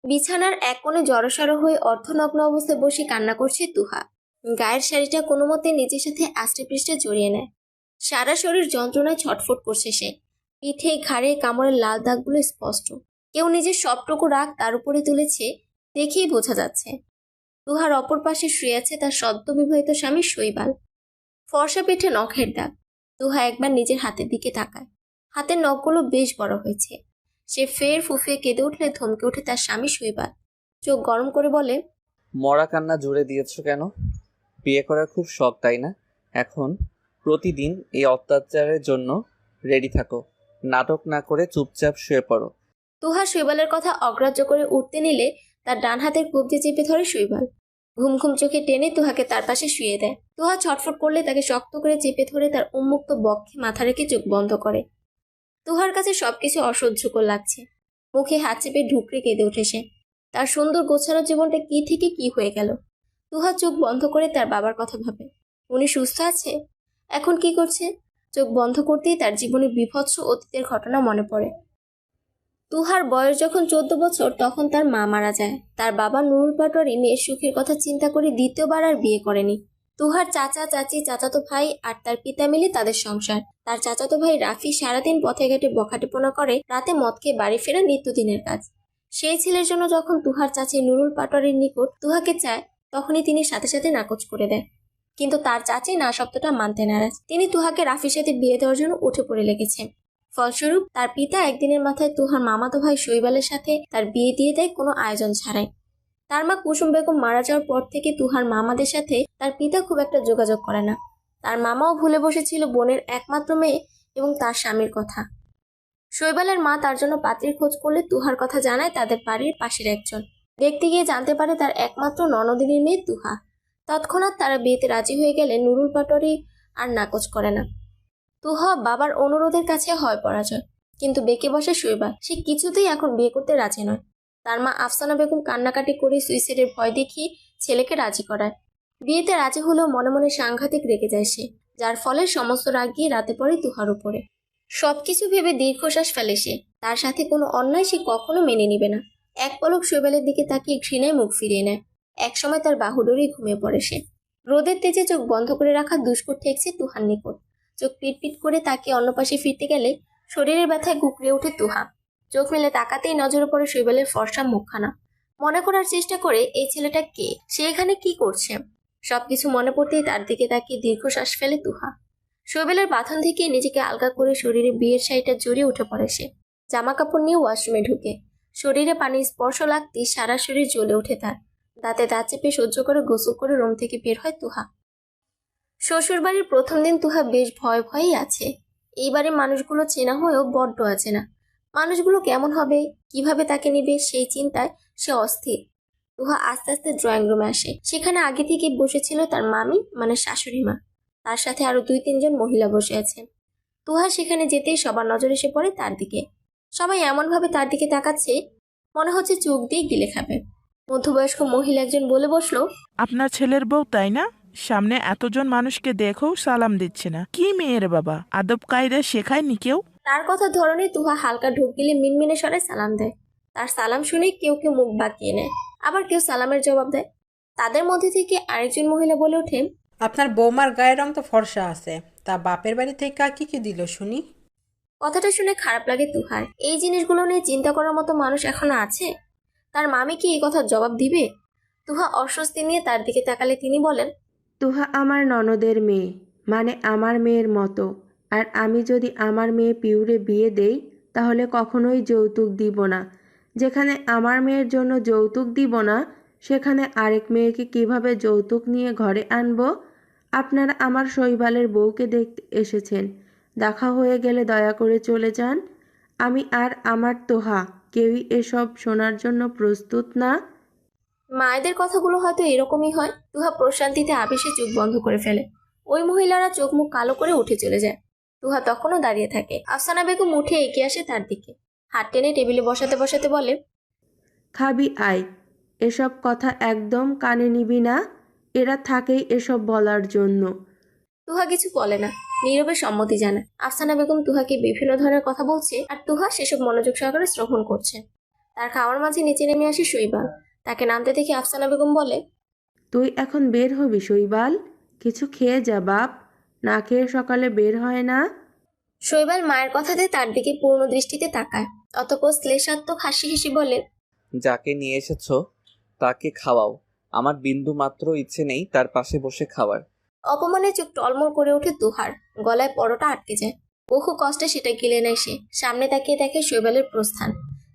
বিছানার এক কোণে জড়সড় হয়ে অর্ধনগ্ন অবস্থায় বসে কান্না করছে তুহা। গায়ের শাড়িটা কোনো মতে নিজের সাথে আষ্টে পৃষ্ঠে জড়িয়ে নেয়। সারা শরীর যন্ত্রণায় ছটফট করছে সে। পিঠে ঘাড়ে কামড়ের লাল দাগগুলো স্পষ্ট। কেউ নিজের সবটুকু রাগ তার উপরে তুলেছে, দেখেই বোঝা যাচ্ছে। তুহার অপর পাশে শুয়ে আছে তার সদ্য বিবাহিত স্বামী শৈবাল। ফর্সা পিঠে নখের দাগ। তুহা একবার নিজের হাতের দিকে তাকায়। হাতের নখগুলো বেশ বড় হয়েছে। সে ফের ফুফিয়ে কেঁদে উঠলে ধমকে ওঠে তার স্বামী শৈবাল। চোখ গরম করে বলে, মরা কান্না জুড়ে দিয়েছো কেন? বিয়ে করার খুব শখ তাই না? এখন প্রতিদিন এই অত্যাচারের জন্য রেডি থাকো। নাটক না করে চুপচাপ শুয়ে পড়ো। তুহা শৈবালের কথা অগ্রাহ্য করে উঠতে নিলে তার ডান হাতের কবজি চেপে ধরে শৈবাল। ঘুম ঘুম চোখে টেনে তুহাকে তার পাশে শুয়ে দেয়। তুহা ছটফট করলে তাকে শক্ত করে চেপে ধরে তার উন্মুক্ত বক্ষে মাথা রেখে চোখ বন্ধ করে। তুহার কাছে সবকিছু অসহ্যকর লাগছে। মুখে হাত চেপে ঢুকরে কেঁদে ওঠে সে। তার সুন্দর গোছানো জীবনটা কি থেকে কি হয়ে গেল। তুহা চোখ বন্ধ করে তার বাবার কথা ভাবে। উনি সুস্থ আছে? এখন কি করছে? চোখ বন্ধ করতেই তার জীবনের বীভৎস অতীতের ঘটনা মনে পড়ে। তুহার বয়স যখন 14 বছর তখন তার মা মারা যায়। তার বাবা নুরুল পাটোয়ারি মেয়ের সুখের কথা চিন্তা করে দ্বিতীয়বার আর বিয়ে করেনি। তুহার চাচা চাচি, চাচাতো ভাই আর তার পিতা মিলে তাদের সংসার। তার চাচাতো ভাই রাফি সারাদিন পথে ঘাটে বখাটেপনা করে, রাতে মদ খেয়ে বাড়ি ফেরা নিত্যদিনের কাজ। সেই ছেলের জন্য যখন তুহার চাচি নুরুল পাটোয়ারির নিকট তুহাকে চায়, তখনই তিনি সাথে সাথে নাকচ করে দেয়। কিন্তু তার চাচি না শব্দটা মানতে নারাজ। তিনি তুহাকে রাফির সাথে বিয়ে দেওয়ার জন্য উঠে পড়ে লেগেছেন। ফলস্বরূপ তার পিতা একদিনের মাথায় তুহার মামাতো ভাই শৈবালের সাথে তার বিয়ে দিয়ে দেয় কোনো আয়োজন ছাড়াই। তার মা কুসুম বেগম মারা যাওয়ার পর থেকে তুহার মামাদের সাথে তার পিতা খুব একটা যোগাযোগ করে না। তার মামাও ভুলে বসেছিল বোনের একমাত্র মেয়ে এবং তার স্বামীর কথা। শৈবালের মা তার জন্য পাত্রীর খোঁজ করলে তুহার কথা জানায় তাদের বাড়ির পাশের একজন। দেখতে গিয়ে জানতে পারে তার একমাত্র ননদিনীর মেয়ে তুহা। তৎক্ষণাৎ তারা বিয়েতে রাজি হয়ে গেলে নুরুল পাটোয়ারি আর নাকচ করে না। তুহা বাবার অনুরোধের কাছে হয় পরাজয়, কিন্তু বেঁকে বসে শৈবাল। সে কিছুতেই এখন বিয়ে করতে রাজি নয়। তার মা আফসানা বেগম কান্নাকাটি করে সুইসাইডের ভয় দেখিয়ে ছেলেকে রাজি করায়। বিয়েতে রাজি হলেও মনে মনে সাংঘাতিক রেগে যায় সে, যার ফলে সমস্ত রাগ গিয়ে রাতে পড়ে তুহার উপরে। সবকিছু ভেবে দীর্ঘশ্বাস ফেলে সে। তার সাথে কোনো অন্যায় সে কখনো মেনে নিবে না। এক পলক শৈবালের দিকে তাকিয়ে ঘৃণায় মুখ ফিরিয়ে নেয়। একসময় তার বাহুডোরেই ঘুমিয়ে পড়ে সে। রোদের তেজে চোখ বন্ধ করে রাখা দুষ্কর ঠেকছে তুহার নিকট। চোখ পিটপিট করে তাকে অন্য পাশে ফিরতে গেলে শরীরের ব্যথায় কুকড়ে ওঠে তুহা। চোখ মেলে তাকাতেই নজরে পড়ে শৈবালের ফর্সা মুখখানা। মনে করার চেষ্টা করে এই ছেলেটা কে, সে এখানে কি করছে। সবকিছু মনে পড়তেই তার দিকে তাকিয়ে দীর্ঘশ্বাস ফেলে তুহা। শৈবালের বাঁধন থেকে নিজেকে আলগা করে শরীরে বিয়ের শাড়িটা জড়িয়ে উঠে পড়ে সে। জামা কাপড় নিয়ে ওয়াশরুমে ঢুকে। শরীরে পানির স্পর্শ লাগতেই সারা শরীর জ্বলে ওঠে তার। দাঁতে দাঁত চেপে সহ্য করে গোসল করে রুম থেকে বের হয় তুহা। শ্বশুরবাড়ির প্রথম দিন তুহা বেশ ভয়ে ভয়েই আছে। এইবারে মানুষগুলো চেনা হয়েও বড্ড আছে না। মানুষগুলো কেমন হবে, কিভাবে তাকে নেবে সেই চিন্তায় সে অস্থির। তুহা আস্তে আস্তে ড্রয়িং রুমে আসে। সেখানে আগে থেকে বসেছিল তার মামি মানে শাশুড়ি মা। তার সাথে আরো 2-3 জন মহিলা বসে আছে। তুহা সেখানে যেতেই সবার নজর এসে পড়ে তার দিকে। সবাই এমনভাবে তার দিকে তাকাচ্ছে, মনে হচ্ছে চোখ দিয়ে গিলে খাবে। মধ্যবয়স্ক মহিলা একজন বলে বসলো, আপনার ছেলের বউ তাই না? সামনে এতজন মানুষকে দেখেও সালাম দিচ্ছে না, কি মেয়ের বাবা, আদব কায়দা শেখায়নি কেউ? তার কথার ধরনে তুহা হালকা ঢোক গিলে মিনমিনে স্বরে সালাম দেয়। তার সালাম শুনে কেউ কেউ মুখ বাঁকিয়ে নেয়, আবার কেউ সালামের জবাব দেয়। তাদের মধ্যে থেকে আরেকজন মহিলা বলে ওঠে, আপনার বৌমার গায়ের রং তো ফর্সা আছে, তা বাপের বাড়ি থেকে কি কি দিল শুনি? কথাটা শুনে খারাপ লাগে তুহার। এই জিনিসগুলো নিয়ে চিন্তা করার মতো মানুষ এখনো আছে? তার মামি কি এই কথার জবাব দিবে? তুহা অস্বস্তি নিয়ে তার দিকে তাকালে তিনি বলেন, তুহা আমার ননদের মেয়ে, মানে আমার মেয়ের মতো। আর আমি যদি আমার মেয়ে পিউরে বিয়ে দেই তাহলে কখনোই যৌতুক দিব না। যেখানে আমার মেয়ের জন্য যৌতুক দিব না, সেখানে আরেক মেয়েকে কিভাবে যৌতুক নিয়ে ঘরে আনবো? আপনারা আমার শৈবালের বউকে দেখতে এসেছেন, দেখা হয়ে গেলে দয়া করে চলে যান। আমি আর আমার তোহা কেউই এসব শোনার জন্য প্রস্তুত না। মায়েদের কথাগুলো হয়তো এরকমই হয়। তুহা প্রশান্তিতে আবেশে চোখ বন্ধ করে ফেলে। ওই মহিলারা চোখ মুখ কালো করে উঠে চলে যায়। তুহা তখনও দাঁড়িয়ে থাকে। আফসানা বেগম উঠে এগিয়ে আসে তার দিকে। হাত টেনে টেবিলে বসাতে বসাতে বলে, খাবি আয়। এসব কথা একদম কানে নিবি না, এরা থাকেই এসব বলার জন্য। তুহা কিছু বলে না, নীরবে সম্মতি জানায়। আফসানা বেগম তুহাকে বিভিন্ন ধরনের কথা বলছে আর তুহা সেসব মনোযোগ সহকারে শ্রবণ করছে। তার খাওয়ার মাঝে নিচে নেমে আসে শৈবাল। তাকে নামতে দেখে আফসানা বেগম বলে, তুই এখন বের হবি শৈবাল? কিছু খেয়ে যা বাপ, না খেয়ে সকালে বের হয় না। শৈবাল মায়ের কথাতে তার দিকে পূর্ণ দৃষ্টিতে তাকায়, অতঃপর শ্লেষাত্মক হাসি হেসে বলে, যাকে নিয়ে এসেছো তাকে খাওয়াও। আমার বিন্দু মাত্র ইচ্ছে নেই তার পাশে বসে খাওয়ার। অপমানে চোখ টলমল করে ওঠে তুহার, গলায় পরোটা আটকে যায়। বহু কষ্টে সেটা গিলে নেয় সে। সামনে তাকিয়ে দেখে শৈবালের প্রস্থান।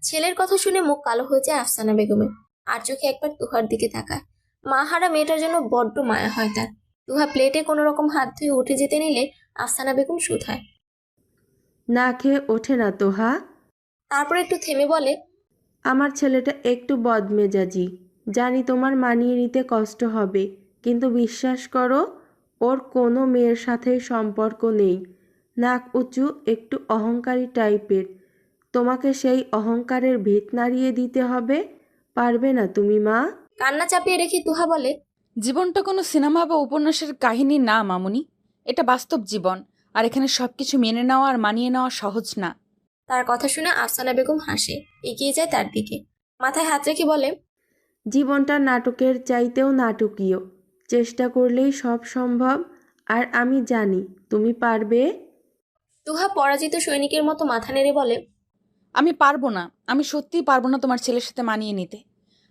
ছেলের কথা শুনে মুখ কালো হয়ে যায় আফসানা বেগমের। আর চোখে একবার তুহার দিকে তাকায়। মাহারা মেয়েটার জন্য বড্ড মায়া হয় তার। তুহা প্লেটে কোনো রকম হাত ধুয়ে উঠে যেতে নিলে আফসানা বেগম শুধায়। না খেয়ে ওঠে না তোহা। তারপর একটু থেমে বলে, আমার ছেলেটা একটু বদমেজাজি, জানি তোমার মানিয়ে নিতে কষ্ট হবে, কিন্তু বিশ্বাস করো, ওর কোনো মেয়ের সাথেই সম্পর্ক নেই। নাক উঁচু, একটু অহংকারী টাইপের। তোমাকে সেই অহংকারের ভিত নাড়িয়ে দিতে হবে। পারবে না তুমি মা? কান্না চাপিয়ে রেখে তুহা বলে, জীবনটা কোনো সিনেমা বা উপন্যাসের কাহিনী না মামুনি, এটা বাস্তব জীবন। আর এখানে সবকিছু মেনে নেওয়া আর মানিয়ে নেওয়া সহজ না। তার কথা শুনে আফসানা বেগম হাসে, এগিয়ে যায় তার দিকে, মাথায় হাত রেখে বলে, জীবনটা নাটকের চাইতেও নাটকীয়। চেষ্টা করলেই সব সম্ভব, আর আমি জানি তুমি পারবে। তুহা পরাজিত সৈনিকের মতো মাথা নেড়ে বলে, আমি পারবো না, আমি সত্যিই পারবো না তোমার ছেলের সাথে মানিয়ে নিতে।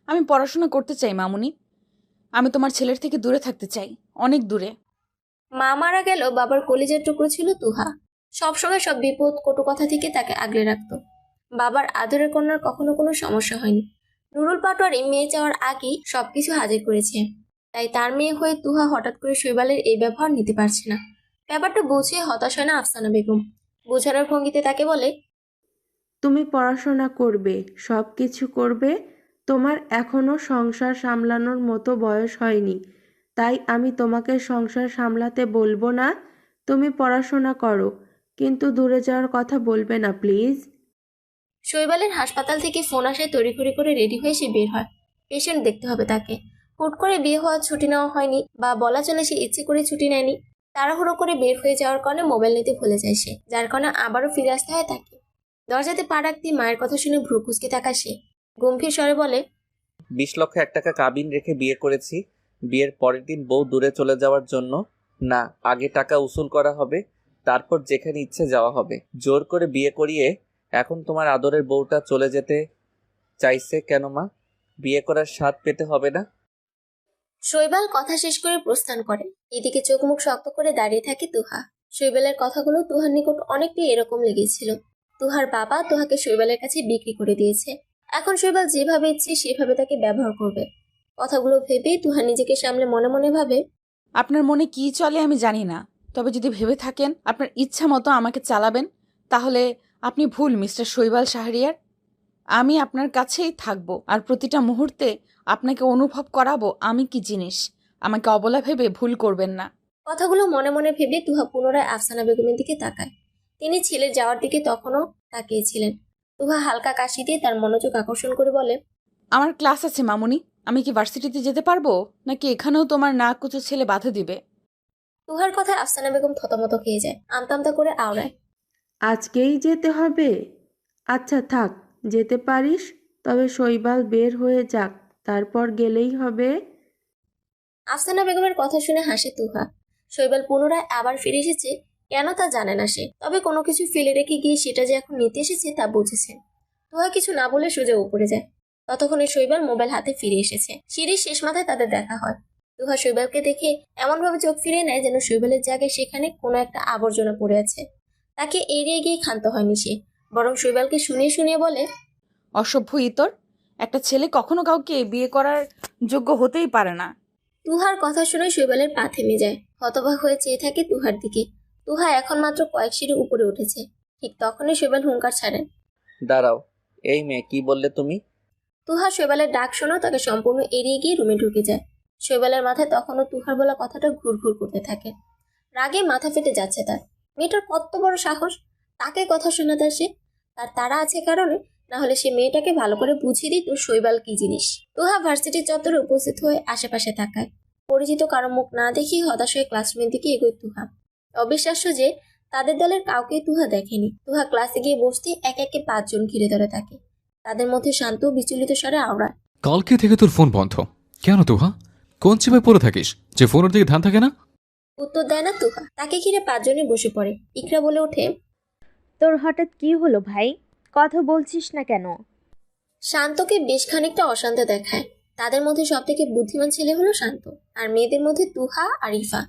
আমি পড়াশোনা করতে চাই মামুনি, আমি তোমার ছেলের থেকে দূরে থাকতে চাই, অনেক দূরে। মা মারা গেল বাবার কলিজার টুকরো ছিল তুহা। সবসময় সব বিপদ কটু কথা থেকে তাকে আগলে রাখত। বাবার আদরের কন্যার কখনো কোনো সমস্যা হয়নি। নুরুল পাটোয়ারি মেয়ে চাওয়ার আগেই সবকিছু হাজির করেছে। তাই তার মেয়ে হয়ে তুহা হঠাৎ করে শৈবালের এই ব্যবহার নিতে পারছে না। ব্যাপারটা বুঝে হতাশ হয় না আফসানা বেগম। বোঝানোর ভঙ্গিতে তাকে বলে, তুমি পড়াশোনা করবে, সব কিছু করবে। তোমার এখনো সংসার সামলানোর মতো বয়স হয়নি, তাই আমি তোমাকে সংসার সামলাতে বলবো না। তুমি পড়াশোনা করো, কিন্তু দূরে যাওয়ার কথা বলবে না প্লিজ। শৈবালের হাসপাতাল থেকে ফোন আসে, তড়িঘড়ি করে রেডি হয়ে সে বের হয়। পেশেন্ট দেখতে হবে তাকে। হুট করে বিয়ে হওয়ার ছুটি নেওয়া হয়নি, বা বলা চলে সে ইচ্ছে করে ছুটি নেয়নি। তাড়াহুড়ো করে বের হয়ে যাওয়ার কারণে মোবাইল নিতে ভুলে যায় সে, যার কারণে আবারও ফিরে আসতে হয় তাকে। দরজাতে পা রাখতে মায়ের কথা শুনে ভ্রু কুঁচকে তাকায় সে। গম্ভীর স্বরে বলে, 20 লক্ষ কাবিন রেখে বিয়ে করেছি। বিয়ের পরের দিন বউ দূরে চলে যাওয়ার জন্য না, আগে টাকা উসুল করা হবে, তারপর যেখানে ইচ্ছে যাওয়া হবে। জোর করে বিয়ে করিয়ে এখন তোমার আদরের বউটা চলে যেতে চাইছে কেন মা? বিয়ে করার স্বাদ পেতে হবে না? শৈবাল কথা শেষ করে প্রস্থান করে। এদিকে চোখ মুখ শক্ত করে দাঁড়িয়ে থাকে তুহা। শৈবালের কথাগুলো তুহার নিকট অনেকটাই এরকম লেগেছিল। তুহার বাবা তুহাকে শৈবালের কাছে বিক্রি করে দিয়েছে। এখন শৈবাল যেভাবে ইচ্ছে সেভাবে তাকে ব্যবহার করবে। কথাগুলো ভেবেই তুহা নিজেকে সামলে মনে মনে ভাবে, আপনার মনে কি চলে আমি জানি না, তবে যদি ভেবে থাকেন আপনার ইচ্ছা মতো আমাকে চালাবেন, তাহলে আপনি ভুল মিস্টার শৈবাল শাহরিয়ার। আমি আপনার কাছেই থাকবো, আর প্রতিটা মুহূর্তে আপনাকে অনুভব করাবো আমি কি জিনিস। আমাকে অবলা ভেবে ভুল করবেন না। কথাগুলো মনে মনে ভেবে তুহা পুনরায় আফসানা বেগমের দিকে তাকায়। তিনি ছেলের যাওয়ার দিকে তখনও তাকিয়েছিলেন। তুহা হালকা কাশি দিয়ে তার মনোযোগ আকর্ষণ করে বলে, আমার ক্লাস আছে মামুনি, আমি কি ভার্সিটিতে যেতে পারবো, নাকি এখানেও তোমার নাক কুচো ছেলে বাধা দিবে? তুহার কথায় আফসানা বেগম থতমত খেয়ে যায়, আমতা আমতা করে আওড়ায়, আজকেই যেতে হবে? আচ্ছা থাক, যেতে পারিস, তবে শৈবাল বের হয়ে যাক, তারপর গেলেই হবে। আফসানা বেগমের কথা শুনে হাসে তুহা। শৈবাল পুনরায় আবার ফিরে এসেছে কেন তা জানে না সে, তবে কোনো কিছু ফেলে রেখে গিয়ে সেটা যে এখন নিতে এসেছে তা বুঝেছে। তুহা কিছু না বলে সোজা উপরে যায়। ততক্ষণে শৈবাল মোবাইল হাতে ফিরে এসেছে। সিঁড়ির শেষ মাথায় তাদের দেখা হয়। তুহা শৈবালকে দেখে এমনভাবে চোখ ফিরিয়ে নেয় যেন শৈবালের জায়গায় সেখানে কোনো একটা আবর্জনা পড়ে আছে। তাকে এড়িয়ে গিয়ে ক্ষান্ত হয়নি সে, বরং শৈবালকে শুনিয়ে শুনিয়ে বলে, অসভ্য ইতর, একটা ছেলে কখনো কাউকে বিয়ে করার যোগ্য হতেই পারে না। তুহার কথা শুনে শৈবালের পা থেমে যায়। হতবাক হয়ে চেয়ে থাকে তুহার দিকে। তুহা এখন মাত্র কয়েক সিঁড়ি উপরে উঠেছে। ঠিক তখনই শৈবাল হুঙ্কার ছাড়ে, দাঁড়াও। এই মেয়ে, কি বললে তুমি? তুহা শৈবালের ডাক শোনা তাকে সম্পূর্ণ এড়িয়ে গিয়ে রুমে ঢুকে যায়। শৈবালের মাথায় তখনও তুহার বলা কথাটা ঘুরঘুর করতে থাকে। রাগে মাথা ফেটে যাচ্ছে তার। মেয়েটার কত বড় সাহস, তাকে কথা শোনাতে আসে। তার তাড়া আছে কারণে, না হলে সে মেয়েটাকে ভালো করে বুঝিয়ে দিত শৈবাল কি জিনিস। তুহা ভার্সিটির চত্বরে উপস্থিত হয়ে আশেপাশে তাকায়। পরিচিত কারো মুখ না দেখেই হতাশ হয়ে ক্লাসরুমের দিকে এগোয় তুহা। অবিশ্বাস্য যে তাদের দলের কাউকে তুহা দেখেনি। তুহা ক্লাসে গিয়ে বসতে একে একে 5 জন ঘিরে ধরে থাকে। তাদের মধ্যে শান্ত ও বিচলিত স্বরে আওড়ায়। কালকে থেকে তোর ফোন বন্ধ কেন তুহা? কোন চিপায় পড়ে থাকিস যে ফোনের দিকে ধ্যান থাকে না? উত্তর দেয় না তুহা। তাকে ঘিরে পাঁচজনে বসে পড়ে। ইকরা বলে ওঠে, তোর হঠাৎ কি হলো ভাই? কথা বলছিস না কেন? শান্তকে বেশ খানিকটা অশান্ত দেখায়। তাদের মধ্যে সব থেকে বুদ্ধিমান ছেলে হলো শান্ত, আর মেয়েদের মধ্যে তুহা আর ইফা।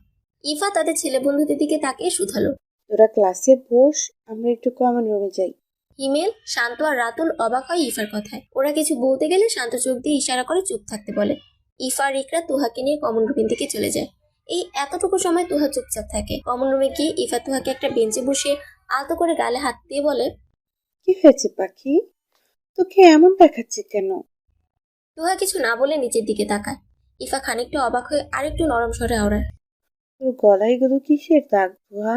ইফা তাদের ছেলে বন্ধুদের দিকে তাকিয়ে শুধালো। তোরা ক্লাসে বস, আমরা একটু কমন রুমে যাই। হিমেল, শান্ত আর রাতুল অবাক হয় ইফার কথায়। ওরা কিছু বলতে গেলে শান্ত চোখ দিয়ে ইশারা করে চুপ থাকতে বলে। ইফা আর ইকরা তুহাকে নিয়ে কমন রুমের দিকে চলে যায়। এই এতটুকু সময় তুহা চুপচাপ থাকে। কমন রুমে গিয়ে ইফা তুহাকে একটা বেঞ্চে বসে আলতো করে গালে হাত দিয়ে বলে, কি হয়েছে পাখি, তোকে এমন দেখাচ্ছে কেন? তুহা কিছু না বলে নিচের দিকে তাকায়। ইফা খানিকটা অবাক হয়ে আরেকটু নরম স্বরে আওড়ায়, তোর গলায় গুলো কিসের দাগ তুহা?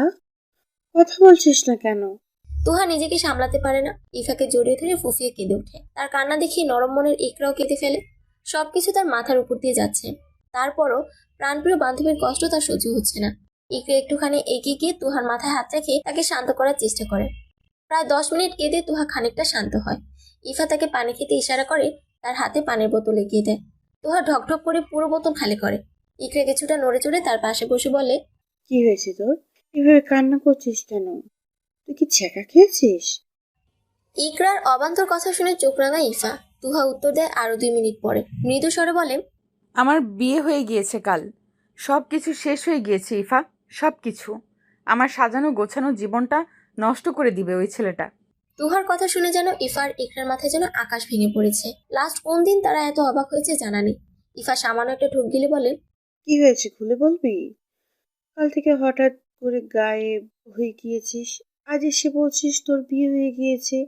কথা বলছিস না কেন? তুহা নিজেকে সামলাতে পারে না। ইফাকে জড়িয়ে ধরে ফুফিয়ে কেঁদে ওঠে। তার কান্না দেখে নরম মনের ইকরাও কেঁদে ফেলে। সবকিছু তার মাথার উপর দিয়ে যাচ্ছে। তারপরও প্রাণপ্রিয় বান্ধবীর কষ্ট তার সহ্য হচ্ছে না। ইকরা একটুখানি এগিয়ে গিয়ে তুহার মাথায় হাত রেখে তাকে শান্ত করার চেষ্টা করে। প্রায় 10 মিনিট কেঁদে তুহা খানিকটা শান্ত হয়। ইফা তাকে পানি খেতে ইশারা করে তার হাতে পানির বোতল এগিয়ে দেয়। তুহা ঢকঢক করে পুরো বোতল খালি করে। ইকরা কিছুটা নড়ে চড়ে তার পাশে বসে বলে, কি হয়েছে তোর? এভাবে কান্না করছিস কেন? তুই কি ছ্যাঁকা খেয়েছিস? ইকরার অবান্তর কথা শুনে চোখ রাঙায় ইফা। তুহা উত্তর দেয় আরো 2 মিনিট পরে। মৃদু স্বরে বলে, আমার বিয়ে হয়ে গিয়েছে কাল। সব কিছু শেষ হয়ে গিয়েছে ইফা, সব কিছু। আমার সাজানো গোছানো জীবনটা নষ্ট করে দিবে ওই ছেলেটা। তুহার কথা শুনে যেন ইফার ইকরার মাথায় যেন আকাশ ভেঙে পড়েছে। লাস্ট কোন দিন তারা এত অবাক হয়েছে জানা নেই। ইফা সামান্য একটা ঢোক গিলে বলে, কি হয়েছে খুলে বলবি? কাল থেকে হঠাৎ করে গায়েব হয়ে গিয়েছিস, আজ এসে বলছিস তোর বিয়ে হয়ে গিয়েছে।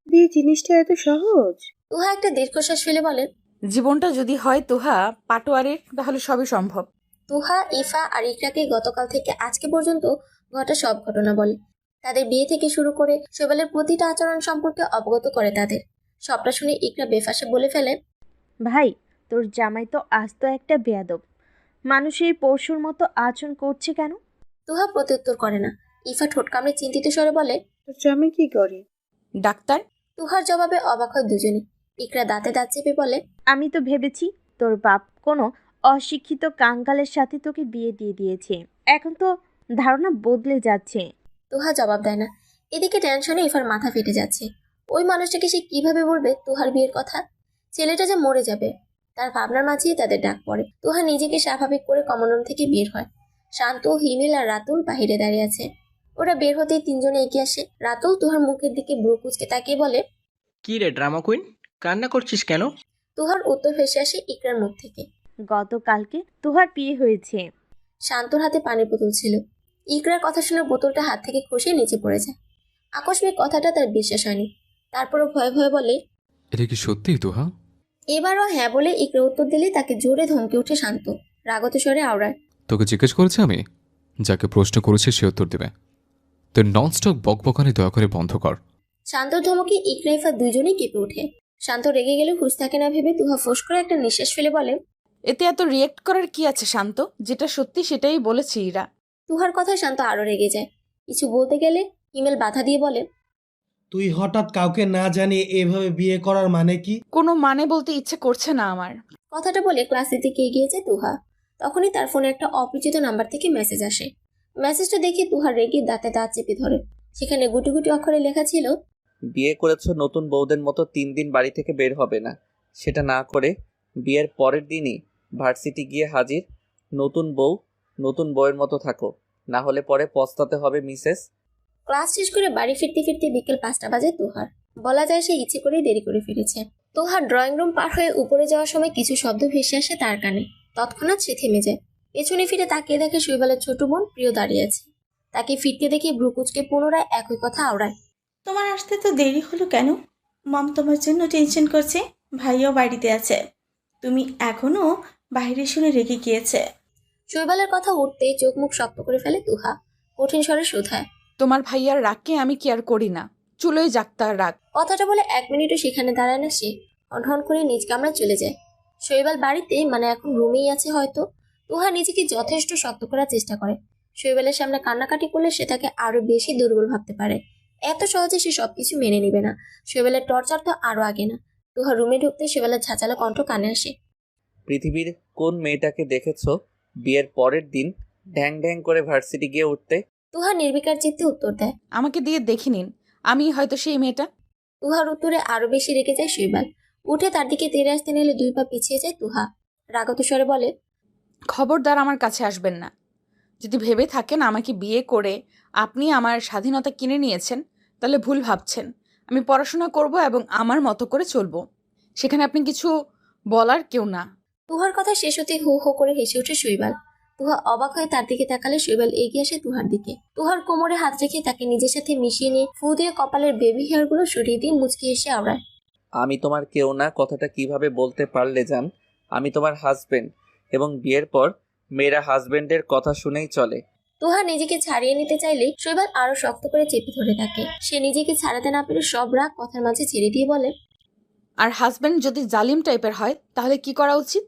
বিয়ে জিনিসটা এত সহজ? তুহা একটা দীর্ঘশ্বাস ফেলে বলে, জীবনটা যদি হয় তুহা পাটোয়ারের, তাহলে সবই সম্ভব। তুহা, ইফা আর ইকরাকে গতকাল থেকে আজকে পর্যন্ত ঘটা সব ঘটনা বলে। তাদের বিয়ে থেকে শুরু করে শৈবালের প্রতিটা আচরণ সম্পর্কে অবগত করে তাদের। সবটা শুনে ইকরা বেফাসে বলে ফেলে, ভাই, তোর জামাই তো আস্ত একটা বেয়াদব। মানুষের পশুর মতো আচরণ করছে কেন? তুহা প্রত্যুত্তর করে না। ইফা ঠোঁট কামড়ে চিন্তিত স্বরে বলে, তোর জামাই কি করে? ডাক্তার। তুহার জবাবে অবাক হয় দুজনে। ইকরা দাঁতে দাঁত চেপে বলে, আমি তো ভেবেছি তোর বাপ কোনো অশিক্ষিত কাঙ্গালের সাথে তোকে বিয়ে দিয়ে দিয়েছে। এখন তো ধারণা বদলে যাচ্ছে। তুহা জবাব দেয় না। এদিকে টেনশনে ইফার মাথা ফেটে যাচ্ছে। ওই মানুষটাকে সে কিভাবে বলবে তুহার বিয়ের কথা? ছেলেটা যে মরে যাবে, তার ভাবনার মাঝেই তাদের ডাক পড়ে। তুহা নিজেকে স্বাভাবিক করে কমন রুম থেকে বের হয়। শান্ত, হিমেল আর রাতুল বাহিরে দাঁড়িয়ে আছে। ওরা বের হতেই তিনজনে এগিয়ে আসে। রাতুল তুহার মুখের দিকে ব্রু কুঁচকে তাকিয়ে বলে, কি রে ড্রামা কুইন, কান্না করছিস কেন? তুহার উত্তর ভেসে আসে ইকরার মুখ থেকে, গতকালকে তুহার বিয়ে হয়েছে। শান্তর হাতে পানির বোতল ছিল। ইকরার কথা শুনে বোতলটা হাত থেকে খসে নিচে পড়ে যায়। আকস্মিক কথাটা তার বিশ্বাস হয়নি। তারপরও ভয়ে ভয়ে বলে, এটা কি সত্যি তুহা? এবারও হ্যাঁ বলে ইকরা উত্তর দিলে তাকে জোরে ধমকে ওঠে শান্ত। রাগত স্বরে আওড়ায়, তোকে জিজ্ঞেস করেছি আমি? যাকে প্রশ্ন করেছে সে উত্তর দেবে। তোর ননস্টপ বকবকানি দয়া করে বন্ধ কর। শান্তর ধমকে ইকরা ইফা দুইজনেই কেঁপে ওঠে। শান্ত রেগে গেলে হুঁশ থাকে না ভেবে তুহা ফোঁস করে একটা নিঃশ্বাস ফেলে বলে, এতে এত রিয়েক্ট করার কি আছে শান্ত? যেটা সত্যি সেটাই বলেছি ইরা। তুহার কথায় শান্ত আরো রেগে যায়। কিছু বলতে গেলে হিমেল বাধা দিয়ে বলে, তুই হঠাৎ কাউকে না জানিয়ে এভাবে বিয়ে করার মানে কি? কোনো মানে বলতে ইচ্ছে করছে না আমার। কথাটা বলে ক্লাসের দিকে এগিয়েছে তুহা। তখনই তার ফোনে একটা অপরিচিত নাম্বার থেকে মেসেজ আসে। মেসেজটা দেখে তুহার রেগে দাঁতে দাঁত চেপে ধরে। সেখানে গুটি গুটি অক্ষরে লেখা ছিল, বিয়ে করেছো, নতুন বউদের মতো 3 দিন বাড়ি থেকে বের হবে না। সেটা না করে বিয়ের পরের দিনই ভার্সিটি গিয়ে হাজির। নতুন বউ নতুন বউয়ের মতো থাকো, না হলে পরে পস্তাতে হবে মিসেস। ক্লাস শেষ করে বাড়ি ফিরতে ফিরতে বিকেল 5টা বাজে তুহার। বলা যায় সে ইচ্ছে করেই দেরি করে ফিরেছে। তুহার ড্রয়িং রুম পার হয়ে উপরে যাওয়ার সময় কিছু শব্দ ভেসে আসে তার কানে। তৎক্ষণাৎ সে থেমে যায়। পেছনে ফিরে তাকিয়ে দেখে শৈবালের ছোট বোন প্রিয় দাঁড়িয়ে আছে। তাকে ফিরতে দেখে ব্রুকুচকে পুনরায় একই কথা আওড়ায়, তোমার আসতে তো দেরি হলো কেন? মম তোমার জন্য টেনশন করছে। ভাইও বাড়িতে আছে, তুমি এখনো বাইরে শুনে রেগে গিয়েছে। শৈবালের কথা উঠতেই চোখ মুখ শক্ত করে ফেলে তুহা। কঠিন স্বরে শুধায়, তোমার ভাইয়ার রাগকে আমি কেয়ার করি না, চুলোই যাক তার রাগ। কথাটা বলে 1 মিনিটও সেখানে দাঁড়ায় না সে। হনহন করে নিজ কামরায় চলে যায়। শৈবাল বাড়িতে, মানে এখন রুমেই আছে হয়তো। তুহা নিজেকে যথেষ্ট শক্ত করার চেষ্টা করে। শৈবালের সামনে কান্নাকাটি করলে সে তাকে আরো বেশি দুর্বল ভাবতে পারে। এত সহজে সে সবকিছু মেনে নেবে না। শৈবালের টর্চার তো আরো আগে না। তুহা রুমে ঢুকতে শৈবালের ঝাঁচালো কণ্ঠ কানে আসে। পৃথিবীর কোন মেয়েটাকে দেখেছো বিয়ের পরের দিন ঢ্যাং ঢ্যাং করে ভার্সিটি গিয়ে উঠতে? তুহা নির্বিকার চিত্তে উত্তর দেয়। আমাকে দিয়ে দেখে নিন, আমি হয়তো সেই মেয়েটা। তুহার উত্তরে আরো বেশি রেগে যায় শৈবাল। উঠে তার দিকে তেড়ে আসতে নিলে 2 পা পিছিয়ে যায় তুহা। রাগত স্বরে বলে, খবরদার আমার কাছে আসবেন না। যদি ভেবে থাকেন আমাকে বিয়ে করে আপনি আমার স্বাধীনতা কিনে নিয়েছেন, তাহলে ভুল ভাবছেন। আমি পড়াশোনা করব এবং আমার মতো করে চলবো, সেখানে আপনি কিছু বলার কেউ না। তুহার কথা শেষ হতে হো হো করে হেসে ওঠে শৈবাল। তুহা অবাক হয়ে তার দিকে তাকালে শৈবাল এগিয়ে আসে তুহার দিকে। তুহার কোমরে হাত রেখে তাকে নিজের সাথে মিশিয়ে নিয়ে ফু দিয়ে কপালের বেবি হেয়ারগুলো সরিয়ে দিয়ে মুচকি এসে আওড়ায়। আমি তোমার কেউ না কথাটা কিভাবে বলতে পারলে জান? আমি তোমার হাজবেন্ড, এবং বিয়ের পর মেয়েরা হাজবেন্ডের কথা শুনেই চলে। তুহা নিজেকে ছাড়িয়ে নিতে চাইলে শৈবাল আরো শক্ত করে চেপে ধরে থাকে। সে নিজেকে ছাড়াতে না পেরে সব রাগ কথার মাঝে ছেড়ে দিয়ে বলে, আর হাজব্যান্ড যদি জালিম টাইপের হয় তাহলে কি করা উচিত?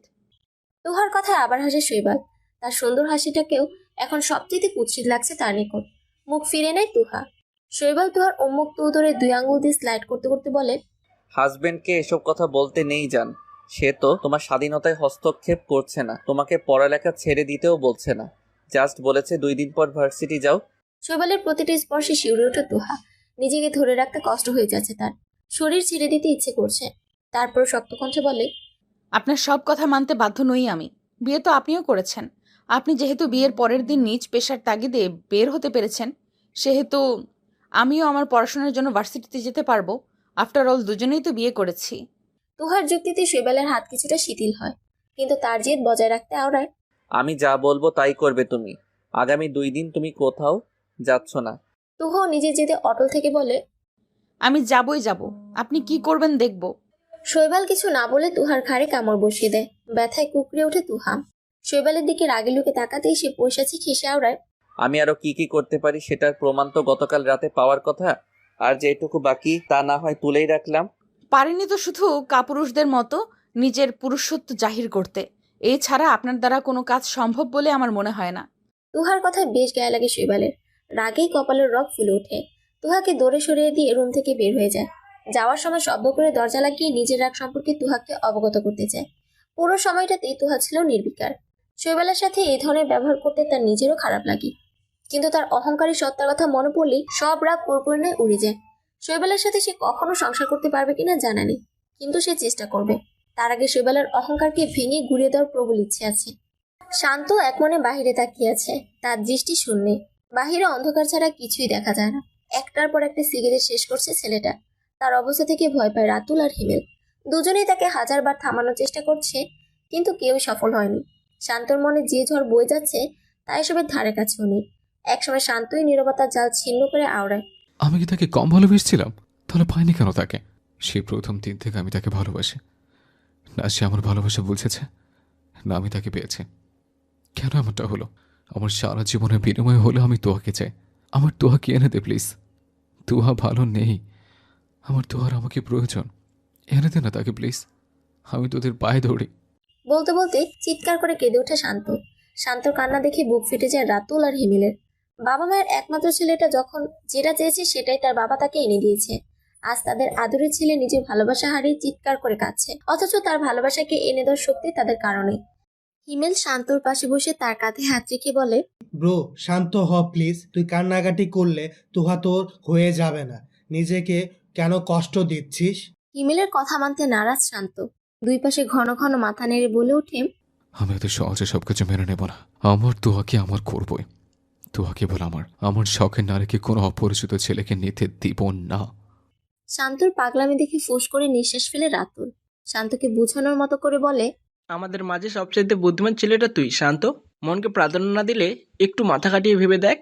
তুহার কথায় আবার হাসে শৈবাল। তার সুন্দর হাসিটাকেও এখন সবচেয়ে কুৎসিত লাগছে তার নিকট। মুখ ফিরে নেয় তুহা। শৈবাল তুহার উন্মুক্ত উদরে 2 আঙ্গুল দিয়ে স্লাইড করতে করতে বলে, হাজবেন্ডকে এসব কথা বলতে নেই জান। সে তো তোমার স্বাধীনতায় হস্তক্ষেপ করছে না, তোমাকে পড়ালেখা ছেড়ে দিতেও বলছে না। জাস্ট বলেছে 2 দিন পর ভার্সিটি যাও। শৈবালের প্রতিটি স্পর্শে শিউরে ওঠে তুহা। নিজেকে ধরে রাখতে কষ্ট হয়ে যাচ্ছে তার। শরীর ছেড়ে দিতে ইচ্ছে করছে। তারপর শক্ত কণ্ঠে বলে, আপনার সব কথা মানতে বাধ্য নই আমি। বিয়ে তো আপনিও করেছেন। আপনি যেহেতু বিয়ের পরের দিন নিজ পেশার তাগিদে বের হতে পেরেছেন, সেহেতু আমিও আমার পড়াশোনার জন্য ভার্সিটিতে যেতে পারবো। আফটার অল দুজনেই তো বিয়ে করেছি। তুহার যুক্তিতে শৈবালের হাত কিছুটা শিথিল হয়, কিন্তু তার জেদ বজায় রাখতে আওড়ায়, আমি যা বলবো তাই করবে তুমি। আগামী 2 দিন তুমি কোথাও যাচ্ছ না। তুহাও নিজের জেদে অটল থেকে বলে, আমি যাবই যাব, আপনি কি করবেন দেখব। শৈবাল কিছু না বলে তুহার ঘাড়ে কামড় বসিয়ে দেয়। ব্যথায় কুকড়ে ওঠে তুহা। শৈবালের দিকে রাগে লুকে তাকাতেই সে পৈশাচিক হেসে আওড়ায়, আমি আরো কি কি করতে পারি সেটার প্রমাণ তো গতকাল রাতে পাওয়ার কথা। আর যেটুকু বাকি তা না হয় তুলেই রাখলাম। পারেনি তো শুধু কাপুরুষদের মতো নিজের পুরুষত্ব জাহির করতে। এছাড়া আপনার দ্বারা কোনো কাজ সম্ভব বলে আমার মনে হয় না। তুহার কথায় বেশ গায়ে লাগে শৈবালের। রাগেই কপালের রগ ফুলে ওঠে। তুহাকে দৌড়ে সরিয়ে দিয়ে রুম থেকে বের হয়ে যায়। যাওয়ার সময় শব্দ করে দরজা লাগিয়ে নিজের রাগ সম্পর্কে তুহাকে অবগত করতে চায়। পুরো সময়টাতেই তুহা ছিল নির্বিকার। শৈবালের সাথে এই ধরনের ব্যবহার করতে তার নিজেরও খারাপ লাগে, কিন্তু তার অহংকারী সত্তার কথা মনে পড়লেই সব রাগ পুরোপুরি উড়ে যায়। শৈবালের সাথে সে কখনো সংসার করতে পারবে কিনা জানা নেই, কিন্তু সে চেষ্টা করবে। তার আগে শৈবালের অহংকারকে ভেঙে গুড়িয়ে দেওয়ার প্রবল ইচ্ছে আছে। শান্ত এক মনে বাহিরে তাকিয়ে আছে। তার দৃষ্টি শূন্যে। বাহিরে অন্ধকার ছাড়া কিছুই দেখা যায় না। একটার পর একটা সিগারেট শেষ করছে ছেলেটা। তার অবস্থা থেকে ভয় পায় রাতুল আর হিমেল। দুজনেই তাকে 1000 বার থামানোর চেষ্টা করছে, কিন্তু কেউই সফল হয়নি। শান্তর মনে যে ঝড় বয়ে যাচ্ছে তা এসবের ধারে কাছেও নেই। একসময় শান্তই নীরবতার জাল ছিন্ন করে আওড়ায়, আমি কি তাকে কম ভালোবেসেছিলাম? তাহলে পাইনি কেন তাকে? সেই প্রথম দিন থেকে আমি তাকে ভালোবাসি। না সে আমার ভালোবাসা বুঝেছে, না আমি তাকে পেয়েছি। কেন এমনটা হলো? আমার সারা জীবনের বিনিময় হলে আমি তোয়াকে চাই। আমার তোয়াকে এনে দে প্লিজ। তোয়া ভালো নেই, আমার তোয়ার আমাকে প্রয়োজন। এনে দে না তাকে প্লিজ, আমি তোদের পায়ে দৌড়ি। বলতে বলতে চিৎকার করে কেঁদে ওঠে শান্ত। শান্তর কান্না দেখে বুক ফেটে যায় রাতুল আর হিমেলের। বাবা মায়ের একমাত্র ছেলেটা যখন যেটা চেয়েছে সেটাই তার বাবা তাকে এনে দিয়েছে। আজ তাদের আদরের ছেলে নিজের ভালোবাসা হারিয়ে চিৎকার করে কাঁদছে, অথচ তার ভালোবাসাকে এনে দেওয়ার শক্তি তাদের কারণে। হিমেল শান্তর পাশে বসে তার কাঁধে হাত রেখে বলে, ব্রো শান্ত হ প্লিজ। তুই কান্নাকাটি করলে তুহা তোর হয়ে যাবে না। নিজেকে কেন কষ্ট দিচ্ছিস? হিমেলের কথা মানতে নারাজ শান্ত। 2 পাশে ঘন ঘন মাথা নেড়ে বলে ওঠে, আমি এত সহজে সবকিছু মেনে নেব না। আমার তোয়াকে আমার করবই। তোয়া কেবল আমার শখের নারীকে কোনো অপরিচিত ছেলেকে নিতে দিব না। শান্তর পাগলামি দেখে ফুস করে নিঃশ্বাস ফেলে রাতুল। শান্তকে বোঝানোর মতো করে বলে, আমাদের মাঝে সবচাইতে বুদ্ধিমান ছেলেটা তুই শান্ত। মনকে প্রাধান্য না দিলে একটু মাথা কাটিয়ে ভেবে দেখ,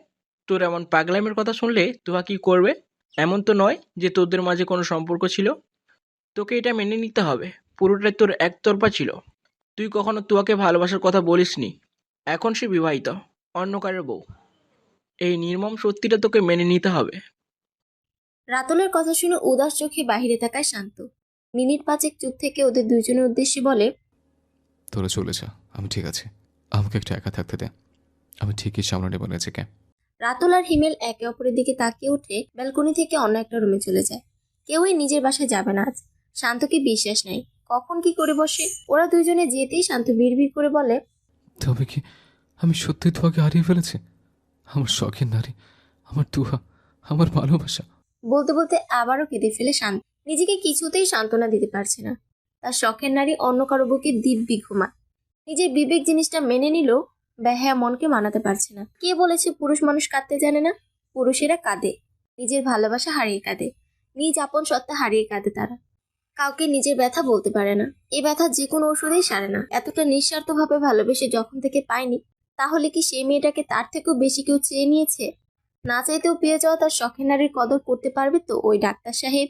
তোর এমন পাগলামের কথা শুনলে তোয়া কি করবে? এমন তো নয় যে তোদের মাঝে কোনো সম্পর্ক ছিল। তোকে এটা মেনে নিতে হবে, পুরোটাই তোর একতরফা ছিল। তুই কখনো তোয়াকে ভালোবাসার কথা বলিসনি। এখন সে বিবাহিত, অন্য কারোর বউ। এই নির্মম সত্যিটা তোকে মেনে নিতে হবে। রাতুলের কথা শুনে উদাস চোখে বাহিরে তাকায় শান্ত। মিনিট 5 চুপ থেকে ওদের দুজনের উদ্দেশ্যে বলে, তোরা চলে যা, আমি ঠিক আছে। আমাকে একটু একা থাকতে দে, আমি ঠিকই সামনে নেব নিজেকে। রাতুল আর হিমেল একে অপরের দিকে তাকিয়ে উঠে ব্যালকনি থেকে অন্য একটা রুমে চলে যায়। কেউই নিজের বাসায় যাবে না আজ। শান্তকে বিশ্বাস নাই কখন কি করে বসে। ওরা দুইজনে যেতেই শান্ত বিড়বিড় করে বলে, তবে কি আমি সত্যি তোমাকে হারিয়ে ফেলেছি? আমার শখের নারী, আমার তুহা, আমার ভালোবাসা। বলতে বলতে আবারও কেঁদে ফেলে শান্ত। নিজেকে কিছুতেই সান্ত্বনা দিতে পারছে না। তার শখের নারী অন্য কারো বুকে দিব্যি ঘুমা। নিজের বিবেক জিনিসটা মেনে নিলেও বেহায়া মনকে মানাতে পারছে না। কে বলেছে পুরুষ মানুষ কাঁদতে জানে না? পুরুষেরা কাঁদে, নিজের ভালোবাসা হারিয়ে কাঁদে, নিজ আপন সত্তা হারিয়ে কাঁদে তারা। কাউকে নিজের ব্যথা বলতে পারে না। এই ব্যথা যে কোনো ওষুধেই সারে না। এতটা নিঃস্বার্থভাবে ভালোবেসে যখন থেকে পায়নি, তাহলে কি সেই মেয়েটাকে তার থেকেও বেশি কেউ চেয়ে নিয়েছে? না চাইতেও পেয়ে যাওয়া তার শখের নারীর কদর করতে পারবে তো ওই ডাক্তার সাহেব?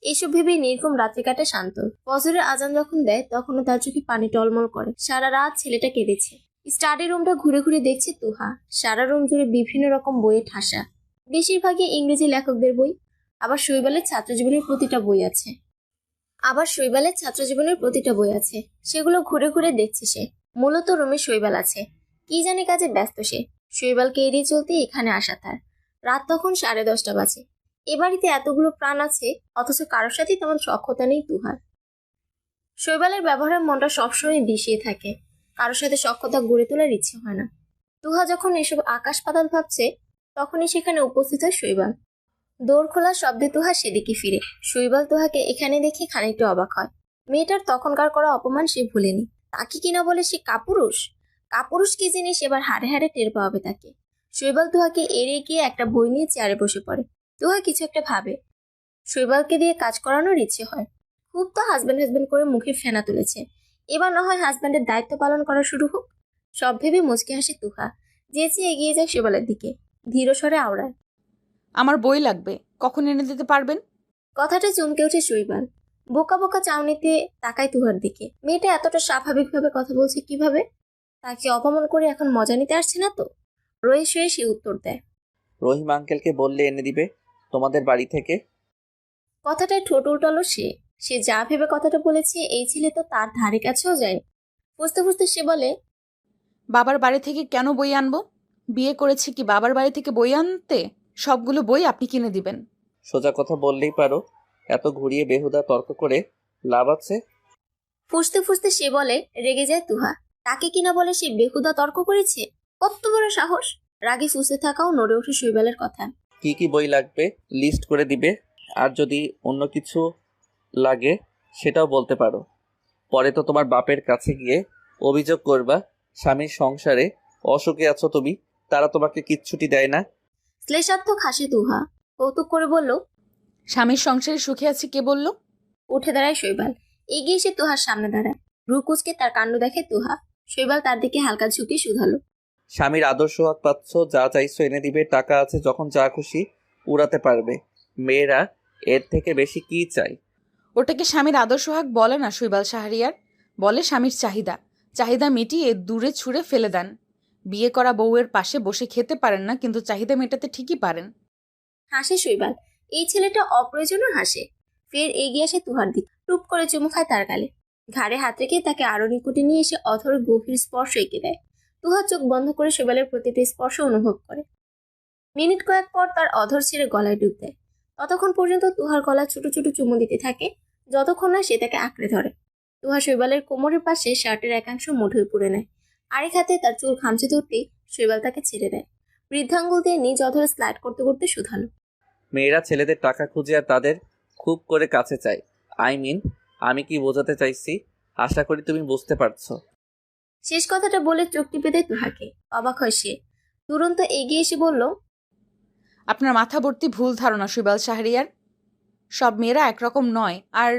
এসব ভেবেই নির্ঘুম রাত্রি কাটে শান্ত। ফজরের আজান যখন দেয় তখনও তার চোখে পানি টলমল করে। সারা রাত ছেলেটা কেঁদেছে। স্টাডি রুমটা ঘুরে ঘুরে দেখছে তুহা। সারা রুম জুড়ে বিভিন্ন রকম বইয়ে ঠাসা, বেশিরভাগই ইংরেজি লেখকদের বই। আবার শৈবালের ছাত্রজীবনের প্রতিটা বই আছে। সেগুলো ঘুরে ঘুরে দেখছে সে। মূলত রুমে শৈবাল আছে, কি জানে কাজে ব্যস্ত সে। শৈবালকে এড়িয়ে চলতে এখানে আসা তার। রাত তখন 10:30 বাজে। এ বাড়িতে এতগুলো প্রাণ আছে, অথচ কারোর সাথেই তেমন সখ্যতা নেই তুহার। শৈবালের ব্যবহারের মনটা সবসময় বিষিয়ে থাকে। কারোর সাথে সখ্যতা গড়ে তোলার ইচ্ছে হয় না। তুহা যখন এসব আকাশ পাতাল ভাবছে, তখনই সেখানে উপস্থিত হয় শৈবাল। দৌড় খোলার শব্দে তুহা সেদিকে ফিরে। শৈবাল তুহাকে এখানে দেখে খানিকটা অবাক হয়। মেয়েটার তখনকার করা অপমান সে ভুলেনি। তাকে কিনা বলে সে কাপুরুষ। কাপুরুষ কি জিনিস এবার হাড়ে হাড়ে টের পাওয়াবে তাকে। শৈবাল তুহাকে এড়িয়ে গিয়ে একটা বই নিয়ে চেয়ারে বসে পড়ে। তুহা কিছু একটা ভাবে। শৈবালকে দিয়ে কাজ করানোর ইচ্ছে হয়। খুব তো হাজব্যান্ড করে মুখে ফেনা তুলেছে, এবার না হয় হাজব্যান্ডের দায়িত্ব পালন করা শুরু হোক। সব ভেবে মুচকে হাসে তুহা। যেচে এগিয়ে যায় শৈবালের দিকে, ধীর স্বরে আওড়ায়, আমার বই লাগবে, কখন এনে দিতে পারবেন? কথাটা চমকে ওঠে শৈবাল। বোকা বোকা চাউনিতে তাকায় তুহার দিকে। মেয়েটা এতটা স্বাভাবিকভাবে কথা বলছে কিভাবে? তাকে অপমান করে এখন মজা নিতে আসছে না তো? রয়ে শুয়ে সে উত্তর দেয়, রহিম আঙ্কেলকে বললে এনে দিবে তোমাদের বাড়ি থেকে। কথাটায় ঠোঁট উল্টালো সে। সে যা ভেবে কথাটা বলেছে এই ছেলে তো তার ধারে কাছেও যায়নি। বুঝতে বুঝতে সে বলে, বাবার বাড়ি থেকে কেন বই আনবো? বিয়ে করেছি কি বাবার বাড়ি থেকে বই আনতে? সবগুলো বই আপনি কিনে দিবেন। সোজা কথা বললেই পারো, এত ঘুরিয়ে বেহুদা তর্ক করে লাভ আছে? ফুসতে ফুসতে সে বলে, রেগে যায় তুহা। তাকে কিনা বলে সে বেহুদা তর্ক করেছে? কত বড় সাহস! রাগে ফুসতে থাকাও নড়ে ওঠে শৈবালের কথা। কি কি বই লাগবে লিস্ট করে দিবে, আর যদি অন্য কিছু লাগে সেটাও বলতে পারো। পরে তো তোমার বাপের কাছে গিয়ে অভিযোগ করবা স্বামীর সংসারে অসুখে আছো তুমি, তারা তোমাকে কিচ্ছুটি দেয় না। শ্লেষাত্মক হাসি তুহা। কৌতুক করে বলল, স্বামীর সংসারে সুখে আছি কে বলল? উঠে দাঁড়ায় শৈবাল। এগিয়ে এসে তুহার সামনে দাঁড়ায়। ভ্রু কুচকে তার কাণ্ড দেখে তুহা। শৈবাল তার দিকে হালকা ঝুঁকে শুধালো, স্বামীর আদর্শ হাত পাচ্ছ, যা চাইছো এনে দিবে, টাকা আছে, যখন যা খুশি উড়াতে পারবে। মেয়েরা এর থেকে বেশি কি চাই? ওটাকে স্বামীর আদর্শ হাক বলে না শৈবাল শাহরিয়ার, বলে স্বামীর চাহিদা। চাহিদা মিটিয়ে দূরে ছুঁড়ে ফেলে দেন। বিয়ে করা বউয়ের পাশে বসে খেতে পারেন না, কিন্তু চাহিদা মেটাতে ঠিকই পারেন। হাসে শৈবাল। এই ছেলেটা অপ্রয়োজনীয় হাসে। ফের এগিয়ে আসে তুহার দিকে। টুপ করে চুমু খায় তার গালে। ঘাড়ে হাত রেখে তাকে আরো নিকটে নিয়ে এসে অথর গভীর স্পর্শ এঁকে দেয়। তুহা চোখ বন্ধ করে শৈবালের প্রতিটি স্পর্শ অনুভব করে। মিনিট কয়েক পর তার অধর ছেড়ে গলায় ডুব দেয়। ততক্ষণ পর্যন্ত তুহার গলা ছোট ছোট চুমু দিতে থাকে, যতক্ষণ না সে তাকে আঁকড়ে ধরে। তুহা শৈবালের কোমরের পাশে শার্টের একাংশ মুঠোয় পুরে নেয়। আরেক হাতে তার চুল খামচে ধরতেই শৈবাল তাকে ছেড়ে দেয়। বৃদ্ধাঙ্গুল দিয়ে নিজ অধরে স্লাইড করতে করতে শুধালো, মেয়েরা ছেলেদের টাকা খুঁজে আর তাদের খুব করে কাছে চায়। আমি কি বোঝাতে চাইছি আশা করি তুমি বুঝতে পারছো। শেষ কথাটা বলে চোখ টিপে দেয় তুহাকে। অবাক হয় সে। তুরন্ত এগিয়ে এসে বলল, আপনার মাথা ভর্তি ভুল ধারণা শৈবাল শাহরিয়ার। সব মেয়েরা একরকম নয়। আর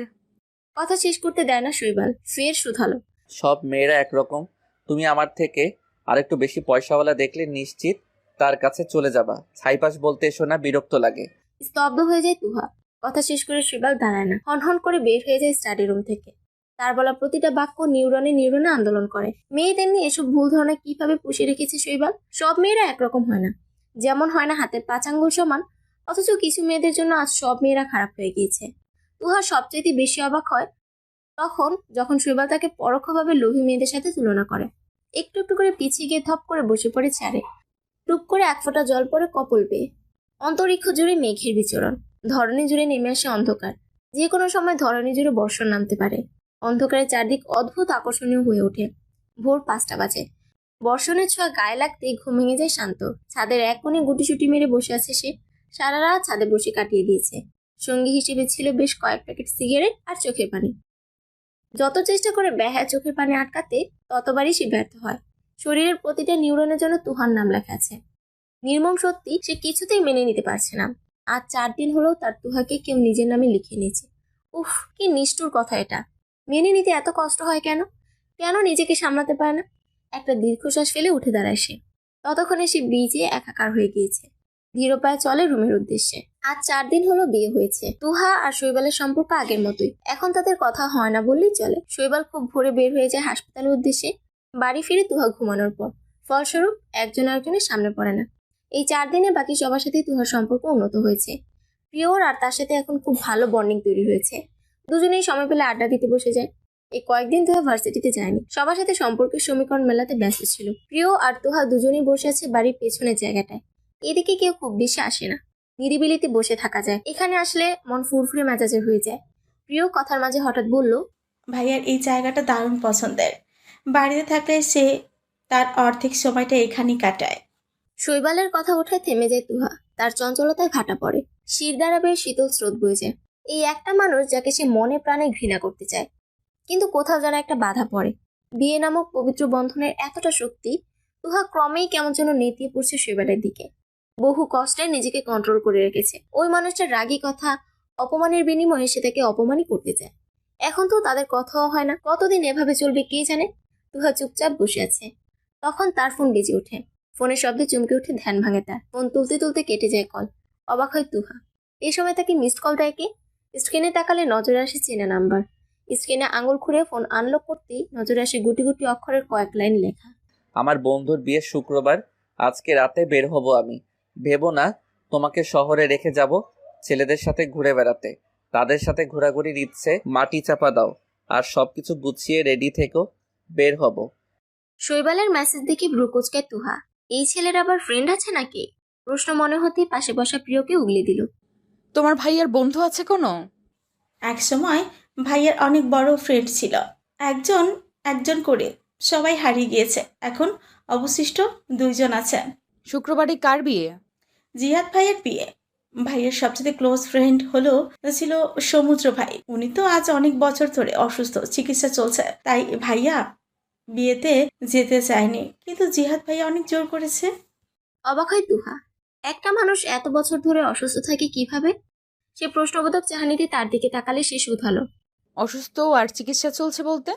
কথা শেষ করতে দেয় না শৈবাল। ফের শুধালো, সব মেয়েরা একরকম। তুমি আমার থেকে আরেকটু বেশি পয়সাওয়ালা দেখলে নিশ্চিত তার কাছে চলে যাবা। ছাইপাশ বলতে এসো না, বিরক্ত লাগে। স্তব্ধ হয়ে যায় তুহা। কথা শেষ করে শৈবাল দাঁড়ায় না, হনহন করে বের হয়ে যায় স্টাডি রুম থেকে। তার বলা প্রতিটা বাক্য নিউরনে নিউরনে আন্দোলন করে। মেয়েদের নিয়ে এসব ভুল ধারণা কিভাবে পুষে রেখেছে শৈবাল। সব মেয়েরা একরকম হয় না, যেমন হয় না হাতের 5 আঙ্গুল সমান। অথচ কিছু মেয়েদের জন্য আজ সব মেয়েরা খারাপ হয়ে গিয়েছে। তুহা সবচাইতে বেশি অবাক হয় যখন শৈবাল তাকে পরোক্ষভাবে লোভী মেয়েদের সাথে তুলনা করে। একটু একটু করে পিছিয়ে গিয়ে ধপ করে বসে পড়ে চেয়ারে। টুপ করে এক ফোঁটা জল পড়ে কপল বেয়ে। অন্তরিক্ষ জুড়ে মেঘের বিচরণ, ধরণী জুড়ে নেমে আসে অন্ধকার। যে কোনো সময় ধরণী জুড়ে বর্ষণ নামতে পারে। অন্ধকারের চারদিক অদ্ভুত আকর্ষণীয় হয়ে ওঠে। ভোর 5টা বাজে। বর্ষণের ছোঁয়া গায়ে লাগতেই ঘুম ভেঙে যায় শান্ত। ছাদের এক কোণে গুটিসুটি মেরে বসে আছে সে। সারা রাত ছাদে বসে কাটিয়ে দিয়েছে। সঙ্গী হিসেবে ছিল বেশ কয়েক প্যাকেট সিগারেট আর চোখের পানি। যত চেষ্টা করে বেহায়া চোখের পানি আটকাতে ততবারই সে ব্যর্থ হয়। শরীরের প্রতিটা নিউরনের জন্য তুহার নাম লেখা আছে। নির্মম সত্যি, সে কিছুতেই মেনে নিতে পারছে না। আজ 4 দিন হলো তার তুহাকে কেউ নিজের নামে লিখে নিয়েছে। উফ, কি নিষ্ঠুর কথা এটা। মেনে নিতে এত কষ্ট হয় কেন? কেন নিজেকে সামলাতে পারে না? একটা দীর্ঘশ্বাস ফেলে উঠে দাঁড়ায় সে। ততক্ষণে সে বিজে একাকার হয়ে গিয়েছে। ধীর পায়ে চলে রুমের উদ্দেশ্যে। আজ 4 দিন হলো বিয়ে হয়েছে। তুহা আর শৈবালের সম্পর্ক আগের মতোই। এখন তাদের কথা হয় না বললেই চলে। শৈবাল খুব ভোরে বের হয়ে যায় হাসপাতালের উদ্দেশ্যে। বাড়ি ফিরে তুহা ঘুমানোর পর। ফলস্বরূপ একজন আরেকজনের সামনে পড়ে না। এই 4 দিনে বাকি সবার সাথে তুহার সম্পর্ক উন্নত হয়েছে। প্রিয়র আর তার সাথে এখন খুব ভালো বন্ডিং তৈরি হয়েছে। দুজনেই সময় পেলে আড্ডা দিতে বসে যায়। এই কয়েকদিন তুহা ভার্সিটিতে যায়নি। সবার সাথে সম্পর্কের সমীকরণ মেলাতে ব্যস্ত ছিল। প্রিয় আর তুহা দুজনেই বসে আছে বাড়ির পেছনের জায়গাটায়। এদিকে কেউ খুব বেশি আসে না। নিরিবিলিতে বসে থাকা যায়। এখানে আসলে মন ফুরফুরে মেজাজের হয়ে যায়। প্রিয় কথার মাঝে হঠাৎ বলল, ভাইয়ার এই জায়গাটা দারুণ পছন্দের। বাড়িতে থাকলে সে তার অর্ধেক সময়টা এখানেই কাটায়। শৈবালের কথা ওঠায় থেমে যায় তুহা। তার চঞ্চলতায় ভাটা পড়ে। শির দ্বারা বেশ শীতল স্রোত বয়ে যায়। এই একটা মানুষ যাকে সে মনে প্রাণে ঘৃণা করতে চায়, কিন্তু কোথাও যেন একটা বাধা পড়ে। বিয়ে নামক পবিত্র বন্ধনের এতটা শক্তি। তুহা ক্রমেই কেমন যেন নেতিয়ে পড়ছে শৈবালের দিকে। বহু কষ্টে নিজেকে কন্ট্রোল করে রেখেছে। ওই মানুষটার রাগী কথা, অপমানের বিনিময়ে সে তাকে অপমানই করতে চায়। এখন তো তাদের কথাও হয় না। কতদিন এভাবে চলবে কে জানে। তুহা চুপচাপ বসে আছে। তখন তার ফোন বেজে ওঠে। ফোনের শব্দে চমকে উঠে ধ্যান ভাঙে তার। ফোন তুলতে তুলতে কেটে যায় কল। অবাক হয় তুহা। এই সময় তাকে মিসড কল দেয় কে? স্ক্রিনে তাকালে নজরে আসে চেনা নাম্বার। স্ক্রিনে আঙুল খুঁড়ে ফোন আনলক করতেই নজরে আসে গুটি গুটি অক্ষরের কয়েক লাইন লেখা। আমার বন্ধুর বিয়ে শুক্রবার। আজকে রাতে বের হব আমি। ভেবো না তোমাকে শহরে রেখে যাব ছেলেদের সাথে ঘুরে বেড়াতে। তাদের সাথে ঘোরাঘুরির ইচ্ছে মাটি চাপা দাও আর সবকিছু গুছিয়ে রেডি থেকো, বের হব। শৈবালের মেসেজ দেখে ভ্রু কুঁচকায় তুহা। এই ছেলের আবার ফ্রেন্ড আছে নাকি? প্রশ্ন মনে হতেই পাশে বসা প্রিয়কে উগলি দিল। তোমার ভাইয়ার বন্ধু আছে কোনো? এক সময় ভাইয়ার অনেক বড় ফ্রেন্ড ছিল। একজন একজন করে সবাই হারিয়ে গিয়েছে। এখন অবশিষ্ট 2 জন আছেন। শুক্রবারে কার বিয়ে? জিহাদ ভাইয়ের বিয়ে। ভাইয়ের সবচেয়ে ক্লোজ ফ্রেন্ড ছিল সমুদ্র ভাই। উনি তো আজ অনেক বছর ধরে অসুস্থ, চিকিৎসা চলছে। তাই ভাইয়া বিয়েতে যেতে চায়নি, কিন্তু জিহাদ ভাইয়া অনেক জোর করেছে। অবাক হয় তুহা। একটা মানুষ এত বছর ধরে অসুস্থ থাকে কিভাবে? সে প্রশ্নবোধক চাহানিতে তার দিকে তাকালে সে শুধালো, অসুস্থ আর চিকিৎসা চলছে বলতে?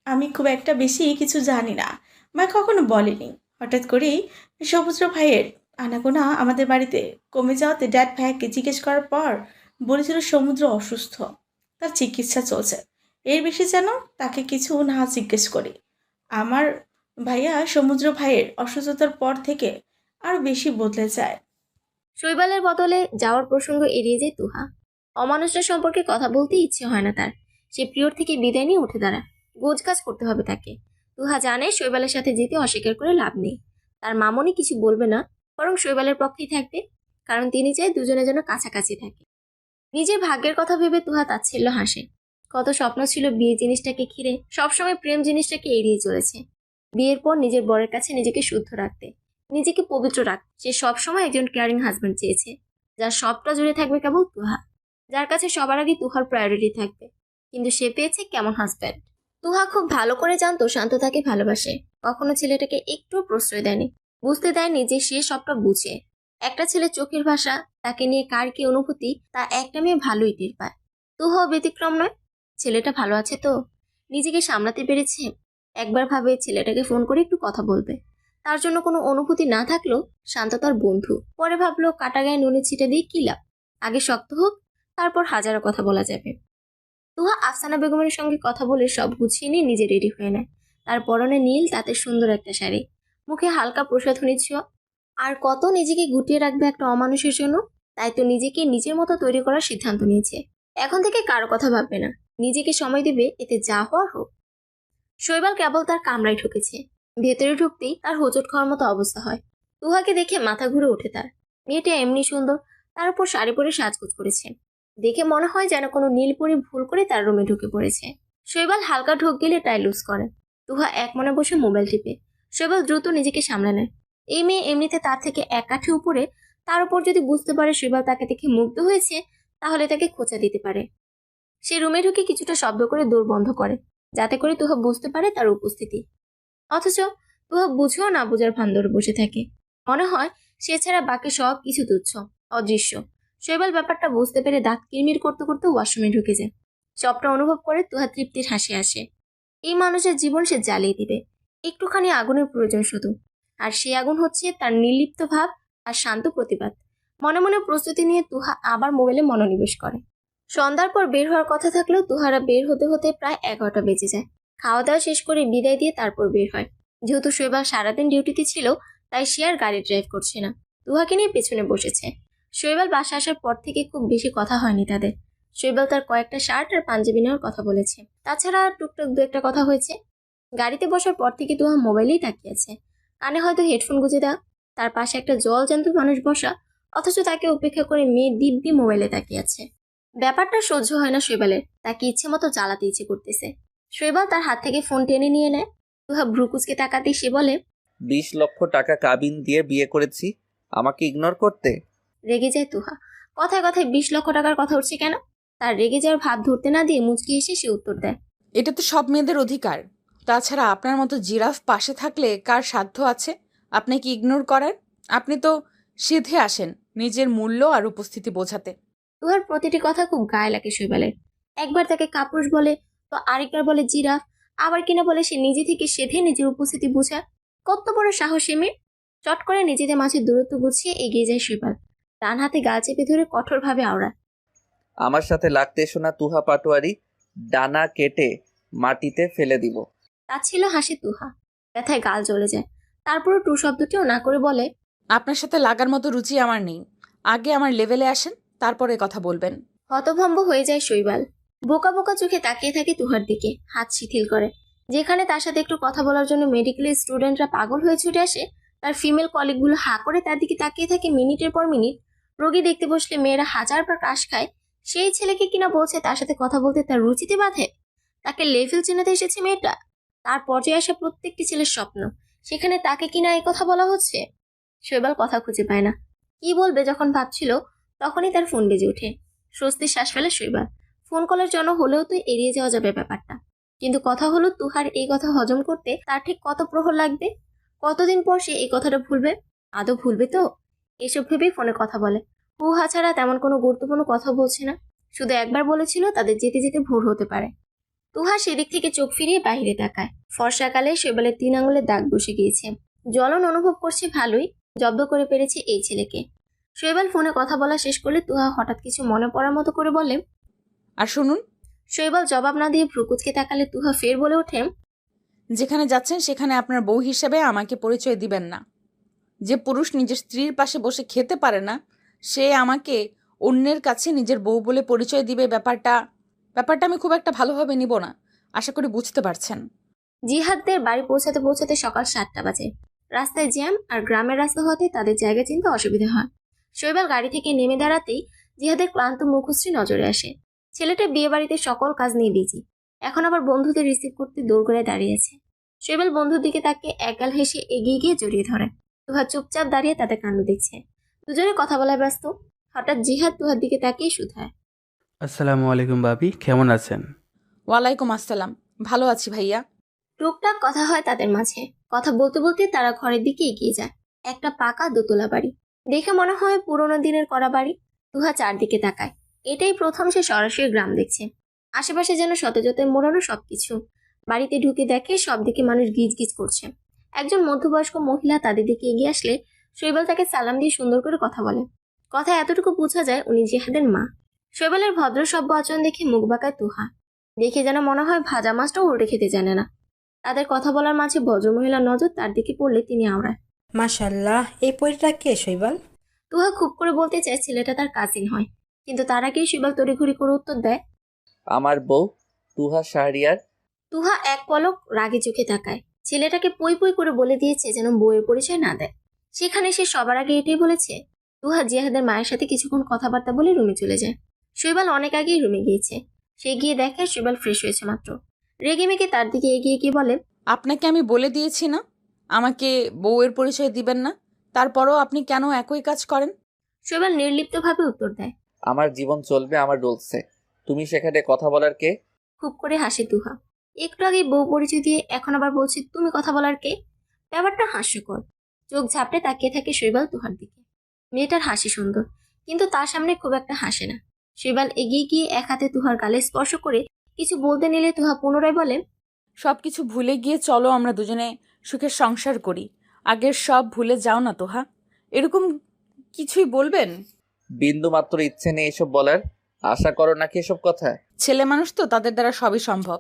আমি খুব একটা বেশি কিছু জানি না, মা কখনো বলেনি। হঠাৎ করেই সমুদ্র ভাইয়ের আনাগোনা আমাদের বাড়িতে কমে যাওয়াতে ড্যাড ভাইয়াকে জিজ্ঞেস করার পর বলেছিল সমুদ্র অসুস্থ, তার চিকিৎসা চলছে। এর বেশি যেন তাকে কিছু না জিজ্ঞেস করি। আমার ভাইয়া সমুদ্র ভাইয়ের অসুস্থতার পর থেকে আরও বেশি বদলে যায়। শৈবালের বদলে যাওয়ার প্রসঙ্গ এড়িয়ে যায় তুহা। অমানুষটার সম্পর্কে কথা বলতে ইচ্ছে হয় না তার। সে প্রিয়র থেকে বিদায় নিয়ে উঠে দাঁড়ায়। গোছগাছ করতে হবে তাকে। তুহা জানে শৈবালের সাথে যেতে অস্বীকার করে লাভ নেই। তার মামনি কিছু বলবে না, বরং শৈবালের পক্ষেই থাকবে। কারণ তিনি চায় দুজনে যেন কাছাকাছি থাকে। নিজের ভাগ্যের কথা ভেবে তুহা তাচ্ছিল্য হাসে। কত স্বপ্ন ছিল বিয়ে জিনিসটাকে ঘিরে। সবসময় প্রেম জিনিসটাকে এড়িয়ে চলেছে। বিয়ের পর নিজের বরের কাছে নিজেকে শুদ্ধ রাখতে, নিজেকে পবিত্র রাখতে সে সবসময় একজন কেয়ারিং হাজব্যান্ড চেয়েছে, যার সবটা জুড়ে থাকবে কেবল তুহা, যার কাছে সবার আগে তুহার প্রায়োরিটি থাকবে। কিন্তু সে পেয়েছে কেমন হাজব্যান্ড? তুহা খুব ভালো করে জানতো শান্ত তাকে ভালোবাসে। কখনো ছেলেটাকে একটু প্রশ্রয় দেয়নি, বুঝতে দেয়নি যে সে সবটা বুঝে। একটা ছেলে চোখের ভাষা, তাকে নিয়ে কার কি অনুভূতি, তা একটা মেয়ে ভালোই টের পায়। তুহাও ব্যতিক্রম নয়। ছেলেটা ভালো আছে তো? নিজেকে সামলাতে পেরেছে? একবার ভাবে ছেলেটাকে ফোন করে একটু কথা বলবে। তার জন্য কোনো অনুভূতি না থাকলেও শান্ত তার বন্ধু। পরে ভাবলো কাটা গায়ে নুনের ছিটা দিয়ে কি লাভ, আগে শক্ত হোক, তারপর হাজারো কথা বলা যাবে। তুহা আফসানা বেগমের সঙ্গে কথা বলে সব গুছিয়ে নিয়ে নিজে রেডি হয়ে নেয়। তার পরনে নীল, তাতে সুন্দর একটা শাড়ি, মুখে হালকা প্রসাধনী ছোঁয়া। আর কত নিজেকে গুটিয়ে রাখবে একটা অমানুষের জন্য। তাই তো নিজেকে নিজের মতো তৈরি করার সিদ্ধান্ত নিয়েছে। এখন থেকে কারো কথা ভাববে না, নিজেকে সময় দেবে, এতে যা হওয়ার হোক। শৈবাল কেবল তার কামরায় ঢুকেছে। ভেতরে ঢুকতেই তার হোঁচট খাওয়ার মতো অবস্থা হয়। তুহাকে দেখে মাথা ঘুরে ওঠে তার। মেয়েটা এমনি সুন্দর, তার উপর শাড়ি পরে সাজগোজ করেছে, দেখে মনে হয় যেন কোনো নীলপরি ভুল করে তার রুমে ঢুকে পড়েছে। শৈবাল হালকা ঢোক গেলে টাই লুজ করে। তুহা এক মনে বসে মোবাইল টিপে। শৈবাল দ্রুত নিজেকে সামলে নেয়। এই মেয়ে এমনিতে তার থেকে এক কাঠি উপরে, তার উপর যদি বুঝতে পারে শৈবাল তাকে দেখে মুগ্ধ হয়েছে, তাহলে তাকে খোঁচা দিতে পারে। সে রুমে ঢুকে কিছুটা শব্দ করে দৌড় বন্ধ করে, যাতে করে তুহা বুঝতে পারে তার উপস্থিতি। অথচ তুহা বুঝেও না বুঝার ভান ধরে বসে থাকে। মনে হয় সে ছাড়া বাকি সব কিছু তুচ্ছ, অদৃশ্য। শৈবাল ব্যাপারটা বুঝতে পেরে দাঁত কিরমির করতে করতে ওয়াশরুমে ঢুকে যায়। সবটা অনুভব করে তুহা তৃপ্তির হাসি আসে। এই মানুষের জীবন সে জ্বালিয়ে দিবে, একটুখানি আগুনের প্রয়োজন শুধু। আর সেই আগুন হচ্ছে তার নির্লিপ্ত ভাব আর শান্ত প্রতিবাদ। মনে মনে প্রস্তুতি নিয়ে তুহা আবার মোবাইলে মনোনিবেশ করে। সন্ধ্যার পর বের হওয়ার কথা থাকলেও তুহারা বের হতে হতে প্রায় 11টা বেজে যায়। খাওয়া দাওয়া শেষ করে বিদায় দিয়ে তারপর বের হয়। যেহেতু শৈবাল সারাদিন ডিউটিতে ছিল, তাই সে আর গাড়ি ড্রাইভ করছে না, তুহাকে নিয়ে পেছনে বসেছে। শৈবাল বাসা আসার পর থেকে খুব বেশি কথা হয়নি তাদের। শৈবাল তার কয়েকটা শার্ট আর পাঞ্জাবি নেওয়ার কথা বলেছে, তাছাড়া টুকটাক দু একটা কথা হয়েছে। গাড়িতে বসার পর থেকে তুহা মোবাইলেই তাকিয়েছে, কানে হয়তো হেডফোন গুঁজে দেওয়া। তার পাশে একটা জলজ্যান্ত মানুষ বসা, অথচ তাকে উপেক্ষা করে মেয়ে দিব্যি মোবাইলে তাকিয়েছে। ব্যাপারটা সহ্য হয় না শৈবালের, তাকে ইচ্ছে মতো জ্বালাতে ইচ্ছে করতেছে। শৈবাল তার হাত থেকে ফোন টেনে নিয়ে নেয়। তুহা ভ্রুকুচকে তাকাতেই সে বলে, 20 লক্ষ টাকা কাবিন দিয়ে বিয়ে করেছি, আমাকে ইগনোর করতে? রেগে যায় তুহা। কথায় কথায় 20 লক্ষ টাকার কথা উঠছে কেন? তার রেগে যাওয়ার ভাব ধরতে না দিয়ে মুচকি এসে সে উত্তর দেয়, এটা তো সব মেয়েদের অধিকার। তাছাড়া আপনার মতো জিরাফ পাশে থাকলে কার সাধ্য আছে আপনাকে ইগনোর করার? আপনি তো সিধে আসেন নিজের মূল্য আর উপস্থিতি বোঝাতে। তুহার প্রতিটি কথা খুব গায়ে লাগে শৈবালের। একবার তাকে কাপুরুষ বলে, তো আরেকবার বলে জিরাফ, আবার কিনা বলে সে নিজে থেকে সেধে নিজের উপস্থিতি বোঝায়। কত বড় সাহস এ মেয়ে! চট করে নিজেদের মাঝে দূরত্ব গুছিয়ে এগিয়ে যায় শৈবাল, ডান হাতে গাল চেপে ধরে কঠোরভাবে আওড়ায়, আমার সাথে লাগতে এসো না তুহা পাটোয়ারি, ডানা কেটে মাটিতে ফেলে দিব। তা ছিল হাসি তুহা। ব্যথায় গাল জ্বলে যায়। তারপরও টু শব্দটিও না করে বলে, আপনার সাথে লাগার মতো রুচি আমার নেই। আগে আমার লেভেলে আসেন, তারপরে কথা বলবেন। হতভম্ব হয়ে যায় শৈবাল। বোকা বোকা চোখে তাকিয়ে থাকে তুহার দিকে, হাত শিথিল করে। যেখানে তার সাথে একটু কথা বলার জন্য মেডিকেলের স্টুডেন্টরা পাগল হয়ে ছুটে আসে, তার ফিমেল কলিগগুলো হা করে তার দিকে তাকিয়ে থাকে মিনিটের পর মিনিট। রোগী দেখতে বসলে মেয়েরা 1000বার ক্রাশ খায়, সেই ছেলেকে কিনা বলছে তার সাথে কথা বলতে তার রুচিতে বাঁধে। তাকে লেভেল চেনাতে এসেছে মেয়েটা। তার পর্যায়ে আসা প্রত্যেকটি ছেলের স্বপ্ন, সেখানে তাকে কিনা এই কথা বলা হচ্ছে। শৈবাল কথা খুঁজে পায় না, কি বলবে যখন ভাবছিল, তখনই তার ফোন বেজে ওঠে। স্বস্তির শ্বাস ফেলে শৈবাল। ফোন কলের জন্য হলেও তো এড়িয়ে যাওয়া যাবে ব্যাপারটা, কিন্তু কথা হলো তুহার এই কথা হজম করতে তার ঠিক কত প্রহর লাগবে? কতদিন পর সে এই কথাটা ভুলবে? আদৌ ভুলবে তো? এসব ভেবেই ফোনে কথা বলে। হুহা ছাড়া তেমন কোনো গুরুত্বপূর্ণ কথা বলছে না, শুধু একবার বলেছিল তাদের যেতে যেতে ভোর হতে পারে। তুহা সেদিক থেকে চোখ ফিরিয়ে বাইরে তাকায়। ফর্সাকালে শৈবালের 3 আঙুলের দাগ বসে গিয়েছে। জ্বলন অনুভব করছে ভালোই, জব্দ করে পেরেছে এই ছেলেকে। শৈবাল ফোনে কথা বলা শেষ করলে তুহা হঠাৎ কিছু মনে পড়ার মতো করে বলে, আর শুনুন। শৈবাল জবাব না দিয়ে ভ্রুকুচকে তাকালে তুহা ফের বলে ওঠে, যেখানে যাচ্ছেন সেখানে আপনার বউ হিসেবে আমাকে পরিচয় দিবেন না। যে পুরুষ নিজের স্ত্রীর পাশে বসে খেতে পারে না, সে আমাকে অন্যের কাছে নিজের বউ বলে পরিচয় দিবে, ব্যাপারটা আমি খুব একটা ভালোভাবে নিব না। আশা করি বুঝতে পারছেন। জিহাদদের বাড়ি পৌঁছাতে পৌঁছাতে সকাল 7টা বাজে। রাস্তায় জ্যাম, আর গ্রামের রাস্তা হতে তাদের জায়গা চিনতে অসুবিধা হয়। শৈবাল গাড়ি থেকে নেমে দাঁড়াতেই জিহাদের ক্লান্ত মুখশ্রী নজরে আসে। ছেলেটা বিয়ে বাড়িতে সকল কাজ নিয়ে বিজি, এখন আবার বন্ধুদের রিসিভ করতে দৌড় করে দাঁড়িয়েছে। শৈবাল বন্ধুর দিকে তাকে একগাল হেসে এগিয়ে গিয়ে জড়িয়ে ধরে। তুহা চুপচাপ দাঁড়িয়ে তাদের কাণ্ড দেখছে। দুজনে কথা বলায় ব্যস্ত। হঠাৎ জিহাদ তুহার দিকে তাকিয়ে শুধায়, আসসালামু আলাইকুম ভাবি, কেমন আছেন? ওয়ালাইকুম আসসালাম, ভালো আছি ভাইয়া। টুকটাক কথা হয় তাদের মাঝে। কথা বলতে বলতে তারা ঘরের দিকে এগিয়ে যায়। একটা পাকা দোতলা বাড়ি, দেখে মনে হয় পুরোনো দিনের করা বাড়ি। তুহা চারদিকে তাকায়। এটাই প্রথম সে সরাসরি গ্রাম দেখছে। আশেপাশে যেন শতজতে মোড়ানো সবকিছু। বাড়িতে ঢুকে দেখে সব দিকে মানুষ গিজ গিজ করছে। একজন মধ্যবয়স্ক মহিলা তাদের দিকে এগিয়ে আসলে শৈবাল তাকে সালাম দিয়ে সুন্দর করে কথা বলে। কথা এতটুকু বোঝা যায় উনি জিহাদের মা। শৈবালের ভদ্র সভ্য আচরণ দেখে মুখ বাঁকায় তুহা। দেখে যেন মনে হয় ভাজা মাছটাও উল্টে খেতে জানে না। তাদের কথা বলার মাঝে ভদ্রমহিলার নজর তার দিকে পড়লে তিনি আওড়ায়, মাশাল্লাহ, এই পরিটা কে শৈবাল? তুহা খুব করে বলতে চায় ছেলেটা তার কাজিন হয়, কিন্তু তার আগেই শৈবাল তড়িঘড়ি করে উত্তর দেয়, আমার বউ তুহা শাহরিয়ার। তুহা এক পলক রাগে চোখে তাকায়। ছেলেটাকে পই পই করে বলে দিয়েছে যেন বউয়ের পরিচয় না দেয়। সেখানে সে সবার আগে এটাই বলেছে। তুহা জিহাদের মায়ের সাথে কিছুক্ষণ কথাবার্তা বলে রুমে চলে যায়। শৈবাল অনেক আগেই রুমে গিয়েছে। সে গিয়ে দেখে শৈবাল ফ্রেশ হয়েছে মাত্র। রেগে মেগে তার দিকে এগিয়ে গিয়ে বলে, আপনাকে আমি বলে দিয়েছি না আমাকে বউয়ের পরিচয় দিবেন না, তারপরও আপনি কেন একই কাজ করেন? শৈবাল নির্লিপ্তভাবে উত্তর দেয়। আমার জীবন চলবে আমার রুলসে, তুমি সেখানে কথা বলার কে? খুব করে হাসে তুহা। একটু আগে বউ পরিচয় দিয়ে এখন আবার বলছে তুমি কথা বলার কে? ব্যাপারটা হাস্যকর। চোখ ঝাপটে তাকিয়ে থাকে শৈবাল তুহার দিকে। মেয়েটার হাসি সুন্দর, কিন্তু তার সামনে খুব একটা হাসে না। শৈবাল এগিয়ে গিয়ে এক হাতে তুহার গালে স্পর্শ করে কিছু বলতে নিলে তুহা পুনরায় বলে, সব কিছু ভুলে গিয়ে চলো আমরা দুজনে সুখের সংসার করি। আগের সব ভুলে যাও না তোহা। এরকম কিছুই বলবেন? বিন্দু মাত্র ইচ্ছে নেই এসব বলার। আশা করো নাকি এসব কথা? ছেলে মানুষ তো, তাদের দ্বারা সবই সম্ভব।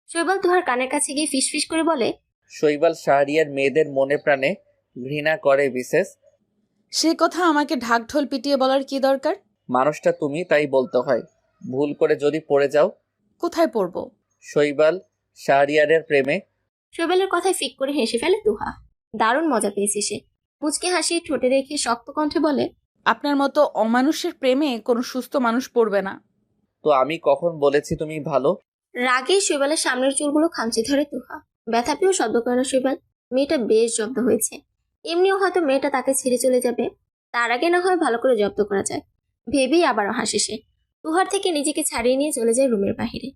শৈবাল তুহার কানের কাছে গিয়ে ফিসফিস করে বলে, শৈবাল শাহরিয়ার মেয়েদের মনে প্রাণে ঘৃণা করে বিশেষ। সে কথা আমাকে ঢাকঢোল পিটিয়ে বলার কি দরকার? মানুষটা তুমি, তাই বলতে হয়। ভুল করে যদি পড়ে যাও? কোথায় পড়বো? শৈবাল শাহরিয়ারের প্রেমে। শৈবালের কথায় ফিক করে হেসে ফেলে তুহা। দারুণ মজা পেয়েছে সে। মুচকে হাসি ঠোঁটে রেখে শক্ত কণ্ঠে বলে, আপনার মতো অমানুষের প্রেমে কোনো সুস্থ মানুষ পড়বে না। তো আমি কখন বলেছি তুমি ভালো? রাগে শৈবালের সামনের চুলগুলো খামচে ধরে তুহা। ব্যথা পেয়েও শব্দ করে না শৈবাল। মেয়েটা বেশ জব্দ হয়েছে। এমনিও হয়তো মেয়েটা তাকে ছেড়ে চলে যাবে, তার আগে না হয় ভালো করে জব্দ করা যায় ভেবেই আবারও হাসে সে। তুহার থেকে নিজেকে ছাড়িয়ে নিয়ে চলে যায় রুমের বাহিরে।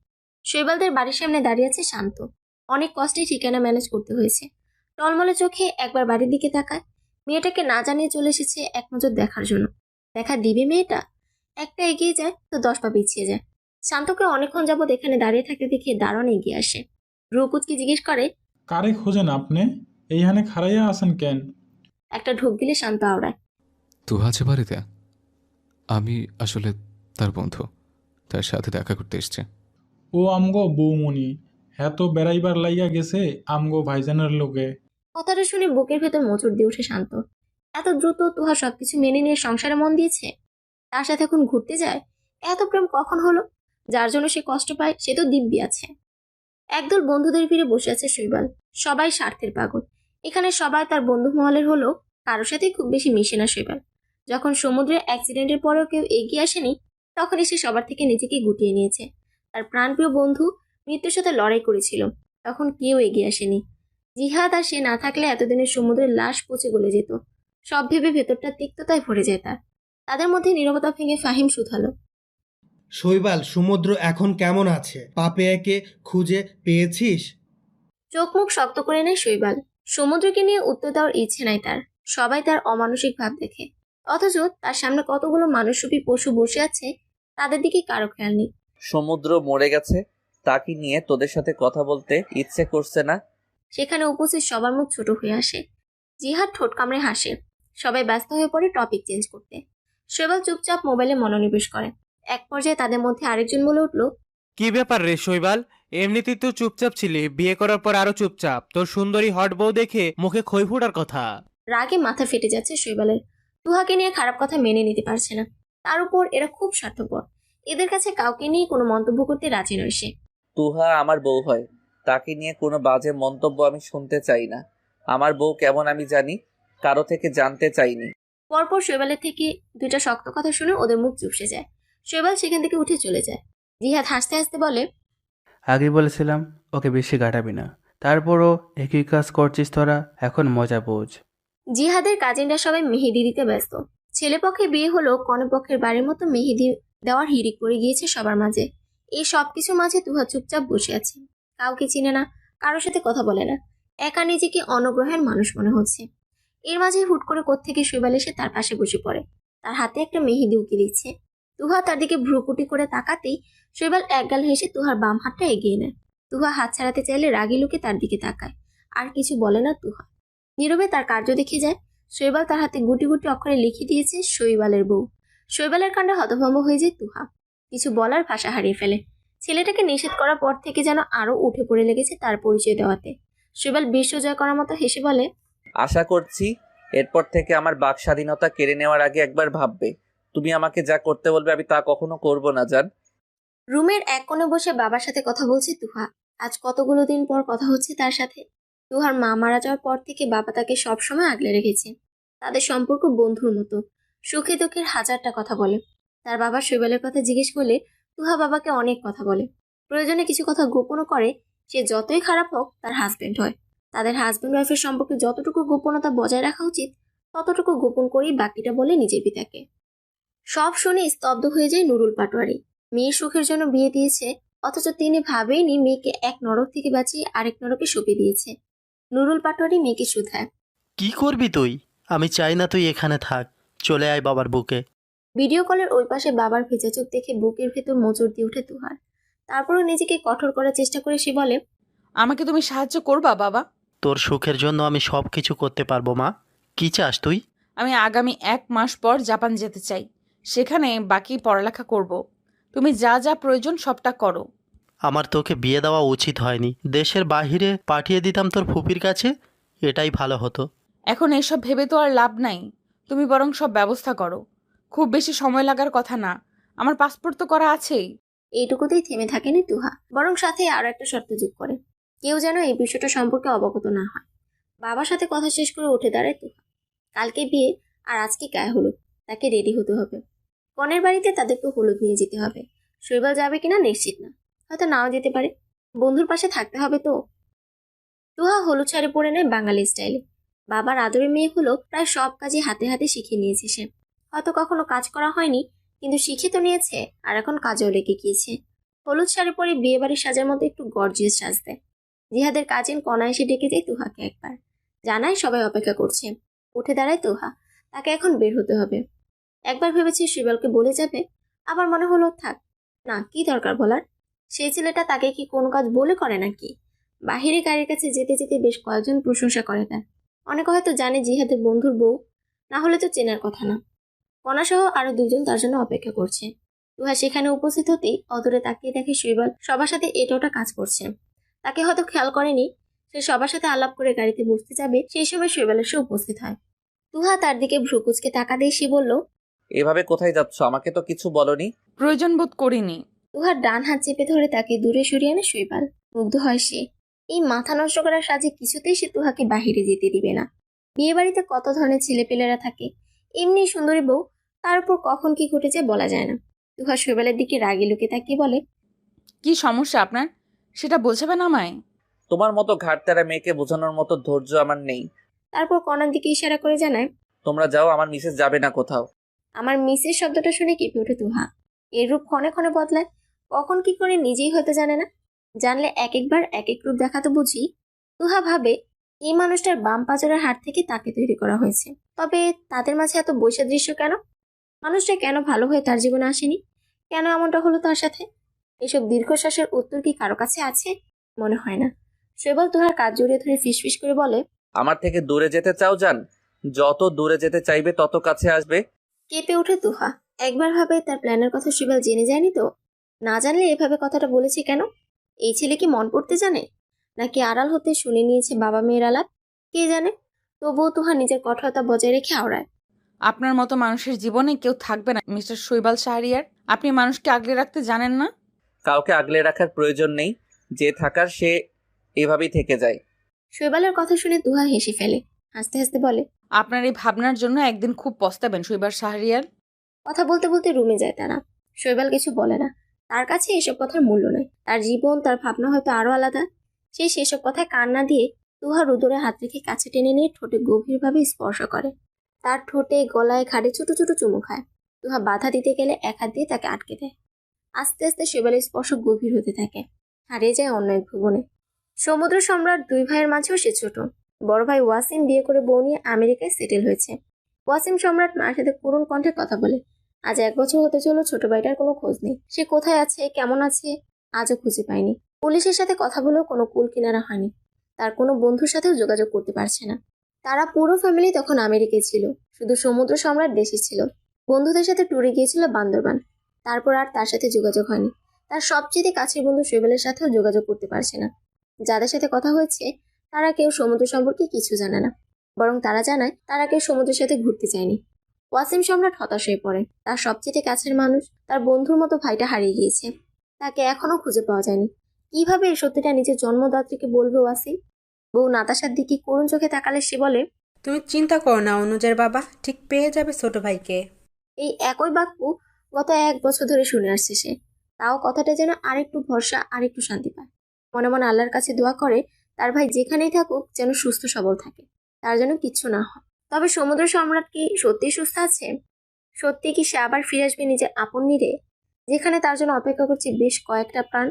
শৈবালদের বাড়ির সামনে দাঁড়িয়ে আছে শান্ত। অনেক কষ্টে ঠিকানা ম্যানেজ করতে হয়েছে। টলমলে চোখে একবার বাড়ির দিকে তাকায়। মেয়েটাকে না জানিয়ে চলে এসেছে এক নজর দেখার জন্য। দেখা দিবে মেয়েটা? একটা এগিয়ে যায় তো 10 পা পিছিয়ে যায়। শান্তকে অনেকক্ষণ যাবৎ এখানে দাঁড়িয়ে থাকতে দেখে দারুণ এগিয়ে আসে। রুকুচকে জিজ্ঞেস করে, কারে খোঁজেন আপনি? এইখানে খাড়াইয়া আছেন কেন? একটা ঢোক দিলে শান্ত আওড়ায়। তুহা আছে বাড়িতে? আমি আসলে তার বন্ধু, তার সাথে দেখা করতে এসছি। ও আমগো বৌমণি, হ্যাঁ তো বেড়াইবার লাইয়া গেছে আমগো ভাইজানের লোকে। কথাটা শুনে বুকের ভেতর মোচড় দিয়ে ওঠে শান্ত। এত দ্রুত তুহা সবকিছু মেনে নিয়ে সংসারে মন দিয়েছে। তার সাথে এখন ঘুরতে যায়। এত প্রেম কখন হলো? যার জন্য সে কষ্ট পায় সে তো দিব্যি আছে। একদল বন্ধুদের ভিড়ে বসে আছে শৈবাল। সবাই স্বার্থের পাগল। এখানে সবাই তার বন্ধু মহলের হলেও কারোর সাথে খুব বেশি মিশে না শৈবাল। যখন সমুদ্রের অ্যাক্সিডেন্টের পরেও কেউ এগিয়ে আসেনি, তখনই সে সবার থেকে নিজেকে গুটিয়ে নিয়েছে। তার প্রাণপ্রিয় বন্ধু মৃত্যুর সাথে লড়াই করেছিল, তখন কেউ এগিয়ে আসেনি। জিহাদ আর সে না থাকলে এতদিনের সমুদ্রের লাশ পচে গলে যেত। সব ভেবে ভেতরটা তিক্ততায় ভরে যায় তার। তাদের মধ্যে নীরবতা ভেঙে ফাহিম শুধালো, শৈবাল, সমুদ্র এখন কেমন আছে? পাপিয়াকে খুঁজে পেয়েছিস? চোখ মুখ শক্ত করে নেয় শৈবাল। সমুদ্রকে নিয়ে উত্তর দেওয়ার ইচ্ছে নাই তার। সবাই তার অমানসিক ভাব দেখে, অথচ তার সামনে কতগুলো মানুষরূপী পশু বসে আছে, তাদের দিকে কারো খেয়াল নেই। সমুদ্র মরে গেছে, তাকে নিয়ে তোদের সাথে কথা বলতে ইচ্ছে করছে না? সেখানে উপস্থিত সবার মুখ ছোট হয়ে আসে। জিহাদ ঠোঁট কামড়ে হাসে। সবাই ব্যস্ত হয়ে পড়ে টপিক চেঞ্জ করতে। শৈবাল চুপচাপ মোবাইলে মনোনিবেশ করে। এক পর্যায়ে তাদের মধ্যে আরেকজন বলে উঠল, কি ব্যাপার রে শৈবাল? এমনিতেই তো চুপচাপ ছিলি, বিয়ে করার পর আরো চুপচাপ। তোর সুন্দরী হট বউ দেখে মুখে খই ফোটার কথা। রাগে মাথা ফেটে যাচ্ছে শৈবালের। তুহাকে নিয়ে খারাপ কথা মেনে নিতে পারছে না। তার উপর এরা খুব স্বার্থপর। এদের কাছে কাউকে নিয়ে কোনো মন্তব্য করতে রাজি নয় সে। তুহা আমার বউ হয়, তাকে নিয়ে কোনো বাজে মন্তব্য আমি শুনতে চাই না। আমার বউ কেমন আমি জানি, কারো থেকে জানতে চাইনি। পরপর শৈবালের থেকে দুইটা শক্ত কথা শুনে ওদের মুখ চুপসে যায়। শৈবাল সেখান থেকে উঠে চলে যায়। জিহাদ হাসতে হাসতে বলে, আগে বলেছিলাম ওকে বেশি গাটাবি না, তারপরও একই কাজ করছিস তোরা, এখন মজা বোঝ। জিহাদের কাজিনরা সবাই মেহেদি দিতে ব্যস্ত। ছেলেপক্ষে বিয়ে হলো কনেপক্ষের বাড়ির মতো মেহেদি দেওয়ার হিড়িক পড়ে গিয়েছে সবার মাঝে। এই সবকিছুর মাঝে তুহা চুপচাপ বসে আছে। কাউকে চিনে না, কারোর সাথে কথা বলে না। একা নিজেকে অনগ্রহের মানুষ মনে হচ্ছে। এর মাঝে হুট করে কোত্থেকে শৈবাল এসে তার পাশে বসে পড়ে। তার হাতে একটা মেহেদি উকি দিচ্ছে। তুহা তার দিকে ভ্রুকুটি করে তাকাতেই শৈবাল একগাল হেসে তুহার বাম হাতটা এগিয়ে নেয়। তুহা হাত ছাড়াতে চাইলে রাগী লোকে তার দিকে তাকায়। আর কিছু বলে না তুহা। নীরবে তার কার্য দেখে যায়। শৈবাল তার হাতে গুটি গুটি অক্ষরে লিখে দিয়েছে শৈবালের বউ। শৈবালের কাণ্ডে হতভম্ব হয়ে যায় তুহা। কিছু বলার ভাষা হারিয়ে ফেলে। ছেলেটাকে নিষেধ করার পর থেকে যেন আরো উঠে পড়ে লেগেছে তার পরিচয় দেওয়াতে। শৈবাল বিশ্ব জয় করার মতো হেসে বলে, আশা করছি এরপর থেকে আমার বাক স্বাধীনতা কেড়ে নেওয়ার আগে একবার ভাববে। তুমি আমাকে যা করতে বলবে আমি তা কখনো করব না জান। রুমের এক কোণে বসে বাবার সাথে কথা বলছে তুহা। আজ কতগুলো দিন পর কথা হচ্ছে তার সাথে। তুহার মা মারা যাওয়ার পর থেকে বাবা তাকে সবসময় আগলে রেখেছে। তাদের সম্পর্ক বন্ধুর মতো, সুখে দুঃখের হাজারটা কথা বলে। তার বাবা শৈবালের কথা জিজ্ঞেস করলে তুহা বাবাকে অনেক কথা বলে, প্রয়োজনে কিছু কথা গোপনও করে। সে যতই খারাপ হোক তার হাজবেন্ড হয়, তাদের হাজবেন্ড ওয়াইফের সম্পর্কে যতটুকু গোপনতা বজায় রাখা উচিত ততটুকু গোপন করেই বাকিটা বলে নিজের পিতাকে। সব শুনে স্তব্ধ হয়ে যায় নুরুল পাটোয়ারি। মেয়ের সুখের জন্য বিয়ে দিয়েছে, অথচ তিনি ভাবেইনি মেয়েকে এক নরক থেকে বাঁচিয়ে আরেক নরকে সঁপে দিয়েছে। নুরুল পাটোয়ারি মেয়েকে শুধায়, কি করবি তুই? আমি চাই না তুই এখানে থাক, চলে আয় বাবার বুকে। ভিডিও কলের ওই পাশে বাবার ভেজা চোখ দেখে বুকের ভেতর মোচড় দিয়ে ওঠে তুহার। তারপরও নিজেকে কঠোর করার চেষ্টা করে সে বলে, আমাকে তুমি সাহায্য করবা বাবা? তোর সুখের জন্য আমি সব কিছু করতে পারবো মা। কি চাস তুই? আমি আগামী 1 মাস পর জাপান যেতে চাই, সেখানে বাকি পড়ালেখা করব। তুমি যা যা প্রয়োজন সবটা করো। আমার তোকে বিয়ে দেওয়া উচিত হয়নি, দেশের বাহিরে পাঠিয়ে দিতাম তোর ফুপির কাছে, এটাই ভালো হতো। এখন এসব ভেবে তো আর লাভ নাই, তুমি বরং সব ব্যবস্থা করো। খুব বেশি সময় লাগার কথা না, আমার পাসপোর্ট তো করা আছেই। এইটুকুতেই থেমে থাকেনি তুহা, বরং সাথে আরো একটা শর্ত যোগ করে, কেউ যেন এই বিষয়টা সম্পর্কে অবগত না হয়। বাবার সাথে কথা শেষ করে উঠে দাঁড়ায় তুহা। কালকে বিয়ে আর আজকে গায়ে হলুদ, তাকে রেডি হতে হবে। কনের বাড়িতে তাদেরকে হলুদ নিয়ে যেতে হবে। শৈবাল যাবে কিনা নিশ্চিত না, হয়তো নাও যেতে পারে। বন্ধুর পাশে থাকতে হবে তো। তুহা হলুদ শাড়ি পরে নেয় বাঙালি স্টাইলে। বাবার আদরের মেয়ে হলো, প্রায় সব কাজই হাতে হাতে শিখে নিয়েছে সে। হয়তো কখনো কাজ করা হয়নি, কিন্তু শিখে তো নিয়েছে, আর এখন কাজেও লেগে গিয়েছে। হলুদ শাড়ি পরে বিয়ে বাড়ির সাজার মতো একটু গর্জিয়াস সাজতে। জিহাদের কাজিন কণা এসে ডেকে যায় তুহাকে একবার, জানায় সবাই অপেক্ষা করছে। উঠে দাঁড়ায় তুহা, তাকে এখন বের হতে হবে। একবার ভেবেছে শৈবালকে বলে যাবে, আবার মনে হলো থাক না, কি দরকার বলার। সেই ছেলেটা তাকে কি কোনো কাজ বলে করে নাকি? বাহিরে গাড়ির কাছে যেতে যেতে বেশ কয়েকজন প্রশংসা করে তার। অনেকে হয়তো জানে জিহাদের বন্ধুর বউ, না হলে তো চেনার কথা না। কণাসহ আরো 2জন তার জন্য অপেক্ষা করছে। তুহা সেখানে উপস্থিত হতেই অদূরে তাকিয়ে দেখে শৈবাল সবার সাথে এটা ওটা কাজ করছে। তাকে হয়তো খেয়াল করেনি, সে সবার সাথে আলাপ করে গাড়িতে বসতে যাবে, সেই সময় শৈবাল এসে উপস্থিত হয়। তুহা তার দিকে ভ্রুকুচকে টাকা দিয়ে সে বলল, এভাবে কোথায় যাচ্ছ? আমাকে তো কিছু বলনি। প্রয়োজন বোধ করিনি। তুহার ডান হাত চেপে ধরে তাকে দূরে সরিয়ে আনে শৈবাল। মুগ্ধ হয় সে। এই মাথা নষ্ট করার সাজে কিছুতেই সে তুহাকে বাহিরে যেতে দিবে না। বিয়ে বাড়িতে কত ধরনের ছেলেপেলেরা থাকে, এমনি সুন্দরী বউ, তার উপর কখন কি ঘটে যায় বলা যায় না। তুহা শৈবালের দিকে রাগে লুকে তাকিয়ে বলে, কি সমস্যা আপনার, সেটা বোঝাবেন আমায়? তোমার মতো ঘাটতারা মেয়েকে বোঝানোর মতো ধৈর্য আমার নেই। তারপর কণার দিকে ইশারা করে জানায়, তোমরা যাও, আমার মিসেস যাবে না কোথাও। আমার মিসের শব্দটা শুনে কেঁপে ওঠে তুহা। এর রূপ ক্ষণে ক্ষণে বদলায়, কখন কি করে নিজেই হয়তো জানে না। জানলে এক একবার এক এক রূপ দেখাতো বুঝি। তুহা ভাবে এই মানুষটার বাম পাজরের হাড় থেকে তাকে তৈরি করা হয়েছে। তবে তাদের মাঝে এত বৈসাদৃশ্য কেন? মানুষটা কেন ভালো হয়ে তার জীবনে আসেনি? কেন এমনটা হলো তার সাথে? এসব দীর্ঘশ্বাসের উত্তর কি কারো কাছে আছে? মনে হয় না। শৈবাল তুহার কাজ জড়িয়ে ধরে ফিসফিস করে বলে, আমার থেকে দূরে যেতে চাও যান, যত দূরে যেতে চাইবে তত কাছে আসবে। কেঁপে ওঠে তুহা। একবার ভাবে তার প্ল্যানের কথা শৈবাল জেনে যায়নি তো? না জানলে এভাবে কথাটা বলেছে কেন? এই ছেলে কি মন পড়তে জানে, নাকি আড়াল হতে শুনে নিয়েছে বাবা মেয়ের আলাপ? কে জানে। তবুও তুহা নিজের কঠোরতা বজায় রেখে আওড়ায়, আপনার মতো মানুষের জীবনে কেউ থাকবে না মিস্টার শৈবাল শাহরিয়ার। আপনি মানুষকে আগলে রাখতে জানেন না। কাউকে আগলে রাখার প্রয়োজন নেই, যে থাকার সে এভাবেই থেকে যায়। শৈবালের কথা শুনে তুহা হেসে ফেলে, হাসতে হাসতে বলে, আপনার এই ভাবনার জন্য একদিন খুব পস্তাবেন শৈবাল শাহরিয়ার। কথা বলতে বলতে রুমে যায় তারা। শৈবাল কিছু বলে না, তার কাছে এসব কথার মূল্য নেই। তার জীবন, তার ভাবনা হয়তো আরো আলাদা। সে সেসব কথায় কান না দিয়ে তুহার উদরে হাত রেখে কাছে টেনে নিয়ে ঠোঁটে গভীরভাবে স্পর্শ করে। তার ঠোঁটে, গলায়, ঘাড়ে ছোট ছোট চুমু খায়। তুহা বাধা দিতে গেলে এক হাত দিয়ে তাকে আটকে দেয়। আস্তে আস্তে শৈবালের স্পর্শ গভীর হতে থাকে, হারিয়ে যায় অন্য এক ভুবনে। সমুদ্র সম্রাট 2 ভাইয়ের মাঝেও সে ছোট। বড় ভাই ওয়াসিম বিয়ে করে বউ নিয়ে আমেরিকায় সেটেল হয়েছে। ওয়াসিম সম্রাট মার সাথে করুণ কণ্ঠে কথা বলে। আজ 1 বছর হতে চলো, ছোট ভাইটার কোনো খোঁজ নেই। সে কোথায় আছে, কেমন আছে, আজও খুঁজে পায়নি। পুলিশের সাথে কথা বলেও কোনো কুল কিনারা হয়নি। তার কোনো বন্ধুর সাথেও যোগাযোগ করতে পারছে না। তারা পুরো ফ্যামিলি তখন আমেরিকায় ছিল, শুধু সমুদ্র সম্রাট দেশে ছিল। বন্ধুদের সাথে ট্যুরে গিয়েছিল বান্দরবান। তারপর আর তার সাথে যোগাযোগ হয়নি। তার সবচেয়ে কাছের বন্ধু শৈবালের সাথেও যোগাযোগ করতে পারছে না। যাদের সাথে কথা হয়েছে তারা কেউ সমুদ্র সম্পর্কে কিছু জানে না, বরং তারা জানায় তারা কেউ সমুদ্রের সাথে ঘুরতে চায়নি। ওয়াসিম সম্রাট হতাশ হয়ে পড়ে। তার সবচেয়ে কাছের মানুষ, তার বন্ধুর মতো ভাইটা হারিয়ে গিয়েছে। তাকে এখনো খুঁজে পাওয়া যায়নি। কিভাবে এই সত্যিটা নিজের জন্মদাত্রীকে বলবে ওয়াসিম? বউ নাতাশার দিকে করুণ চোখে তাকালে সে বলে, তুমি চিন্তা করো না অনুজের বাবা, ঠিক পেয়ে যাবে ছোট ভাইকে। এই একই বাক্য গত 1 বছর ধরে শুনে আসছে সে। তাও কথাটা যেন আরেকটু ভরসা, আরেকটু শান্তি পায়। মনে মনে আল্লাহর কাছে দোয়া করে তার ভাই যেখানেই থাকুক যেন সুস্থ সবল থাকে, তার যেন কিচ্ছু না হয়। তবে সমুদ্র সম্রাট কি সত্যিই সুস্থ আছে? সত্যি কি সে আবার ফিরে আসবে নিজের আপন নীড়ে, যেখানে তার জন্য অপেক্ষা করছে বেশ কয়েকটা প্রাণ?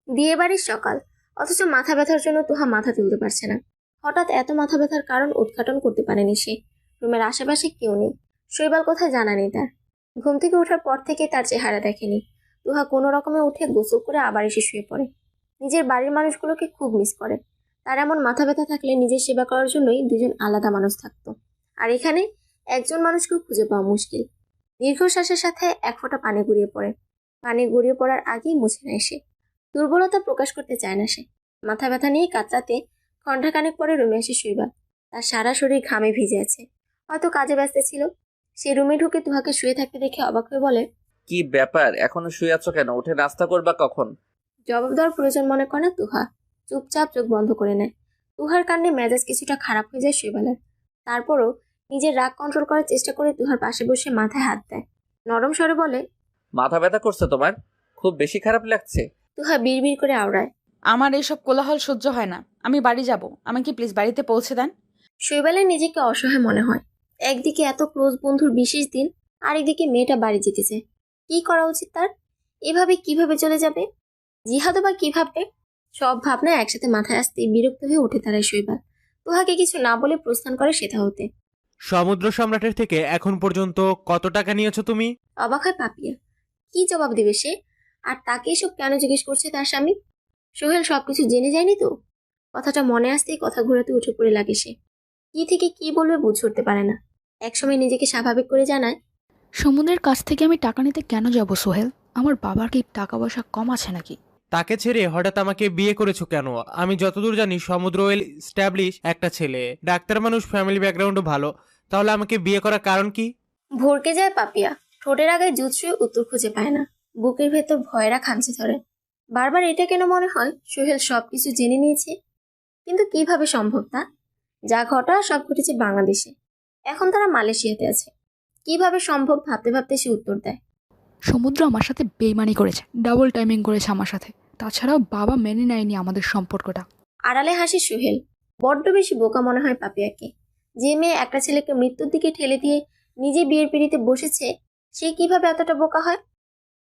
বিয়ে বাড়ির সকাল, অথচ মাথা ব্যথার জন্য তুহা মাথা তুলতে পারছে না। হঠাৎ এত মাথা ব্যথার কারণ উদ্ঘাটন করতে পারেনি সে। রুমের আশেপাশে কেউ নেই, শৈবাল কোথায় জানা নেই তার। ঘুম থেকে ওঠার পর থেকে তার চেহারা দেখেনি। তুহা কোনো রকমে উঠে গোসল করে আবার এসে শুয়ে পড়ে। নিজের বাড়ির মানুষগুলোকে খুব মিস করে। তার এমন মাথা ব্যথা থাকলে নিজের সেবা করার জন্যই দুজন আলাদা মানুষ থাকতো, আর এখানে একজন মানুষকেও খুঁজে পাওয়া মুশকিল। দীর্ঘশ্বাসের সাথে এক ফোঁটা পানি গড়িয়ে পড়ে। পানি গড়িয়ে পড়ার আগেই মুছে নেয় সে। দুর্বলতা প্রকাশ করতে চায় না সে। মাথা ব্যথা নিয়ে কাতরাতে ঘণ্টাখানেক পরে রুমে এসে শুইবার। তার সারা শরীর ঘামে ভিজে আছে, হয়তো কাজে ব্যস্ত ছিল। সে রুমে ঢুকে তুহাকে শুয়ে থাকতে দেখে অবাক হয়ে বলে, কি ব্যাপার, এখনো শুয়ে আছো কেন? উঠে নাস্তা করবা কখন? জবাব দেওয়ার প্রয়োজন মনে করে না তুহা। চুপচাপ চোখ বন্ধ করে নেয়। তুহার কাণ্ডে মেজাজ কিছুটা খারাপ হয়ে যায় শৈবালের। তারপরও নিজের রাগ কন্ট্রোল করার চেষ্টা করে তুহার পাশে বসে মাথায় হাত দেয়। নরম স্বরে বলে, মাথা ব্যথা করছে তোমার? খুব বেশি খারাপ লাগছে? তুহা বিড়বিড় করে আওড়ায়, আমার এসব কোলাহল সহ্য হয় না, আমি বাড়ি যাব, আমাকে প্লিজ বাড়িতে পৌঁছে দেন। শৈবালের নিজেকে অসহায় মনে হয়। একদিকে এত ক্লোজ বন্ধুর বিশেষ দিন, আরেকদিকে মেয়েটা বাড়ি যেতেছে। কি করা উচিত তার? এভাবে কিভাবে চলে যাবে? জিহাদও বা কি ভাববে? সব ভাবনা একসাথে মাথায় আসতেই বিরক্ত হয়ে উঠে দাঁড়ায় শৈবাল। তুহাকে কিছু না বলে প্রস্থান করে সেটা হতে। সমুদ্র সম্রাটের থেকে এখন পর্যন্ত কত টাকা নিয়েছো তুমি? অবাক হয় পাপিয়া। কি জবাব দেবে সে? আর তাকে এসব কেন জিজ্ঞেস করছে তার স্বামী? সোহেল সবকিছু জেনে যায়নি তো? কথাটা মনে আসতেই কথা ঘোরাতে উঠে পড়ে লাগে সে। কি থেকে কি বলবে বুঝে উঠতে পারে না। একসময় নিজেকে স্বাভাবিক করে জানায়, সমুদ্রের কাছ থেকে আমি টাকা নিতে কেন যাব সোহেল? আমার বাবার কি টাকা পয়সা কম আছে নাকি? তাকে ছেড়ে হঠাৎ আমাকে বিয়ে করেছো কেন? আমি যতদূর জানি সমুদ্র ওয়েল স্ট্যাবলিশ একটা ছেলে, ডাক্তার মানুষ, ফ্যামিলি ব্যাকগ্রাউন্ডও ভালো। তাহলে আমাকে বিয়ে করার কারণ কি? ভরকে যায় পাপিয়া। ঠোঁটের আগায় জুত শুয়ে উত্তর খুঁজে পায় না। বুকের ভেতর ভয়রা খামচে ধরে। বারবার এটা কেন মনে হয় সোহেল সবকিছু জেনে নিয়েছে। কিন্তু কিভাবে সম্ভব তা? যা ঘটা সব ঘটেছে বাংলাদেশে, এখন তারা মালয়েশিয়াতে আছে। কিভাবে সম্ভব ভাবতে ভাবতে সে উত্তর দেয়, সমুদ্র আমার সাথে বেইমানি করেছে, ডাবল টাইমিং করেছে আমার সাথে। তাছাড়াও বাবা মেনে নেয়নি আমাদের সম্পর্কটা। আড়ালে হাসি সোহেল। বড্ড বেশি বোকা মনে হয় পাপিয়াকে। যে মেয়ে একটা ছেলেকে মৃত্যুর দিকে ঠেলে দিয়ে নিজে বিয়ের পিড়িতে বসেছে, সে কিভাবে এতটা বোকা হয়?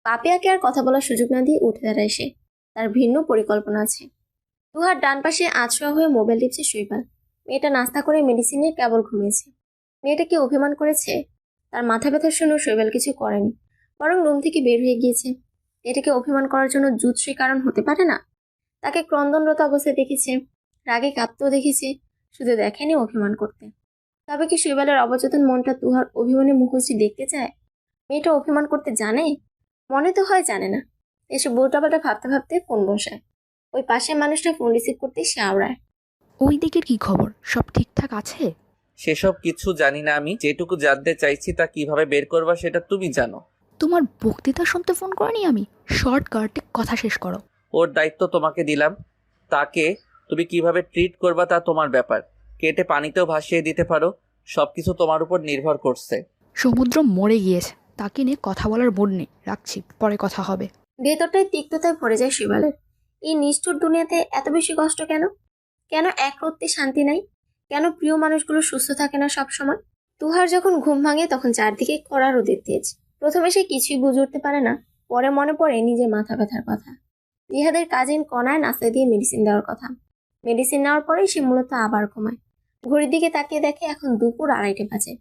পাপিয়াকে আর কথা বলার সুযোগ না দিয়ে উঠে দাঁড়ায় সে। তার ভিন্ন পরিকল্পনা আছে। তুহার ডান পাশে আছড়া হয়ে মোবাইল টিপছে শৈবাল। মেয়েটা নাস্তা করে মেডিসিন নিয়ে কেবল ঘুমিয়েছে। মেয়েটাকে অভিমান করেছে। তার মাথা ব্যথার শুনেও শৈবাল কিছু করেনি, বরং রুম থেকে বের হয়ে গিয়েছে। এটাকে অভিমান করার জন্য জুৎসই কারণ হতে পারে না? তাকে ক্রন্দনরত অবস্থায় দেখেছে, রাগে কাঁপতেও দেখেছে, শুধু দেখেনি অভিমান করতে। তবে কি শৈবালের অবচেতন মনটা তুহার অভিমানের মুখোশি দেখতে চায়? মেয়েটা অভিমান করতে জানে? মনে তো হয় জানে না। এসব বোটাবাটা ভাবতে ভাবতে ফোন বসায়। ওই পাশের মানুষটা ফোন রিসিভ করতে সে আওড়ায়, ওই দিকের কি খবর? সব ঠিকঠাক আছে? সেসব কিছু জানি না আমি। যেটুকু জানতে চাইছি তা কিভাবে বের করবা সেটা তুমি জানো। তোমার বক্তৃতা শুনতে ফোন করিনি আমি। শর্টকাটে কথা শেষ করো। ওর দায়িত্ব তোমাকে দিলাম। তাকে তুমি কিভাবে ট্রিট করবা তা তোমার ব্যাপার। কেটে পানিতেও ভাসিয়ে দিতে পারো। সবকিছু তোমার উপর নির্ভর করছে। সমুদ্র মরে গিয়েছে, তাকে নিয়ে কথা বলার মুড নেই, রাখছি, পরে কথা হবে। ভেতরটায় তিক্ততায় ভরে যায় শৈবালের। এই নিষ্ঠুর দুনিয়াতে এত বেশি কষ্ট কেন? কেন এক রত্তে শান্তি নাই? কেন প্রিয় মানুষগুলো সুস্থ থাকে না সব সময়? তুহার যখন ঘুম ভাঙে তখন চারদিকে কড়া রোদের তেজ। প্রথমে সে কিছুই বুঝে উঠতে পারে না, পরে মনে পড়ে নিজের মাথা ব্যথার কথা। জিহাদের কাজিন কনায় নাস্তা দিয়ে মেডিসিন দেওয়ার কথা। মেডিসিন নেওয়ার পরেই সে মূলত আবার ঘুমায়। ঘড়ির দিকে তাকিয়ে দেখে এখন দুপুর 2:30 বাজে।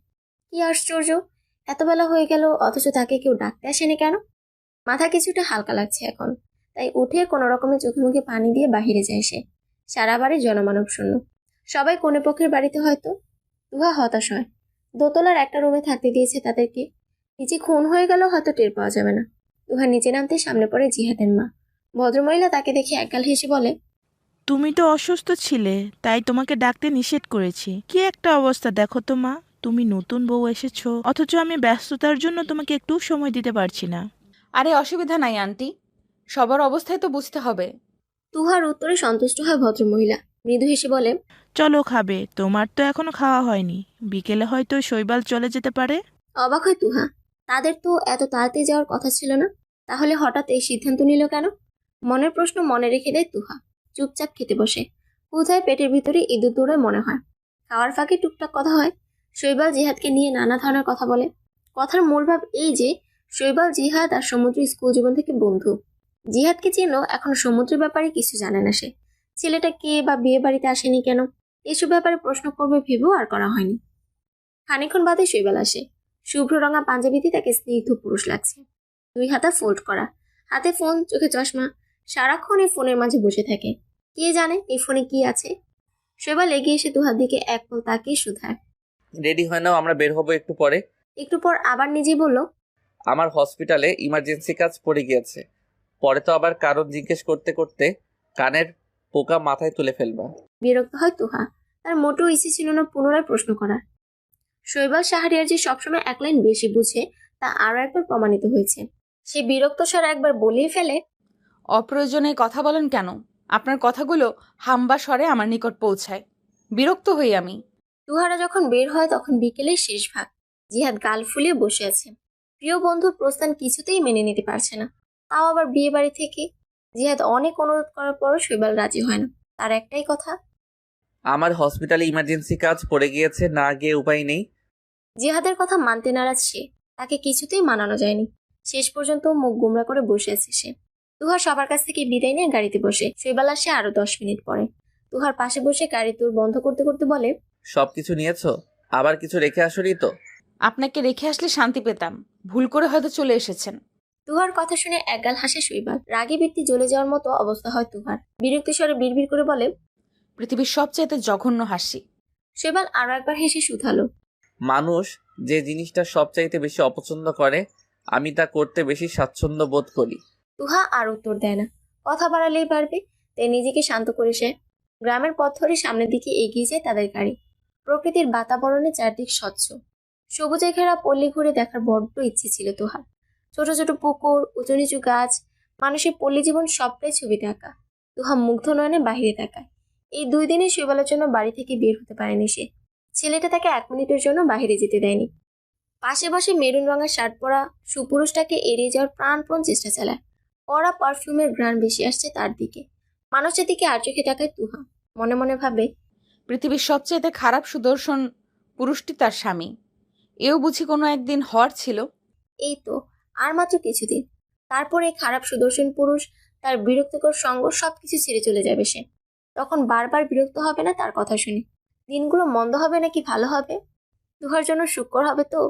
কি আশ্চর্য, এত বেলা হয়ে গেল অথচ তাকে কেউ ডাকতে আসেনি কেন? মাথা কিছুটা হালকা লাগছে এখন, তাই উঠে কোনো রকমের চোখে মুখে পানি দিয়ে বাহিরে যায় সে। সারা বাড়ি জনমানব শূন্য। সবাই কোনে পক্ষের বাড়িতে হয়তো। তুহা হতাশ হয়। দোতলার একটা রুমে থাকতে দিয়েছে তাদেরকে। নিচে খুন হয়ে গেল হয়তো টের পাওয়া যাবে না। তুহা নিচে নামতে সামনে পড়ে জিহাদের মা। ভদ্রমহিলা তাকে দেখে একগাল হেসে বলে, তুমি তো অসুস্থ ছিলে, তাই তোমাকে ডাকতে নিষেধ করেছি। কি একটা অবস্থা দেখো তো মা, তুমি নতুন বউ এসেছো, অথচ আমি ব্যস্ততার জন্য তোমাকে একটু সময় দিতে পারছি না। আরে অসুবিধা নাই আন্টি, সবার অবস্থায় তো বুঝতে হবে। তুহার উত্তরে সন্তুষ্ট হয় ভদ্রমহিলা। মৃদু হেসে বলে, চলো খাবে, তোমার তো এখনো খাওয়া হয়নি, বিকেলে হয়তো শৈবাল চলে যেতে পারে। অবাক হয় তুহা। তাদের তো এত তাড়াতাড়ি যাওয়ার কথা ছিল না, তাহলে হঠাৎ এই সিদ্ধান্ত নিল কেন? মনের প্রশ্ন মনে রেখে দেয় তুহা। চুপচাপ খেতে বসে। কোথায় পেটের ভিতরে ইঁদুর দৌড়ে মনে হয়। খাওয়ার ফাঁকে টুকটাক কথা হয়। শৈবাল জিহাদকে নিয়ে নানা ধরনের কথা বলে। কথার মূল ভাব এই যে শৈবাল, জিহাদ আর সমুদ্র স্কুল জীবন থেকে বন্ধু। জিহাদকে চিনলেও এখন সমুদ্রের ব্যাপারে কিছু জানে না সে। ছেলেটা কে বা বিয়ে বাড়িতে আসেনি কেন, এসব ব্যাপারে প্রশ্ন করবে ভেবেও আর করা হয়নি। খানিকক্ষণ বাদে শৈবাল আসে। শুভ্র রঙা পাঞ্জাবিতে তাকে স্নিগ্ধ পুরুষ লাগছে। 2 হাতা ফোল্ড করা, হাতে ফোন, চোখে চশমা, সারাক্ষণ এই ফোনের মাঝে বসে থাকে। কে জানে এই ফোনে কি আছে। শৈবাল এগিয়ে এসে দুহাত দিকে এক পল তাকিয়ে শুধায়। রেডি হয় নাও, আমরা বের হবো একটু পরে। একটু পর আবার নিজেই বলল, আমার হসপিটালে ইমার্জেন্সি কাজ পড়ে গিয়েছে। পরে তো আবার কারণ জিজ্ঞেস করতে করতে কানের পোকা মাথায় তুলে ফেলবা। বিরক্ত হয় তুহা। তার মোটেও ইচ্ছে ছিল না পুনরায় প্রশ্ন করার। শৈবাল শাহরিয়ার যে সবসময় এক লাইন বেশি বুঝে তা আরো একবার প্রমাণিত হয়েছে। সে বিরক্ত স্বর একবার বলেই ফেলে, অপ্রয়োজনে কথা বলেন কেন? আপনার কথাগুলো হাম্বা স্বরে আমার নিকট পৌঁছায়। বিরক্ত হই আমি। তুহারা যখন বের হয় তখন বিকেলের শেষ ভাগ। জিহাদ গাল ফুলিয়ে বসে আছে। প্রিয় বন্ধুর প্রস্থান কিছুতেই মেনে নিতে পারছে না, তাও আবার বিয়ে বাড়ি থেকে। জিহাদ অনেক অনুরোধ করার পরও শৈবাল রাজি হয় না। তার একটাই কথা, আমার হসপিটালে ইমার্জেন্সি কাজ পড়ে গিয়েছে, না গিয়ে উপায় নেই। জিহাদের কথা মানতে নারাজ সে। তাকে কিছুতেই মানানো যায়নি। শেষ পর্যন্ত মুখ গুমরা করে বসে আছে সে। তুহার সবার কাছ থেকে বিদায় নিয়ে গাড়িতে বসে। শৈবাল আসে আরো 10 মিনিট পরে। তুহার পাশে বসে গাড়ি তোর বন্ধ করতে করতে বলে, সবকিছু নিয়েছো? আবার কিছু রেখে আসনি তো? আপনাকে রেখে আসলে শান্তি পেতাম, ভুল করে হয়তো চলে এসেছেন। তুহার কথা শুনে একগাল হাসে শৈবাল। রাগে বৃত্তি জ্বলে যাওয়ার মতো অবস্থা হয় তুহার। বিরক্তি স্বরে বিড়বিড় করে বলে, পৃথিবীর সবচেয়ে জঘন্য হাসি। শৈবাল আরো একবার হেসে শুধালো, মানুষ যে জিনিসটা সবচাইতে বেশি অপছন্দ করে, আমি তা করতে বেশি স্বাচ্ছন্দ্য বোধ করি। তুহা আর উত্তর দেয় না। কথা বাড়ালেই পারবে, তাই নিজেকে শান্ত করে সে গ্রামের পথ ধরে সামনের দিকে এগিয়ে যায় তাদের গাড়ি। প্রকৃতির বাতাবরণে চারদিক স্বচ্ছ, সবুজে ঘেরা পল্লী ঘুরে দেখার বড্ড ইচ্ছে ছিল তুহার। ছোট ছোট পুকুর, উঁচু নিচু গাছ, মানুষের পল্লী জীবন সবটাই ছবিতে আঁকা। তুহা মুগ্ধ নয়নে বাহিরে তাকায়। এই 2 দিনে শৈবালের জন্য বাড়ি থেকে বের হতে পারেনি সে। ছেলেটা তাকে 1 মিনিটের জন্য বাহিরে যেতে দেয়নি। পাশে বসে মেরুন রঙের শার্ট পরা সুপুরুষটাকে এড়িয়ে যাওয়ার প্রাণপণ চেষ্টা চালায়। কড়া পারফিউমের ঘ্রাণ বেশি আসছে তার দিকে। মানুষের দিকে আর চোখে তাকায় তুহা। মনে মনে ভাবে, পৃথিবীর সবচেয়ে খারাপ সুদর্শন পুরুষটি তার স্বামী। এও বুঝি কোনো একদিন হওয়ার ছিল। এই তো আর মাত্র কিছুদিন, তারপরে খারাপ সুদর্শন পুরুষ, তার বিরক্তিকর সঙ্গ সবকিছু ছেড়ে চলে যাবে সে। তখন বারবার বিরক্ত হবে না তার কথা শুনে। দিনগুলো মন্দ হবে নাকি ভালো হবে, তুহার জন্য সুখকর হবে তো।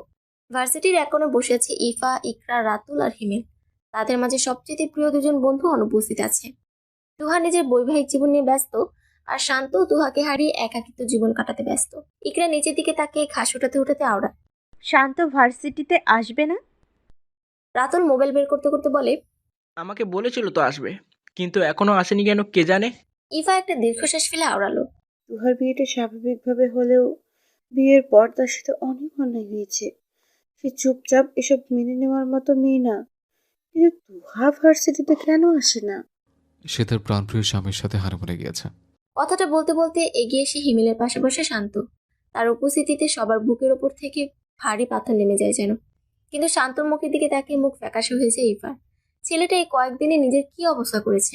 ভার্সিটির এক কোণে বসে আছে ইফা, ইকরা, রাতুল আর হিমেল। তাদের মাঝে সবচেয়ে প্রিয় 2জন বন্ধু অনুপস্থিত আছে। তুহা নিজের বৈবাহিক জীবন নিয়ে ব্যস্ত, আর শান্ত তুহাকে হারিয়ে একাকিত্ব জীবন কাটাতে ব্যস্ত। ইকরা নিচের দিকে তাকিয়ে ঘাস উঠাতে উঠাতে আওড়ায়, শান্ত ভার্সিটিতে আসবে না? রাতুল মোবাইল বের করতে করতে বলে, আমাকে বলেছিল তো আসবে, কিন্তু এখনো আসেনি কেন কে জানে। ইফা একটা দীর্ঘশ্বাস ফেলে আওড়ালো, তুহার বিয়েটা স্বাভাবিকভাবে হলেও বিয়ের পর তার সাথে অনেক অন্যায় হয়েছে। সে চুপচাপ এসব মেনে নেওয়ার মতো মেয়ে না। কিন্তু তুহা ভার্সিটিতে কেন আসে না? সে তার প্রাণপ্রিয় স্বামীর সাথে হানিমুনে গিয়েছে। কথাটা বলতে বলতে এগিয়ে এসে হিমেলের পাশে বসে শান্ত। তার উপস্থিতিতে সবার বুকের ওপর থেকে ভারী পাথর নেমে যায় যেন। কিন্তু শান্তর মুখের দিকে তাকিয়ে মুখ ফ্যাকাশে হয়েছে ইফার। ছেলেটা এই কয়েকদিনে নিজের কি অবস্থা করেছে,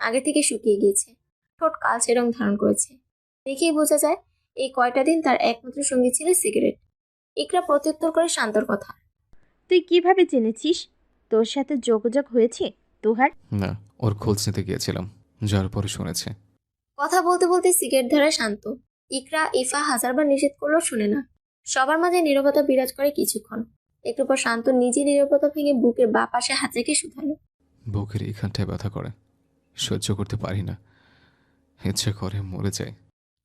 আগে থেকে শুকিয়ে গিয়েছে, ঠোঁট কালচে রং ধারণ করেছে। দেখেই বোঝা যায় এই কয়টা দিন তার একমাত্র সঙ্গী ছিল সিগারেট। ইকরা প্রত্যুত্তর করে শান্তর কথা, তুই কিভাবে জেনেছিস? তোর সাথে যোগাযোগ হয়েছে তুহার? না, ওর খোঁজ নিতে গিয়েছিলাম, যার পরে শুনেছে। কথা বলতে বলতে সিগারেট ধরা শান্ত। ইকরা, ইফা হাজারবার নিষেধ করলেও শুনে না। সবার মাঝে নীরবতা বিরাজ করে কিছুক্ষণ। একটু পর শান্ত নিজে নীরবতা ভেঙে বুকের বাঁ পাশে হাত রেখে শুধালো, বুকের এইখানটায় ব্যথা করে, সহ্য করতে পারি না, ইচ্ছে করে মরে যায়।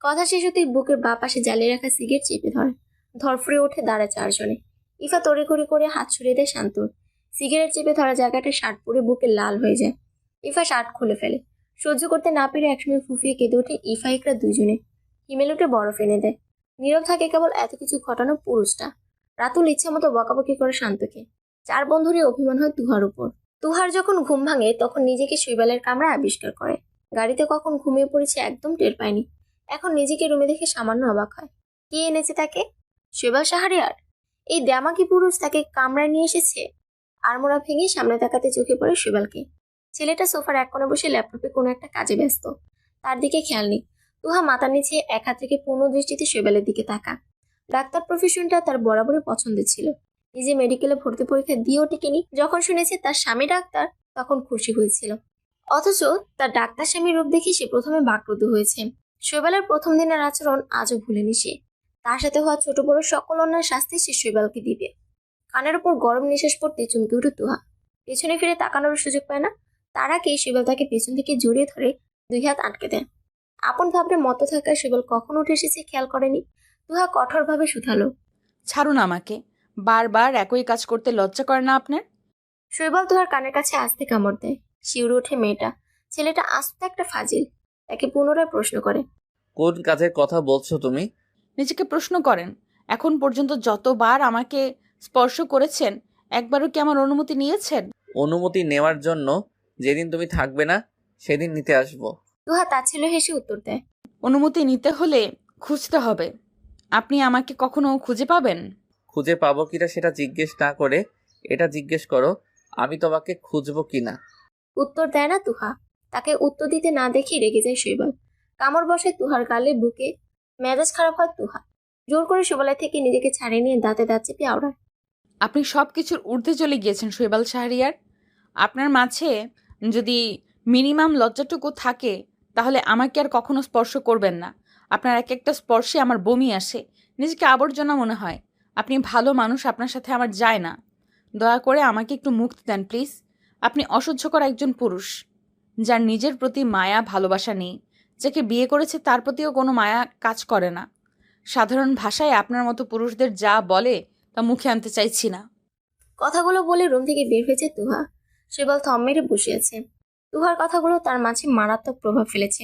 কথা শেষ হতেই বুকের বাঁ পাশে জ্বালিয়ে রাখা সিগারেট চেপে ধরে। ধরফরে ওঠে দাঁড়ায় 4 জনে। ইফা তড়িঘড়ি করে হাত সরিয়ে দেয় শান্তর। সিগারেট চেপে ধরা জায়গাটা শার্ট পরে বুকে লাল হয়ে যায়। ইফা শার্ট খুলে ফেলে। সহ্য করতে না পেরে একসময় ফুফিয়ে কেঁদে ওঠে ইফা, ইকরা 2 জনে। হিমেল উঠে বরফ এনে দেয়। নীরব থাকে কেবল এত কিছু ঘটানো পুরুষটা। রাতুল ইচ্ছা মতো বকাবকি করে শান্তকে। 4 বন্ধুরই অভিমান হয় তুহার উপর। তুহার যখন ঘুম ভাঙে তখন নিজেকে শৈবালের কামরা আবিষ্কার করে। গাড়িতে কখন ঘুমিয়ে পড়েছে একদম টের পায়নি। এখন নিজেকে রুমে দেখে সামান্য অবাক হয়। কে এনেছে তাকে? শৈবাল শাহরিয়ার? এই দ্যামাকি পুরুষ তাকে কামরায় নিয়ে এসেছে। আড়মোড়া ভেঙে সামনে তাকাতে চোখে পড়ে শৈবালকে। ছেলেটা সোফার এক কোণে বসে ল্যাপটপে কোনো একটা কাজে ব্যস্ত। তার দিকে খেয়াল নেই। তুহা মাথার নিচে এক হাত থেকে পূর্ণ দৃষ্টিতে শৈবালের দিকে তাকা। ডাক্তার প্রফেশনটা তার বরাবরই পছন্দের ছিল। নিজে মেডিকেলে ভর্তি পরীক্ষা দিয়েও টিকেনি। যখন শুনেছে তার স্বামী ডাক্তার, তখন খুশি হয়েছিল। অথচ তার ডাক্তার স্বামীর রূপ দেখে সে প্রথমে বাক্রুদ্ধ হয়েছে। শৈবালের প্রথম দিনের আচরণ আজও ভুলেনি সে। তার সাথে হওয়া ছোট বড় সকল অন্যায় শাস্তি সে শৈবালকে দিবে। কানের ওপর গরম নিঃশ্বাস পড়তে চমকে উঠে তুহা। পেছনে ফিরে তাকানোর সুযোগ পায় না। তার আগে শৈবাল তাকে পেছন থেকে জড়িয়ে ধরে 2 হাত আটকে দেয়। আপন ভাবরে মত থাকা শৈবাল কখন উঠে এসেছে খেয়াল করেনি। তুহা কঠোরভাবে শুধালো, ছাড়ুন আমাকে। বারবার একই কাজ করতে লজ্জা করে না আপনার? শৈবাল তুহার কানের কাছে আস্তে কামড় দেয়। শিউরে ওঠে মেয়েটা। ছেলেটা আস্ত একটা ফাজিল। তাকে পুনরায় প্রশ্ন করে, কোন কাজের কথা বলছো তুমি? নিজেকে প্রশ্ন করেন। এখন পর্যন্ত যতবার আমাকে স্পর্শ করেছেন, একবারও কি আমার অনুমতি নিয়েছেন? অনুমতি নেওয়ার জন্য যেদিন তুমি থাকবে না সেদিন নিতে আসবো। তুহা তাচ্ছিল্য হেসে উত্তর দেয়, অনুমতি নিতে হলে খুঁজতে হবে। আপনি আমাকে কখনো খুঁজে পাবেন? খুঁজে পাবো কিনা সেটা জিজ্ঞেস না করে এটা জিজ্ঞেস করো, আমি তোমাকে খুঁজবো কিনা। উত্তর দেয় না তুহা। তাকে উত্তর দিতে না দেখে রেগে যায় শৈবাল। কামড় বসে তুহার গালে, বুকে। মেজাজ খারাপ হয় তুহা। জোর করে শৈবালের থেকে নিজেকে ছাড়িয়ে নিয়ে দাঁতে দাঁত চেপে আওড়ায়, আপনি সব কিছুর ঊর্ধ্বে চলে গিয়েছেন শৈবাল শাহরিয়ার। আপনার মাঝে যদি মিনিমাম লজ্জাটুকু থাকে, তাহলে আমাকে আর কখনো স্পর্শ করবেন না। আপনার এক একটা স্পর্শে আমার বমি আসে, নিজেকে আবর্জনা মনে হয়। আপনি ভালো মানুষ, আপনার সাথে আমার যায় না। দয়া করে আমাকে একটু মুক্তি দেন প্লিজ। আপনি অসহ্যকর একজন পুরুষ, যার নিজের প্রতি মায়া ভালোবাসা নেই। যাকে বিয়ে করেছে তার প্রতিও কোনো মায়া কাজ করে না। সাধারণ ভাষায় আপনার মতো পুরুষদের যা বলে তা মুখে আনতে চাইছি না। কথাগুলো বলে রুম থেকে বের হয়েছে তুহা। শৈবাল থম মেরে বসে আছে। তুহার কথাগুলো তার মাঝে মারাত্মক প্রভাব ফেলেছে।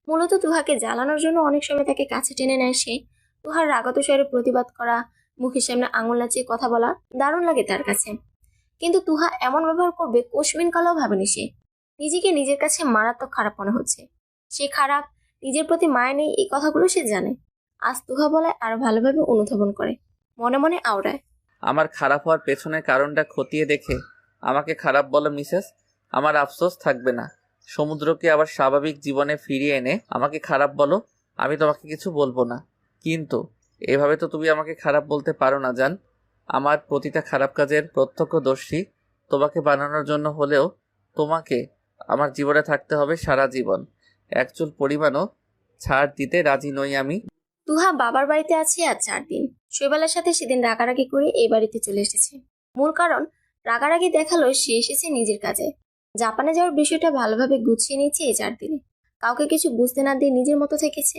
মূলত তুহাকে জ্বালানোর জন্য অনেক সময় তাকে কাছে টেনে নেয় সে। তুহার রাগত স্বরে প্রতিবাদ করা, মুখের সামনে আঙুল নাচিয়ে কথা বলা দারুণ লাগে তার কাছে। কিন্তু তুহা এমন ব্যবহার করবে কোশমিন কালেও ভাবেনি সে। নিজেকে নিজের কাছে মারাত্মক খারাপ মনে হচ্ছে। সে খারাপ, নিজের প্রতি মায়া নেই, এই কথাগুলো সে জানে। আজ তুহা বলায় আরো ভালোভাবে অনুধাবন করে। মনে মনে আওড়ায়, আমার খারাপ হওয়ার পেছনের কারণটা খতিয়ে দেখে আমাকে খারাপ বলো মিসেস, আমার আফসোস থাকবে না। সমুদ্রকে আবার স্বাভাবিক জীবনে ফিরিয়ে এনে আমাকে খারাপ বলো, আমি তোমাকে কিছু বলবো না। কিন্তু এভাবে তো তুমি আমাকে খারাপ বলতে পারো না জান। আমার প্রতিটা খারাপ কাজের প্রত্যক্ষদর্শী তোমাকে বানানোর জন্য হলেও তোমাকে আমার জীবনে থাকতে হবে সারা জীবন। এক চুল পরিমাণও ছাড় দিতে রাজি নই আমি। তুহা বাবার বাড়িতে আছে আজ 4 দিন। শৈবালের সাথে সেদিন রাগারাগি করে এই বাড়িতে চলে এসেছে। মূল কারণ, রাগারাগি দেখালো সে এসেছে নিজের কাজে। জাপানে যাওয়ার বিষয়টা ভালোভাবে গুছিয়ে নিয়েছে এই 4 দিনে। কাউকে কিছু বুঝতে না দিয়ে নিজের মতো থেকেছে।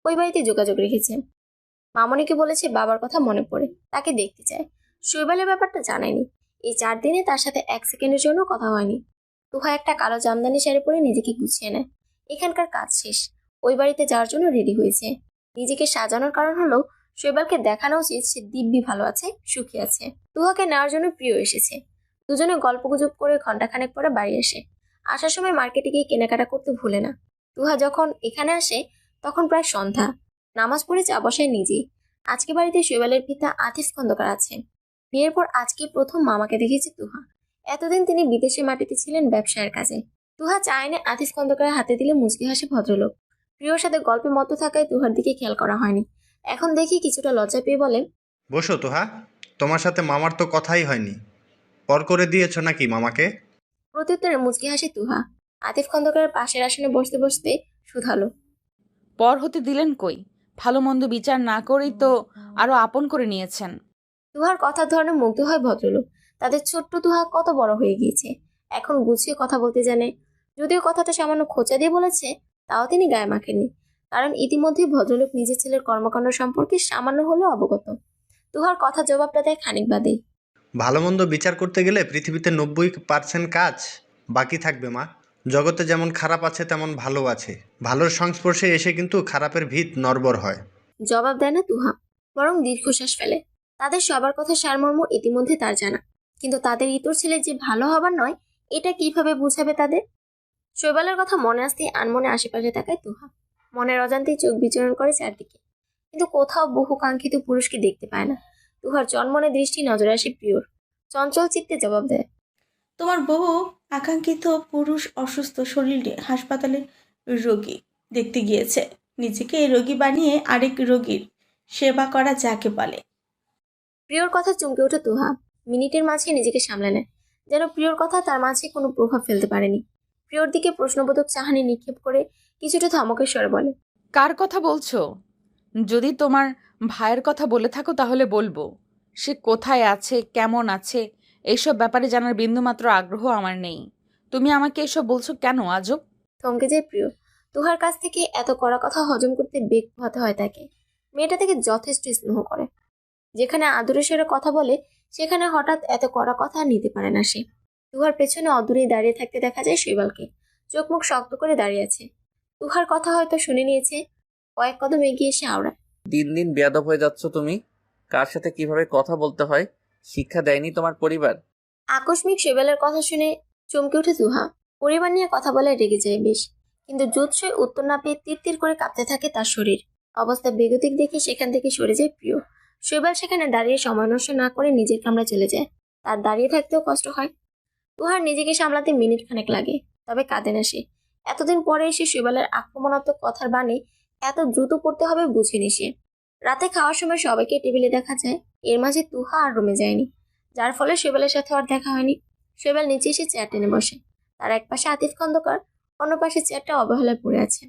ওই বাড়িতে যোগাযোগ রেখেছে। মামনিকে বলেছে বাবার কথা মনে পড়ে, তাকে দেখতে চায়। শৈবালের ব্যাপারটা জানায়নি। এই 4 দিনে তার সাথে 1 সেকেন্ডের জন্য কথা হয়নি। তুহা একটা কালো জামদানি শাড়ি পরে নিজেকে গুছিয়ে নেয়। এখানকার কাজ শেষ। ওই বাড়িতে যাওয়ার জন্য রেডি হয়েছে। নিজেকে সাজানোর কারণ হলো শৈবালকে দেখানো উচিত সে দিব্যি ভালো আছে, সুখী আছে। তুহাকে নেওয়ার জন্য প্রিয় এসেছে। দুজনে গল্পগুজব করে ঘন্টাখানেক পরে বাড়ি আসে। আসার সময় মার্কেটে গিয়ে কেনাকাটা করতে ভুলে না। তুহা যখন এখানে আসে তখন প্রায় সন্ধ্যা। নামাজ পড়ে চা বসায় নিজেই। আজকে বাড়িতে শৈবালের পিতা আতিফ খন্দকার আছে। বিয়ের পর আজকে প্রথম মামাকে দেখেছে তুহা। এতদিন তিনি বিদেশে মাটিতে ছিলেন ব্যবসায়ের কাজে। তুহা চা এনে আতিফ খন্দকারের হাতে দিলে মুচকি হাসে ভদ্রলোক। প্রিয়র সাথে গল্পে মতো থাকায় তুহার দিকে খেয়াল করা হয়নি। এখন দেখি কিছুটা লজ্জা পেয়ে বলে, বসো তোহা, তোমার সাথে মামার তো কথাই হয়নি। পর করে দিয়েছো নাকি মামাকে? প্রত্যুত্তরে মুচকি হাসি তুহা। আতিফ খন্দকারের পাশের আসনে বসতে বসতে শুধালো, পর হতে দিলেন কই? ভালো মন্দ বিচার না করেই তো আরো আপন করে নিয়েছেন। তুহার কথার ধরনে মুগ্ধ হয় ভদ্রলোক। তাদের ছোট্ট তুহা কত বড় হয়ে গিয়েছে, এখন গুছিয়ে কথা বলতে জানে। যদিও কথাটা সামান্য খোঁচা দিয়ে বলেছে, তাও তিনি গায়ে মাখেননি। কারণ ইতিমধ্যেই ভদ্রলোক নিজের ছেলের কর্মকাণ্ড সম্পর্কে সামান্য হলেও অবগত। তুহার কথা জবাবটা দেয় খানিক বাদেই। ভালো মন্দ বিচার করতে গেলে পৃথিবীতে 90% কাজ বাকি থাকবে মা। জগতে যেমন খারাপ আছে তেমন ভালো আছে। ভালোর সংস্পর্শে এসে কিন্তু খারাপের ভিত নড়বড় হয়। জবাব দেয় না তুহা, বরং দীর্ঘশ্বাস ফেলে। তাদের সবার কথা সারমর্ম ইতিমধ্যে তার জানা। কিন্তু তাদের ইতর ছেলে যে ভালো হবার নয়, এটা কিভাবে বুঝাবে তাদের? শৈবালের কথা মনে আসতেই আনমনে আশেপাশে তাকায় তুহা। মনের অজান্তেই চোখ বিচরণ করে চারদিকে, কিন্তু কোথাও বহু কাঙ্ক্ষিত পুরুষকে দেখতে পায় না। তুহার চনমনে দৃষ্টি নজরে আসে প্রিয়র। চঞ্চল চিত্তে জবাব দেয়, তোমার বহু আকাঙ্ক্ষিত পুরুষ অসুস্থ শরীরে হাসপাতালে রোগী দেখতে গিয়েছে। নিজেকে রোগী বানিয়ে আরেক রোগীর সেবা করা যাকে বলে। প্রিয়র কথা চমকে ওঠে তুহা। মিনিটের মাঝে নিজেকে সামলে নেয়, যেন প্রিয়র কথা তার মাঝে কোনো প্রভাব ফেলতে পারেনি। প্রিয়র দিকে প্রশ্নবোধক চাহানি নিক্ষেপ করে কিছুটা ধমকের স্বরে বলে, কার কথা বলছো? যদি তোমার ভাইয়ের কথা বলে থাকো তাহলে বলবো। সে কোথায় আছে, কেমন আছে, এইসব ব্যাপারে জানার বিন্দুমাত্র আগ্রহ আমার নেই। তুমি আমাকে এসব বলছো কেন আজব? থমকে যায় প্রিয়। তুহার কাছ থেকে এত কড়া কথা হজম করতে বেগ পোহাতে হয় তাকে। মেয়েটা থেকে যথেষ্ট স্নেহ করে। যেখানে আদুরে স্বরে কথা বলে সেখানে হঠাৎ এত কড়া কথা নিতে পারে না সে। তুহার পেছনে অদূরেই দাঁড়িয়ে থাকতে দেখা যায় শৈবালকে। চোখ মুখ শক্ত করে দাঁড়িয়ে আছে। তুহার কথা হয়তো শুনে নিয়েছে। কয়েক কদম এগিয়ে এসে আওড়ায়, দিন দিন বেয়াদব হয়ে যাচ্ছ তুমি। কার সাথে কিভাবে কথা বলতে হয় শিক্ষা দেয়নি তোমার পরিবার? আকস্মিক শৈবালের কথা শুনে চমকে ওঠে তুহা। পরিবার নিয়ে কথা বলায় রেগে যায় বেশ, কিন্তু জুৎসই উত্তর না পেয়ে তীর করে কাঁপতে থাকে তার শরীর। অবস্থা বেগতিক দেখে সেখান থেকে সরে যায় প্রিয়। শৈবাল সেখানে দাঁড়িয়ে সময় নষ্ট না করে নিজের কামরায় চলে যায়। তার দাঁড়িয়ে থাকতেও কষ্ট হয়। তুহার নিজেকে সামলাতে মিনিট খানেক লাগে, তবে কাঁদে না সে। এতদিন পরে এসে শৈবালের আক্রমণাত্মক কথার বাণী এত দ্রুত পড়তে হবে বুঝেনি সে। রাতে খাওয়ার সময় সবাইকে টেবিলে দেখা যায়, এর মাঝে তুহা আর রুমে যায়নি, যার ফলে শৈবালের সাথে আর দেখা হয়নি। শৈবাল নিচে এসে চেয়ার টেনে বসে। তার এক পাশে আতিফ খন্দকার, অন্য পাশে চেয়ারটা অবহেলায় পড়ে আছে।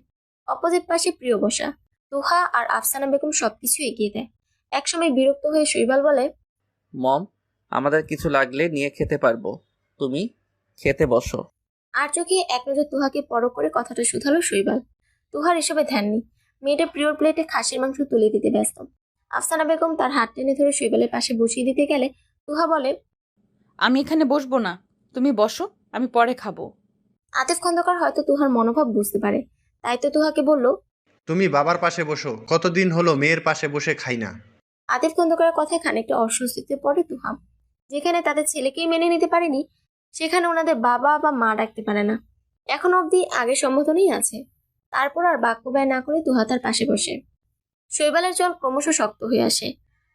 অপোজিট পাশে প্রিয় বসা। তুহা আর আফসানা বেগম সবকিছু এগিয়ে দেয়। একসময় বিরক্ত হয়ে শৈবাল বলে, মম, আমাদের কিছু লাগলে নিয়ে খেতে পারবো, তুমি খেতে বসো। আর চোখে এক নজর তুহাকে পরখ করে কথাটা শুধালো শৈবাল। তুহার এসবে ধ্যান নেই। মেয়েটা প্রিয়র প্লেটে খাসির মাংস তুলে দিতে ব্যস্ত। আফসানা বেগম তার হাত টেনে ধরে শৈবালের পাশে বসিয়ে দিতে গেলে তুহা বলে, আমি এখানে বসবো না, তুমি বসো, আমি পরে খাবো। আতিফ খন্দকার হয়তো তুহার মনোভাব বুঝতে পারে, তাই তো তুহাকে বলল, তুমি বাবার পাশে বসো, কতদিন হলো মেয়ের পাশে বসে খাই না। আতিফ খন্দকারের কথায় খানিকটা অস্বস্তিতে পড়ে তুহা। যেখানে তাদের ছেলেকেই মেনে নিতে পারেনি, সেখানে ওনাদের বাবা বা মা ডাকতে পারে না। এখন অবধি আগের সম্বোধনেই আছে। তারপর আর বাক্য ব্যয় না করে তুহা তার পাশে বসে। শৈবালের চল ক্রমশ শক্ত হয়ে আসে।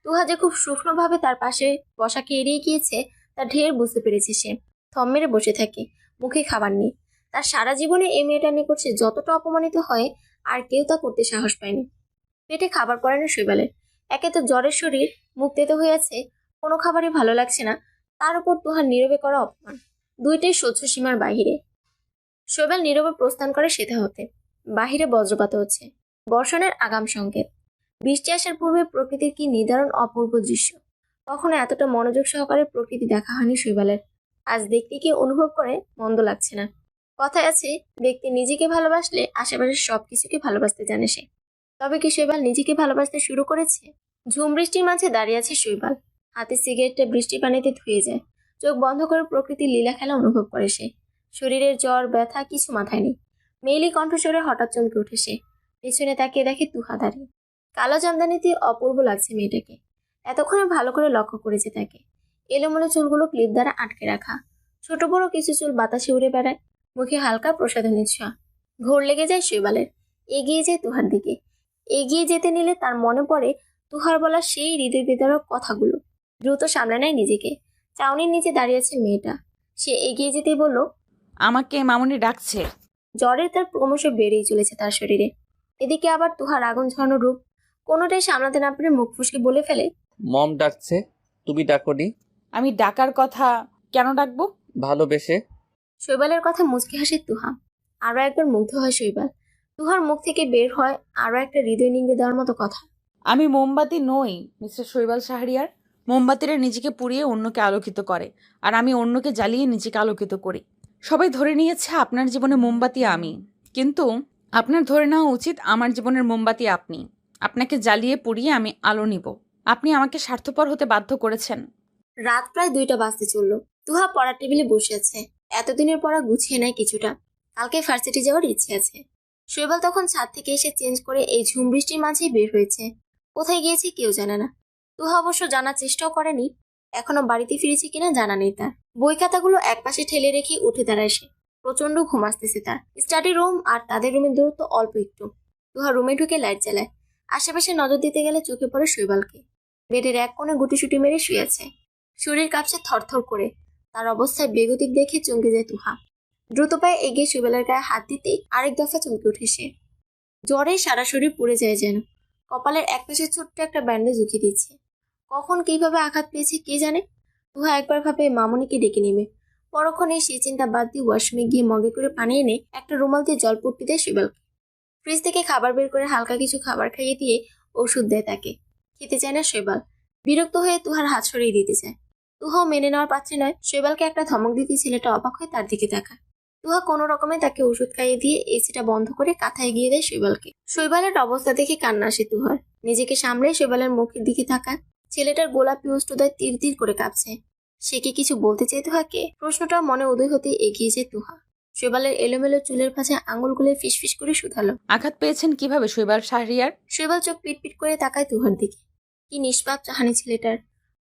তুহা যে খুব সূক্ষ্মভাবে তার পাশে বসাকে এড়িয়ে গিয়েছে তা ঢের বুঝতে পেরেছে সে। থম মেরে বসে থাকে, মুখে খাবার নেই। তার সারা জীবনে এই মেয়েটার নিকট সে যতটা অপমানিত হয় আর কেউ তা করতে সাহস পায়নি। পেটে খাবার পড়ে না শৈবালের। একে তো জ্বরের শরীর, মুখ তেতো হয়ে আছে, কোনো খাবারই ভালো লাগছে না। তার উপর তুহার নীরবে করা অপমান, দুইটাই সহ্য সীমার বাহিরে। শৈবাল নীরবে প্রস্থান করে সেথা হতে। বাহিরে বজ্রপাত হচ্ছে, বর্ষণের আগাম সংকেত। বৃষ্টি আসার পূর্বে প্রকৃতির কি নিদারুণ অপূর্ব দৃশ্য। কখনো এতটা মনোযোগ সহকারে প্রকৃতি দেখা হয়নি শৈবালের। আজ দেখতে গিয়ে অনুভব করে মন্দ লাগছে না। কথায় আছে, ব্যক্তি নিজেকে ভালোবাসলে আশেপাশের সবকিছুকে ভালোবাসতে জানে সে। তবে কি শৈবাল নিজেকে ভালোবাসতে শুরু করেছে? ঝুম বৃষ্টির মাঝে দাঁড়িয়ে আছে শৈবাল। হাতে সিগারেটটা বৃষ্টি পানিতে ধুয়ে যায়। চোখ বন্ধ করে প্রকৃতির লীলা খেলা অনুভব করে সে। শরীরের জ্বর ব্যথা কিছু মাথায় নেই। মেয়েলি কণ্ঠস্বরে হঠাৎ চমকে উঠে সে। পেছনে তাকিয়ে দেখে তুহা দাঁড়িয়ে। কালো জামদানিতে অপূর্ব লাগছে মেয়েটাকে। এতক্ষণে ভালো করে লক্ষ্য করেছে তাকে। এলোমেলো চুলগুলো ক্লিপ দ্বারা আটকে রাখা। ছোট বড় কিছু চুল বাতাসে উড়ে বেড়ায়। মুখে হালকা প্রসাধনীর ছোঁয়া। ঘোর লেগে যায় শৈবালের। এগিয়ে যায় তুহার দিকে। এগিয়ে যেতে নিলে তার মনে পড়ে তুহার বলা সেই হৃদয় বিদারক কথাগুলো। দ্রুত সামলে নেয় নিজেকে। চাউনির নিচে দাঁড়িয়ে আছে মেয়েটা। সে এগিয়ে যেতেই বলল, আমাকে মামুনি ডাকছে। জ্বরের তার ক্রমশ বেড়েই চলেছে তার শরীরে। এদিকে আবার তুহার আগুন ঝরানো রূপ। কোনোটাই সামলাতে না পেরে মুখ ফুসকে বলে ফেলে, মম ডাকছে, তুমি ডাকোনি? আমি ডাকার কথা কেন ডাকবো? ভালোবেসে। শৈবালের কথা মুচকি হাসে তুহা। আরো একবার মুগ্ধ হয় শৈবাল। তুহার মুখ থেকে বের হয় আরো একটা হৃদয় নিংড়ে দেওয়ার মতো কথা। আমি মোমবাতি নই মিস্টার শৈবাল শাহরিয়ার। মোমবাতিরা নিজেকে পুড়িয়ে অন্যকে আলোকিত করে, আর আমি অন্যকে জ্বালিয়ে নিজেকে আলোকিত করি। সবাই ধরে নিয়েছে আপনার জীবনে মোমবাতি আমি, কিন্তু আপনার ধরে নেওয়া উচিত আমার জীবনের মোমবাতি আপনি। আপনাকে জ্বালিয়ে পুড়িয়ে আমি আলো নিব। আপনি আমাকে স্বার্থপর হতে বাধ্য করেছেন। রাত প্রায় 2টা বাজতে চলল। তুহা পড়ার টেবিলে বসে আছে। এতদিনের পড়া গুছিয়ে নেয় কিছুটা। কালকে ভার্সিটি যাওয়ার ইচ্ছে আছে। শৈবাল তখন ছাদ থেকে এসে চেঞ্জ করে এই ঝুম বৃষ্টির মাঝেই বের হয়েছে। কোথায় গিয়েছে কেউ জানে না। তুহা অবশ্য জানার চেষ্টাও করেনি। এখনো বাড়িতে ফিরেছে কিনা জানা নেই তার। বই খাতাগুলো একপাশে ঠেলে রেখে উঠে দাঁড়ায় সে। প্রচন্ড ঘুম আসতেছে তার। স্টাডি রুম আর তাদের রুমের দূরত্ব অল্প একটু। তুহা রুমে ঢুকে লাইট জ্বালায়। আশেপাশে নজর দিতে গেলে চোখে পড়ে শৈবালকে। বেডের এক কোণে গুটিসুটি মেরে শুয়ে আছে। শরীর কাঁপছে থরথর করে। তার অবস্থায় বেগতিক দেখে চমকে যায় তুহা। দ্রুত পায়ে এগিয়ে শৈবালের গায়ে হাত দিতেই আরেক দফা চমকে ওঠে সে। জ্বরে সারা শরীর পুড়ে যায় যেন। কপালের একপাশে ছোট্ট একটা ব্যান্ডেজ উঠিয়ে দিচ্ছে। কখন কিভাবে আঘাত পেয়েছে কে জানে। তুহা একবার ভাবে মামুনিকে ডেকে নেবে। পরক্ষণে সেই চিন্তা বাদ দিয়ে ওয়াশরুমে গিয়ে মগে করে পানি এনে একটা রুমাল দিয়ে জল পট্টি দেয় শৈবালকে। ফ্রিজ থেকে খাবার বের করে হালকা কিছু খাবার খাইয়ে দিয়ে ওষুধ দেয় তাকে। খেতে চায় না শৈবাল। বিরক্ত হয়ে তুহার হাত সরিয়ে দিতে চায়। তুহাও মেনে নেওয়ার পাত্রী নয়। শৈবালকে একটা ধমক দিতে ছেলেটা অবাক হয়ে তার দিকে তাকায়। তুহা কোনো রকমে তাকে ওষুধ খাইয়ে দিয়ে এসিটা বন্ধ করে কাঁথায় গিয়ে দেয় শৈবালকে। শৈবালের অবস্থা দেখে কান্না আসে তুহার। নিজেকে সামলে শৈবালের মুখের দিকে তাকায়। ছেলেটার গোলাপি ওষ্ঠদয় তীর তীর করে কাঁপছে। সে কি কিছু বলতে চাই তুহাকে? প্রশ্নটা মনে উদয় হতে এগিয়ে যায় তুহা। শৈবালের এলোমেলো চুলের পাশে আঙুল গুলে ফিসফিস করে শুধালো, আঘাত পেয়েছেন কিভাবে শৈবাল শাহরিয়ার? শৈবাল চোখ পিটপিট করে তাকায় তুহার দিকে। কি নিষ্পাপ চাহানি ছেলেটার।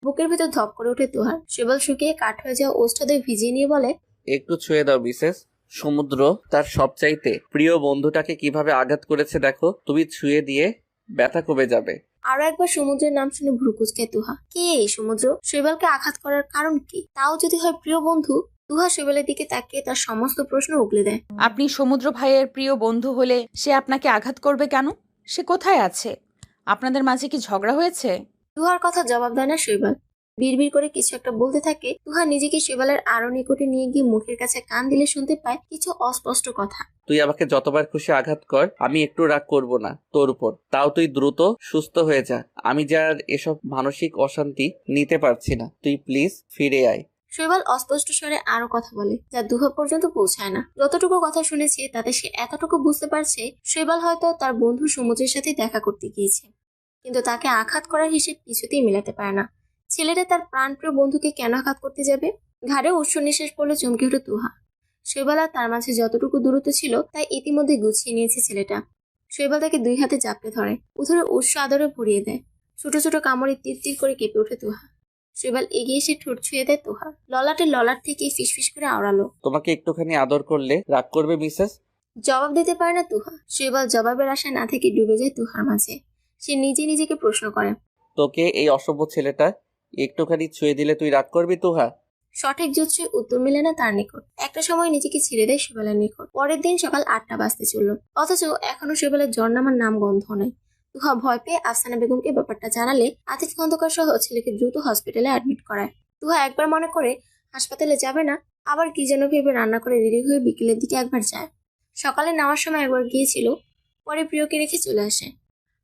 বুকের ভেতর ধপ করে ওঠে তুহার। শৈবাল শুকিয়ে কাঠ হয়ে যাওয়া ওষ্ঠদয় ভিজিয়ে নিয়ে বলে, একটু ছুঁয়ে দাও মিসেস। সমুদ্র তার সবচাইতে প্রিয় বন্ধুটাকে কিভাবে আঘাত করেছে দেখো। তুমি ছুঁয়ে দিয়ে ব্যথা কমে যাবে। আরো একবার সমুদ্রের নাম শুনে ভ্রুকুচকে তুহা। কে এই সমুদ্র? শৈবালকে আঘাত করার কারণ কি? তাও যদি হয় প্রিয় বন্ধু। তুহা শৈবালের দিকে তাকিয়ে তার সমস্ত প্রশ্ন উগলে দেয়। আপনি সমুদ্র ভাইয়ের প্রিয় বন্ধু হলে সে আপনাকে আঘাত করবে কেন? সে কোথায় আছে? আপনাদের মাঝে কি ঝগড়া হয়েছে? তুহার কথা জবাব দেয় না শৈবাল। বিড়বিড় করে কিছু একটা বলতে থাকে। তুহা নিজেকে শৈবালের আরো নিকটে নিয়ে গিয়ে মুখের কাছে কান দিলে শুনতে পায় কিছু অস্পষ্ট কথা। তুই আমাকে যতবার খুশি আঘাত কর, আমি একটু রাগ করব না তোর উপর। তাও তুই দ্রুত সুস্থ হয়ে যা। আমি যার এসব মানসিক অশান্তি নিতে পারছি না। তুই প্লিজ ফিরে আয়। শৈবাল অস্পষ্ট স্বরে আরো কথা বলে, যা দুহা পর্যন্ত পৌঁছায় না। যতটুকু কথা শুনেছে তাতে সে এতটুকু বুঝতে পারছে শৈবাল হয়তো তার বন্ধু সমুদ্রের সাথে দেখা করতে গিয়েছে, কিন্তু তাকে আঘাত করার হিসেব কিছুতেই মেলাতে পারে না। ছেলেটা তার প্রাণপ্রিয় বন্ধুকে কেন আঘাত করতে যাবে? ঘাড়ে উচ্চ নিঃশ্বাস পড়লে চমকে উঠে তুহা। শৈবাল আর তার মাঝে যতটুকু দূরত্ব ছিল তাই ইতিমধ্যে গুছিয়ে নিয়েছে ছেলেটা। শৈবাল তাকে দুই হাতে চাপড়ে ধরে, উথরে উৎস আদরে ভরিয়ে দেয়। ছোট ছোট কামড়ে তীর তীর করে কেঁপে ওঠে তুহা। শৈবাল এগিয়ে এসে ঠোঁট ছুঁয়ে দেয় তুহার। ললাট থেকে ফিসফিস করে আওড়ালো, তোমাকে একটুখানি আদর করলে রাগ করবে মিসেস? জবাব দিতে পারে না তুহা। শৈবাল জবাবের আশায় না থেকে ডুবে যায় তুহার মাঝে। সে নিজেকে প্রশ্ন করে, তোকে এই অসভ্য ছেলেটা একটুখানি ছুঁয়ে দিলে তুই রাগ করবি তুহা? সঠিক জুৎসে উত্তর মিলে না তার নিকট। একটা সময় নিজেকে ছেড়ে দেয় শৈবালের নিকট। পরের দিন সকাল 8টা বাজতে চলল, অথচ এখনো শৈবালের জ্বর নামার নাম গন্ধ নেই। তুহা ভয় পেয়ে আফসানা বেগমকে ব্যাপারটা জানালে আতিফ খন্দকার সহ ছেলেকে দ্রুত হসপিটালে অ্যাডমিট করায়। তুহা একবার মনে করে হাসপাতালে যাবে না, আবার কি যেন ভেবে রান্না করে রেডি হয়ে বিকেলের দিকে একবার যায়। সকালে নামার সময় একবার গিয়েছিল, পরে প্রিয়কে রেখে চলে আসে।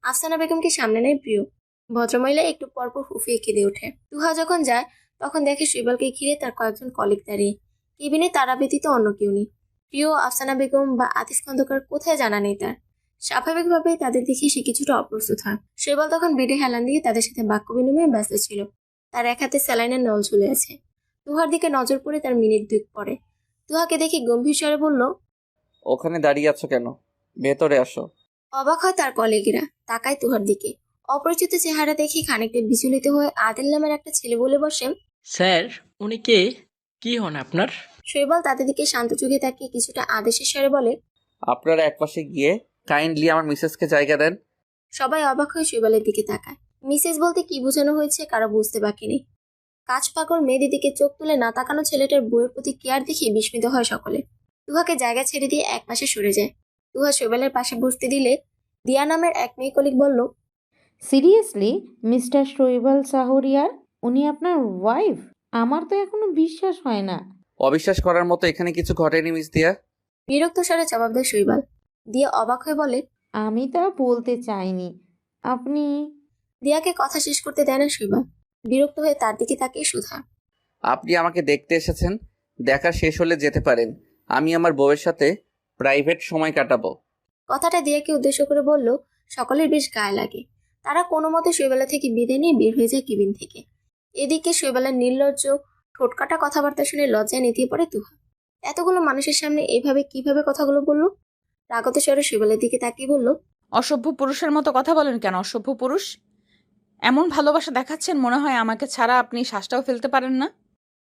আফসানা বেগমকে সামনে নেয় প্রিয়। ভদ্রমহিলা একটু পরপর ফুফিয়ে কেঁদে ওঠে। তুহা যখন যায় তখন দেখে শৈবালকে ঘিরে তার কয়েকজন কলিগ দাঁড়িয়ে। কেবিনে তারা ব্যতীত অন্য কেউ নেই। প্রিয়, আফসানা বেগম বা আতিফ খন্দকার কোথায় জানা নেই তার। স্বাভাবিকভাবেই তাদের দেখে সে কিছুটা অপ্রস্তুত হয়। শৈবাল তখন বেডে হেলান দিয়ে তাদের সাথে বাক্য বিনিময়ে ব্যস্ত ছিল। তার এক হাতে স্যালাইনের নল ঝুলে আছে। তুহার দিকে নজর পড়ে তার মিনিট 2 পরে। তুহাকে দেখে গম্ভীর স্বরে বলল, ওখানে দাঁড়িয়ে আছো কেন? ভেতরে আসো। অবাক হয় তার কলিগরা, তাকায় তুহার দিকে। অপরিচিত চেহারা দেখে খানিকটা বিচলিত হয়ে আদিল নামের একটা ছেলে বলে বসে, স্যার, উনি কে? কি হন আপনার? শৈবাল তাদের দিকে শান্ত চোখে তাকিয়ে কিছুটা আদেশের স্বরে বলে, আপনারা একপাশে গিয়ে কাইন্ডলি আমার মিসেসকে জায়গা দেন। সবাই অবাক হয়ে শৈবালের দিকে তাকায়। মিসেস বলতে কি বোঝানো হয়েছে কারো বুঝতে বাকি নেই। কাজ পাগল মেয়েদের দিকে চোখ তুলে না তাকানো ছেলেটার বইয়ের প্রতি কেয়ার দেখে বিস্মিত হয় সকলে। তুহাকে জায়গা ছেড়ে দিয়ে এক পাশে সরে যায়। তুহা শৈবালের পাশে বসতে দিলে দিয়া নামের এক মেয়ে কলিগ বলল, সিরিয়াসলি মিস্টার শৈবাল শাহরিয়ার, উনি আপনার ওয়াইফ? আমার তো এখনো বিশ্বাস হয় না। অবিশ্বাস করার মতো এখানে কিছু ঘটেনি মিস দিয়া। বিরক্ত স্বরে জবাব দেয় শৈবাল। দিয়া অবাক হয়ে বলে, আমি তা বলতে চাইনি। আপনি... দিয়াকে কথা শেষ করতে দেয় না শৈবাল। বিরক্ত হয়ে তার দিকে তাকিয়ে সুধা, আপনি আমাকে দেখতে এসেছেন, দেখা শেষ হলে যেতে পারেন। আমি আমার বউয়ের সাথে প্রাইভেট সময় কাটাবো। কথাটা দিয়াকে উদ্দেশ্য করে বলল। সকলের বেশ গায়ে লাগে। তারা কোনো মতে শৈবালা থেকে বিদায় নিয়ে বের হয়ে যায় কেবিন থেকে। এদিকে শৈবালার নির্লজ্জ ঠোঁটকাটা কথাবার্তা শুনে লজ্জায় নেতিয়ে পড়ে তুহা। এতগুলো মানুষের সামনে এইভাবে কিভাবে কথাগুলো বলল? রাগত স্বরে শৈবালের দিকে তাকিয়ে বলল, অসভ্য পুরুষের মতো কথা বলেন কেন? অসভ্য পুরুষ! এমন ভালোবাসা দেখাচ্ছেন মনে হয় আমাকে ছাড়া আপনি শ্বাসটাও ফেলতে পারেন না।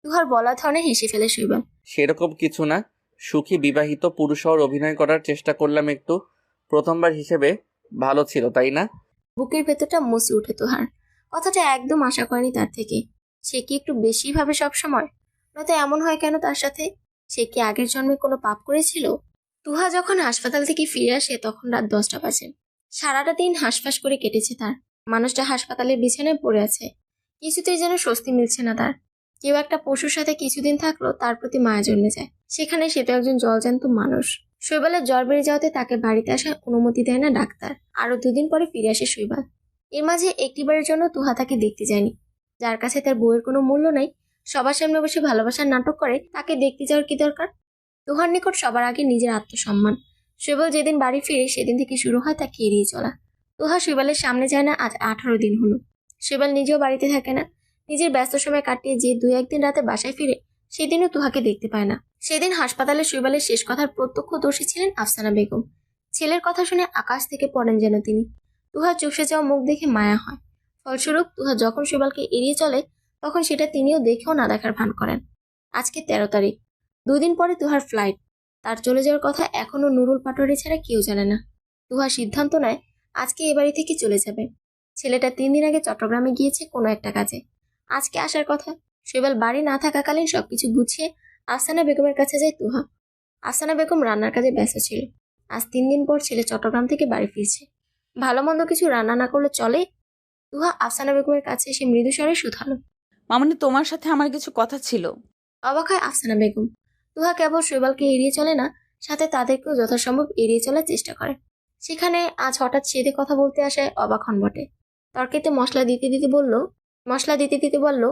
তুহার বলা ধরনে হেসে ফেলে শৈবাল। সেরকম কিছু না, সুখী বিবাহিত পুরুষ হওয়ার অভিনয় করার চেষ্টা করলাম একটু। প্রথমবার হিসেবে ভালো ছিল, তাই না? বুকের ভেতরটা মুছে উঠে তুহার। কথাটা একদম আশা করেনি তার থেকে। সে কি একটু বেশি ভাবে সবসময়? নয়তো এমন হয় কেন তার সাথে? সে কি আগের জন্মে কোনো পাপ করেছিল? তুহা যখন হাসপাতাল থেকে ফিরে আসে তখন রাত 10টা বাজে। সারাটা দিন হাঁসফাঁস করে কেটেছে তার। মানুষটা হাসপাতালের বিছানায় পড়ে আছে, কিছুতেই যেন স্বস্তি মিলছে না তার। কেউ একটা পশুর সাথে কিছুদিন থাকলো তার প্রতি মায়া জন্মে যায়। সেখানে সে তো একজন জলজ্যান্ত মানুষ। শৈবালের জ্বর বেড়ে যাওয়াতে তাকে বাড়িতে আসার অনুমতি দেয় না ডাক্তার। আরো 2 দিন পরে ফিরে আসে শৈবাল। এর মাঝে একটিবারের জন্য তুহা তাকে দেখতে যায়নি। যার কাছে তার বউয়ের কোনো মূল্য নাই, সবার সামনে বসে ভালোবাসার নাটক করে, তাকে দেখতে যাওয়ার কি দরকার? তুহার নিকট সবার আগে নিজের আত্মসম্মান। শৈবাল যেদিন বাড়ি ফিরে সেদিন থেকে শুরু হয় তাকে এড়িয়ে চলা। তুহা শৈবালের সামনে যায় না আজ 18 দিন হলো। শৈবাল নিজেও বাড়িতে থাকে না। নিজের ব্যস্ত সময় কাটিয়ে যে 2-1 দিন রাতে বাসায় ফিরে সেদিনও তুহাকে দেখতে পায় না। সেদিন হাসপাতালে শৈবালের শেষ কথার প্রত্যক্ষদর্শী ছিলেন আফসানা বেগম। ছেলের কথা শুনে আকাশ থেকে পড়েন যেন তিনি। তুহার চুপসে যাওয়া মুখ দেখে মায়া হয়। ফলস্বরূপ তুহা যখন শৈবালকে এড়িয়ে চলে তখন সেটা তিনিও দেখেও না দেখার ভান করেন। আজকে 13 তারিখ, 2 দিন পরে তুহার ফ্লাইট। তার চলে যাওয়ার কথা এখনো নুরুল পাটোয়ারি ছাড়া কেউ জানে না। তুহা সিদ্ধান্ত নেয় আজকে এ বাড়ি থেকে চলে যাবে। ছেলেটা 3 দিন আগে চট্টগ্রামে গিয়েছে কোনো একটা কাজে। আজকে আসার কথা। শৈবাল বাড়ি না থাকাকালীন সবকিছু গুছিয়ে আফসানা বেগমের কাছে যায় তুহা। আফসানা বেগম রান্নার কাজে ব্যস্ত ছিল। আজ 3 দিন পর ছেলে চট্টগ্রাম থেকে বাড়ি ফিরছে। ভালো মন্দ কিছু রান্না না করলে চলে? তুহা আফসানা বেগমের কাছে এসে মৃদু স্বরে শুধালো, মামনি, তোমার সাথে আমার কিছু কথা ছিল। অবাক হয় আফসানা বেগম। তুহা কেবল শৈবালকে এড়িয়ে চলে না, সাথে তাদেরকেও যথাসম্ভব এড়িয়ে চলার চেষ্টা করে। সেখানে আজ হঠাৎ ছেদে কথা বলতে আসায় অবাক হন বটে। তর্কেতে মশলা দিতে দিতে বলল,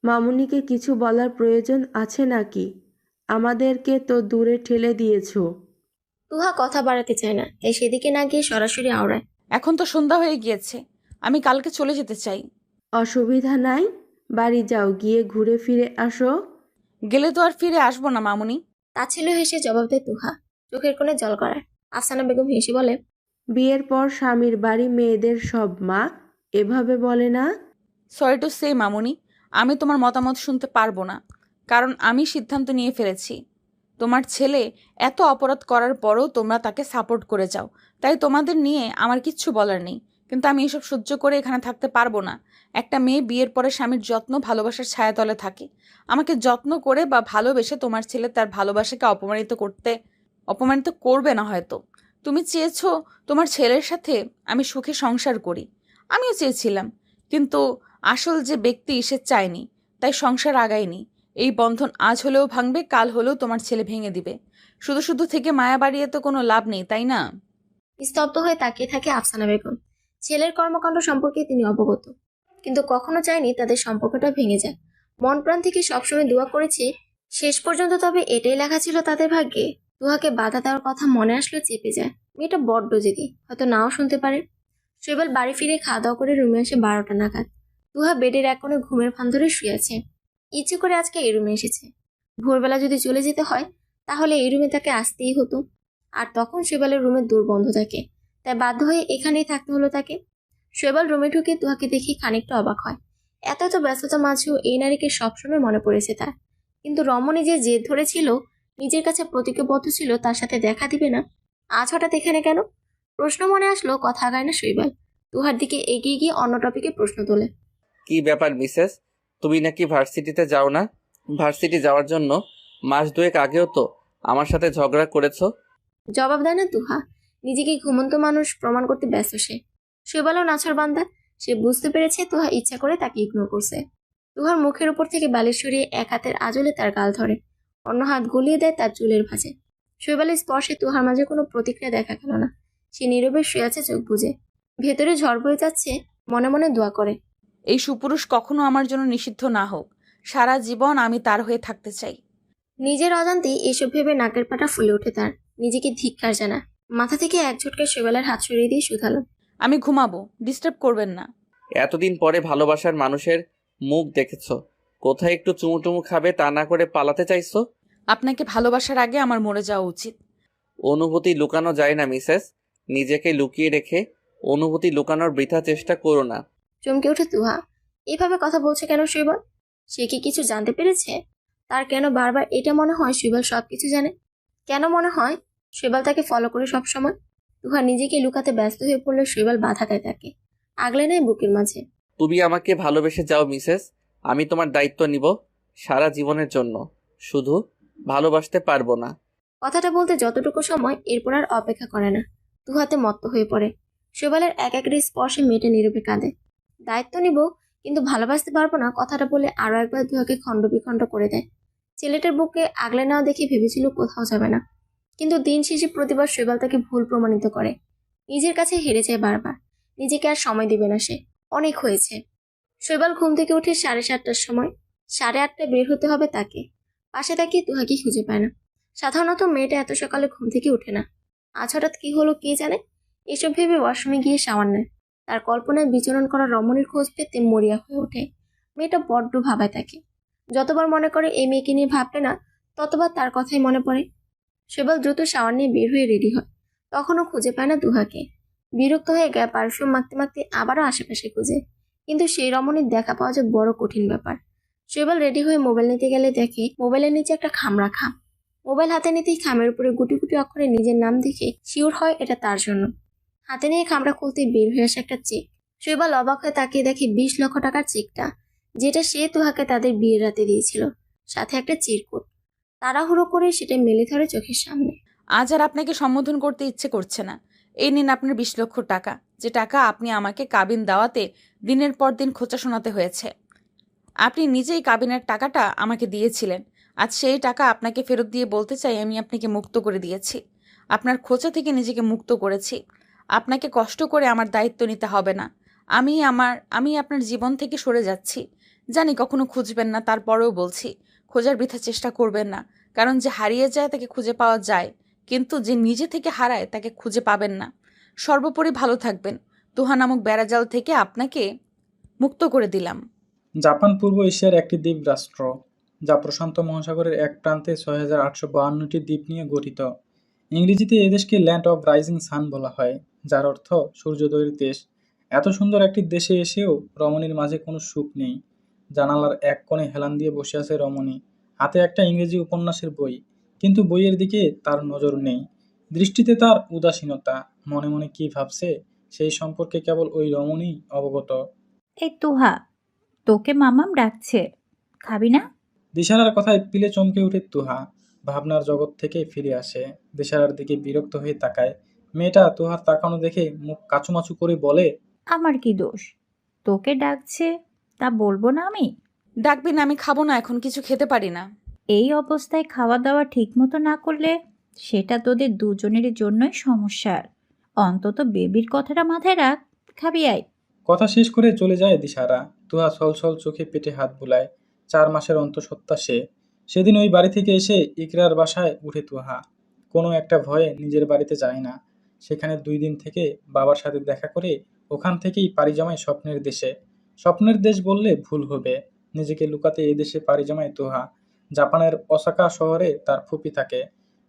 মামুনিকে কিছু বলার প্রয়োজন আছে নাকি? আমাদেরকে তো দূরে ঠেলে দিয়েছো। তুহা কথা বাড়াতে চায় না, তাই সেদিকে না গিয়ে সরাসরি আওড়ায়, এখন তো সন্ধ্যা হয়ে গিয়েছে, আমি কালকে চলে যেতে চাই। অসুবিধা নাই, বাড়ি যাও, গিয়ে ঘুরে ফিরে আসো। গেলে তো আর ফিরে আসবো না মামুনি। তাচ্ছিল্য হেসে জবাব দেয় তুহা, চোখের কোণে জল করায়। আফসানা বেগম হেসে বলে, বিয়ের পর স্বামীর বাড়ি মেয়েদের সব মা এভাবে বলে না। সরি টু সে মামুনি, আমি তোমার মতামত শুনতে পারবো না, কারণ আমি সিদ্ধান্ত নিয়ে ফেলেছি। তোমার ছেলে এত অপরাধ করার পরও তোমরা তাকে সাপোর্ট করে যাও, তাই তোমাদের নিয়ে আমার কিচ্ছু বলার নেই। কিন্তু আমি এসব সহ্য করে এখানে থাকতে পারবো না। একটা মেয়ে বিয়ের পরে স্বামীর যত্ন ভালোবাসার ছায়াতলে থাকে। আমাকে যত্ন করে বা ভালোবেসে তোমার ছেলে তার ভালোবাসাকে অপমানিত করবে না হয়তো। তুমি চেয়েছো তোমার ছেলের সাথে আমি সুখে সংসার করি, আমিও চেয়েছিলাম, কিন্তু আসল যে ব্যক্তি সে চায়নি, তাই সংসার আগায়নি। এই বন্ধন আজ হলেও ভাঙবে, কাল হলেও তোমার ছেলে ভেঙে দিবে। শুধু শুধু থেকে মায়া বাড়িয়ে তো কোনো লাভ নেই, তাই না? স্তব্ধ হয়ে তাকিয়ে থাকে আফসানা বেগম। ছেলের কর্মকাণ্ড সম্পর্কে তিনি অবগত, কিন্তু কখনো চায়নি তাদের সম্পর্কটা ভেঙে যায়। মন প্রাণ থেকে সবসময় দোয়া করেছে শেষ পর্যন্ত, তবে এটাই লেখা ছিল তাদের ভাগ্যে। তুহাকে বাধা দেওয়ার কথা মনে আসলেও চেপে যায়। মেয়েটা বড্ড জেদি, হয়তো নাও শুনতে পারে। শৈবাল বাড়ি ফিরে খাওয়া দাওয়া করে রুমে আসে 12টা নাগাদ। তুহা বেডের এক কোণে ঘুমের ফান ধরে শুয়ে আছে। ইচ্ছে করে আজকে এই রুমে এসেছে। ভোরবেলা যদি চলে যেতে হয় তাহলে এই রুমে তাকে আসতেই হতো, আর তখন শৈবালের রুমের দূর বন্ধ থাকে, তাই বাধ্য হয়ে এখানেই থাকতে হলো তাকে। শৈবাল রুমে ঢুকে তুহাকে দেখে খানিকটা অবাক হয়। এত ব্যস্ততা মাঝেও এই নারীকে সবসময় মনে পড়েছে তার। কিন্তু রমণী যে জেদ ধরেছিল, নিজের কাছে প্রতিজ্ঞাবদ্ধ ছিল তার সাথে দেখা দিবে না, আজ হঠাৎ এখানে কেন? প্রশ্ন মনে আসলো, কথা আগায় না শৈবাল। তুহার দিকে এগিয়ে গিয়ে অন্য টপিকে প্রশ্ন তোলে, কি ব্যাপার মিসেস, তুমি নাকি ভার্সিটিতে যাও না? ভার্সিটি যাওয়ার জন্য মাস 2 আগেও তো আমার সাথে ঝগড়া করেছো। জবাব দেয় না তুহা। নিজেকে ঘুমন্ত মানুষ প্রমাণ করতে ব্যস্ত সে। শৈবালও নাছর বান্দা। সে বুঝতে পেরেছে তুহা ইচ্ছা করে তাকে ইগনোর করছে। তুহার মুখের উপর থেকে বালিশ সরিয়ে এক হাতের আঁচলে তার গাল ধরে, অন্য হাত গলিয়ে দেয় তার চুলের ভাঁজে। শৈবালের স্পর্শে তুহার মাঝে কোনো প্রতিক্রিয়া দেখা গেল না। সে নীরবে শুয়ে আছে চোখ বুজে। ভেতরে ঝড় বয়ে যাচ্ছে, মনে মনে দোয়া করে, এই সুপুরুষ কখনো আমার জন্য নিষিদ্ধ না হোক, সারা জীবন আমি তার হয়ে থাকতে চাই। নিজের অজান্তেই এসব ভেবে নাকের পাটা ফুলে ওঠে তার। নিজেকে ধিক্কার জানা। মাথা থেকে এক ঝটকে শৈবালের হাত সরিয়ে দিয়ে শুধালো, আমি ঘুমাবো, ডিস্টার্ব করবেন না। এতদিন পরে ভালোবাসার মানুষের মুখ দেখেছো, কোথায় একটু চুমুটুমু খাবে তা না করে পালাতে চাইছো? আপনাকে ভালোবাসার আগে আমার মরে যাওয়া উচিত। অনুভূতি লুকানো যায় না মিসেস, নিজেকে লুকিয়ে রেখে অনুভূতি লুকানোর বৃথা চেষ্টা করো না। চমকে ওঠে তুহা। এভাবে কথা বলছে কেন শৈবাল? সে কি কিছু জানতে পেরেছে? তার কেন বারবার এটা মনে হয় শৈবাল সবকিছু জানে? কেন মনে হয় শৈবাল তাকে ফলো করে সবসময়? তুহা নিজেকে লুকাতে ব্যস্ত হয়ে পড়লে শৈবাল বাধা দেয় তাকে, আগলে নেয় বুকের মাঝে। তুমি আমাকে ভালোবেসে যাও মিসেস, আমি তোমার দায়িত্ব নিব সারা জীবনের জন্য, শুধু ভালোবাসতে পারবো না। কথাটা বলতে যতটুকু সময় এরপর আর অপেক্ষা করে না, তুহাতে মত্ত হয়ে পড়ে। শৈবালের এক একটা স্পর্শে মেয়েটা নীরবে কাঁদে। দায়িত্ব নিব কিন্তু ভালোবাসতে পারবো না কথাটা বলে আরো একবার তুহাকে খণ্ড বিখণ্ড করে দেয়। ছেলেটার বুকে আগলে নেওয়া দেখে ভেবেছিল কোথাও যাবে না, কিন্তু দিন শেষে প্রতিবার শৈবাল তাকে ভুল প্রমাণিত করে। নিজের কাছে হেরে যায় বারবার, নিজেকে আর সময় দিবে না সে, অনেক হয়েছে। শৈবাল ঘুম থেকে উঠে 7:30টার সময়, 8:30টায় বের হতে হবে তাকে। পাশে তাকিয়ে তুহাকে খুঁজে পায় না। সাধারণত মেয়েটা এত সকালে ঘুম থেকে উঠে না, আজ হঠাৎ কি হলো কে জানে। এসব ভেবে ওয়াশরুমে গিয়ে শাওয়ার নেয়। তার কল্পনায় বিচরণ করা রমণীর খোঁজ পেতে মরিয়া হয়ে ওঠে। মেয়েটা বড্ড ভাবায় তাকে। যতবার মনে করে এই মেয়েকে নিয়ে ভাববে না, ততবার তার কথাই মনে পড়ে। শৈবাল দ্রুত শাওয়ার নিয়ে বের হয়ে রেডি হয়, তখনও খুঁজে পায় না তুহাকে। বিরক্ত হয়ে গায়ে পারফিউম মাখতে মাখতে আবারও আশেপাশে খুঁজে, কিন্তু সেই রমণীর দেখা পাওয়া যায় বড় কঠিন ব্যাপার। শৈবাল রেডি হয়ে মোবাইল নিতে গেলে দেখে মোবাইলের নিচে একটা খাম রাখা। মোবাইল হাতে নিতেই খামের উপরে গুটি গুটি অক্ষরে নিজের নাম দেখে শিওর হয় এটা তার জন্য। হাতে নিয়ে খামটা খুলতেই বের হয়ে আসে একটা চেক। শৈবাল অবাক হয়ে তাকিয়ে দেখে 20 লক্ষ টাকার চেকটা, যেটা সে তুহাকে তাদের বিয়ের রাতে দিয়েছিল, সাথে একটা চিরকুট। তাড়াহুড়ো করে সেটা মেলে ধরে চোখের সামনে। আজ আর আপনাকে সম্বোধন করতে ইচ্ছে করছে না। এই নিন আপনার 20 লক্ষ টাকা, যে টাকা আপনি আমাকে কাবিন দাওয়াতে দিনের পর দিন খোঁচা শোনাতে হয়েছে। আপনি নিজেই কাবিনের টাকাটা আমাকে দিয়েছিলেন। আজ সেই টাকা আপনাকে ফেরত দিয়ে বলতে চাই আমি আপনাকে মুক্ত করে দিয়েছি। আপনার খোঁচা থেকে নিজেকে মুক্ত করেছি। আপনাকে কষ্ট করে আমার দায়িত্ব নিতে হবে না। আমি আপনার জীবন থেকে সরে যাচ্ছি। জানি কখনো খুঁজবেন না, তারপরেও বলছি খোঁজার বৃথা চেষ্টা করবেন না। কারণ যে হারিয়ে যায় তাকে খুঁজে পাওয়া যায়, কিন্তু যে নিজে থেকে হারায় তাকে খুঁজে পাবেন না। সর্বোপরি ভালো থাকবেন। তুহা নামক বেড়াজাল থেকে আপনাকে মুক্ত করে দিলাম। জাপান পূর্ব এশিয়ার একটি দ্বীপ রাষ্ট্র, যা প্রশান্ত মহাসাগরের এক প্রান্তে 6852টি দ্বীপ নিয়ে গঠিত। ইংরেজিতে এই দেশকে ল্যান্ড অব রাইজিং সান বলা হয়, যার অর্থ সূর্যোদয়ের দেশ। এত সুন্দর একটি দেশে এসেও রমণীর মাঝে কোনো সুখ নেই। জানালার এক কোণে হেলান দিয়ে বসে আছে রমণী, হাতে একটা ইংরেজি উপন্যাসের বই, কিন্তু বইয়ের দিকে তার নজর নেই। দৃষ্টিতে তার উদাসীনতা। মনে মনে কি ভাবছে সেই সম্পর্কে কেবল ওই রমণী অবগত। এই তুহা, তোকে মামাম ডাকছে, খাবি না? দিশারার কথায় পিলে চমকে উঠে তুহা ভাবনার জগৎ থেকে ফিরে আসে। দিশারার দিকে বিরক্ত হয়ে তাকায়। মেয়েটা তুহার তাকানো দেখে মুখ কাচুমাচু করে বলে, আমার কি দোষ? তোকে ডাকছে তা বলবো না আমি? ডাকবি না, আমি খাবো না, এখন কিছু খেতে পারি না। এই অবস্থায় খাওয়া দাওয়া ঠিক মতো না করলে সেটা তোদের দুজনের জন্যই সমস্যার। অন্তত বেবির কথাটা মাথায় রাখ। খাবি আয়। কথা শেষ করে চলে যায় দিশারা। তুহা ছলছল চোখে পেটে হাত বুলায়। 4 মাসের অন্তঃসত্ত্বা সে। সেদিন ওই বাড়ি থেকে এসে ইকরার বাসায় উঠে তুহা। কোনো একটা ভয়ে নিজের বাড়িতে যায় না। সেখানে 2 দিন থেকে বাবার সাথে দেখা করে ওখান থেকেই পাড়ি জমায় স্বপ্নের দেশে। স্বপ্নের দেশ বললে ভুল হবে, নিজেকে লুকাতে এই দেশে পাড়ি জমায় তুহা। জাপানের ওসাকা শহরে তার ফুপি থাকে।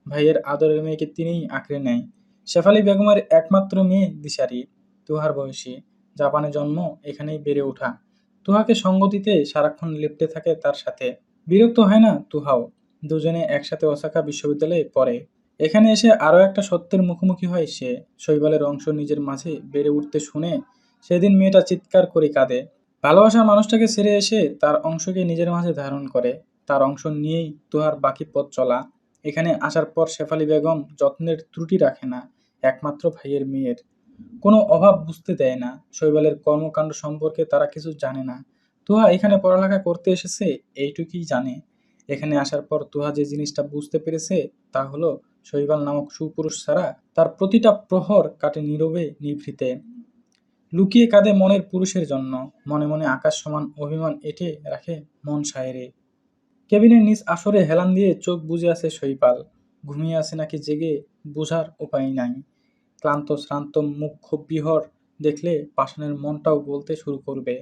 ভাইয়ের আদরের মেয়েকে তিনিই আঁকড়ে নেয়। শেফালি বেগমের একমাত্র মেয়ে দিশারি, তুহার বয়সী। জাপানে জন্ম, এখানেই বেড়ে ওঠা। তুহাকে সঙ্গ দিতে সারাক্ষণ লেপ্টে থাকে তার সাথে। বিরক্ত হয় না তুহাও। দুজনে একসাথে ওসাকা বিশ্ববিদ্যালয়ে পড়ে। এখানে এসে আরও একটা সত্যের মুখোমুখি হয় সে। শৈবালের অংশ নিজের মাঝে বেড়ে উঠতে শুনে সেদিন মেয়েটা চিৎকার করে কাঁদে। ভালোবাসার মানুষটাকে ছেড়ে এসে তার অংশকে নিজের মাঝে ধারণ করে। তার অংশ নিয়েই তুহার বাকি পথ চলা। এখানে আসার পর শেফালি বেগম যত্নের ত্রুটি রাখে না, একমাত্র ভাইয়ের মেয়ের কোনো অভাব বুঝতে দেয় না। শৈবালের কর্মকাণ্ড সম্পর্কে তারা কিছু জানে না। তুহা এখানে পড়ালেখা করতে এসেছে এইটুকুই জানে। এখানে আসার পর তুহা যে জিনিসটা বুঝতে পেরেছে তা হলো শৈবাল নামক সুপুরুষ ছাড়া তার প্রতিটা প্রহর কাটে নীরবে নিভৃতে। লুকিয়ে কাঁদে মনের পুরুষের জন্য। মনে মনে আকাশ সমান অভিমান এঁটে রাখে মন সায়রে। কেবিনের নিচ আসরে হেলান দিয়ে চোখ বুজে আছে শৈবাল। ঘুমিয়ে আছে নাকি জেগে বোঝার উপায় নাই। ক্লান্ত শ্রান্ত মুখ বিহর দেখলে পাষাণের মনটাও বলতে শুরু করবে।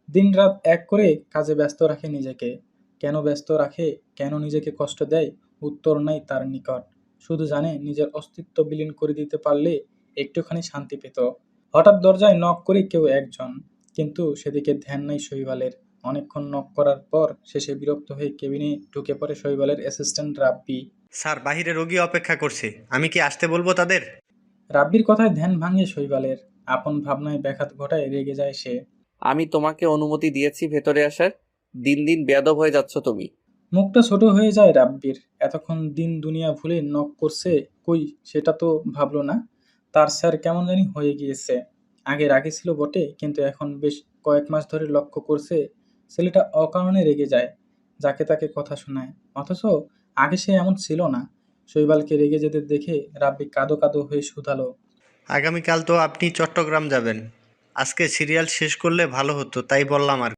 দিনরাত এক করে কাজে ব্যস্ত রাখে নিজেকে। কেন ব্যস্ত রাখে, কেন নিজেকে কষ্ট দেয়, উত্তর নাই তার নিকট। শুধু জানে নিজের অস্তিত্ব বিলীন করে দিতে পারলে একটুখানি শান্তি পেত। হঠাৎ দরজায় নক করে কেউ একজন, কিন্তু সেদিকে ধ্যান নাই শৈবালের। অনেকক্ষণ নক করার পর শেষে বিরক্ত হয়ে কেবিনে ঢুকে পড়ে শৈবালের অ্যাসিস্ট্যান্ট রাব্বি। স্যার, বাহিরে রোগী অপেক্ষা করছে, আমি কি আসতে বলবো তাদের? রাব্বির কথায় ধ্যান ভাঙে শৈবালের। আপন ভাবনায় ব্যাঘাত ঘটায় রেগে যায় সে। আমি তোমাকে অনুমতি দিয়েছি ভেতরে আসার, দিন দিন বেয়াদব হয়ে যাচ্ছ তুমি। মুখটা ছোট হয়ে যায় রাব্বির। এতক্ষণ দিন দুনিয়া ভুলে নক করছে, কই সেটা তো ভাবলো না। তার স্যার কেমন জানি হয়ে গিয়েছে। আগে রাগে ছিল বটে, কিন্তু এখন বেশ কয়েক মাস ধরে লক্ষ্য করছে ছেলেটা অকারণে রেগে যায়, যাকে তাকে কথা শোনায়। অথচ আগে সে এমন ছিল না। শৈবালকে রেগে যেতে দেখে রাব্বি কাঁদো কাঁদো হয়ে শুধালো, আগামীকাল তো আপনি চট্টগ্রাম যাবেন, আজকে সিরিয়াল শেষ করলে ভালো হতো, তাই বললাম আর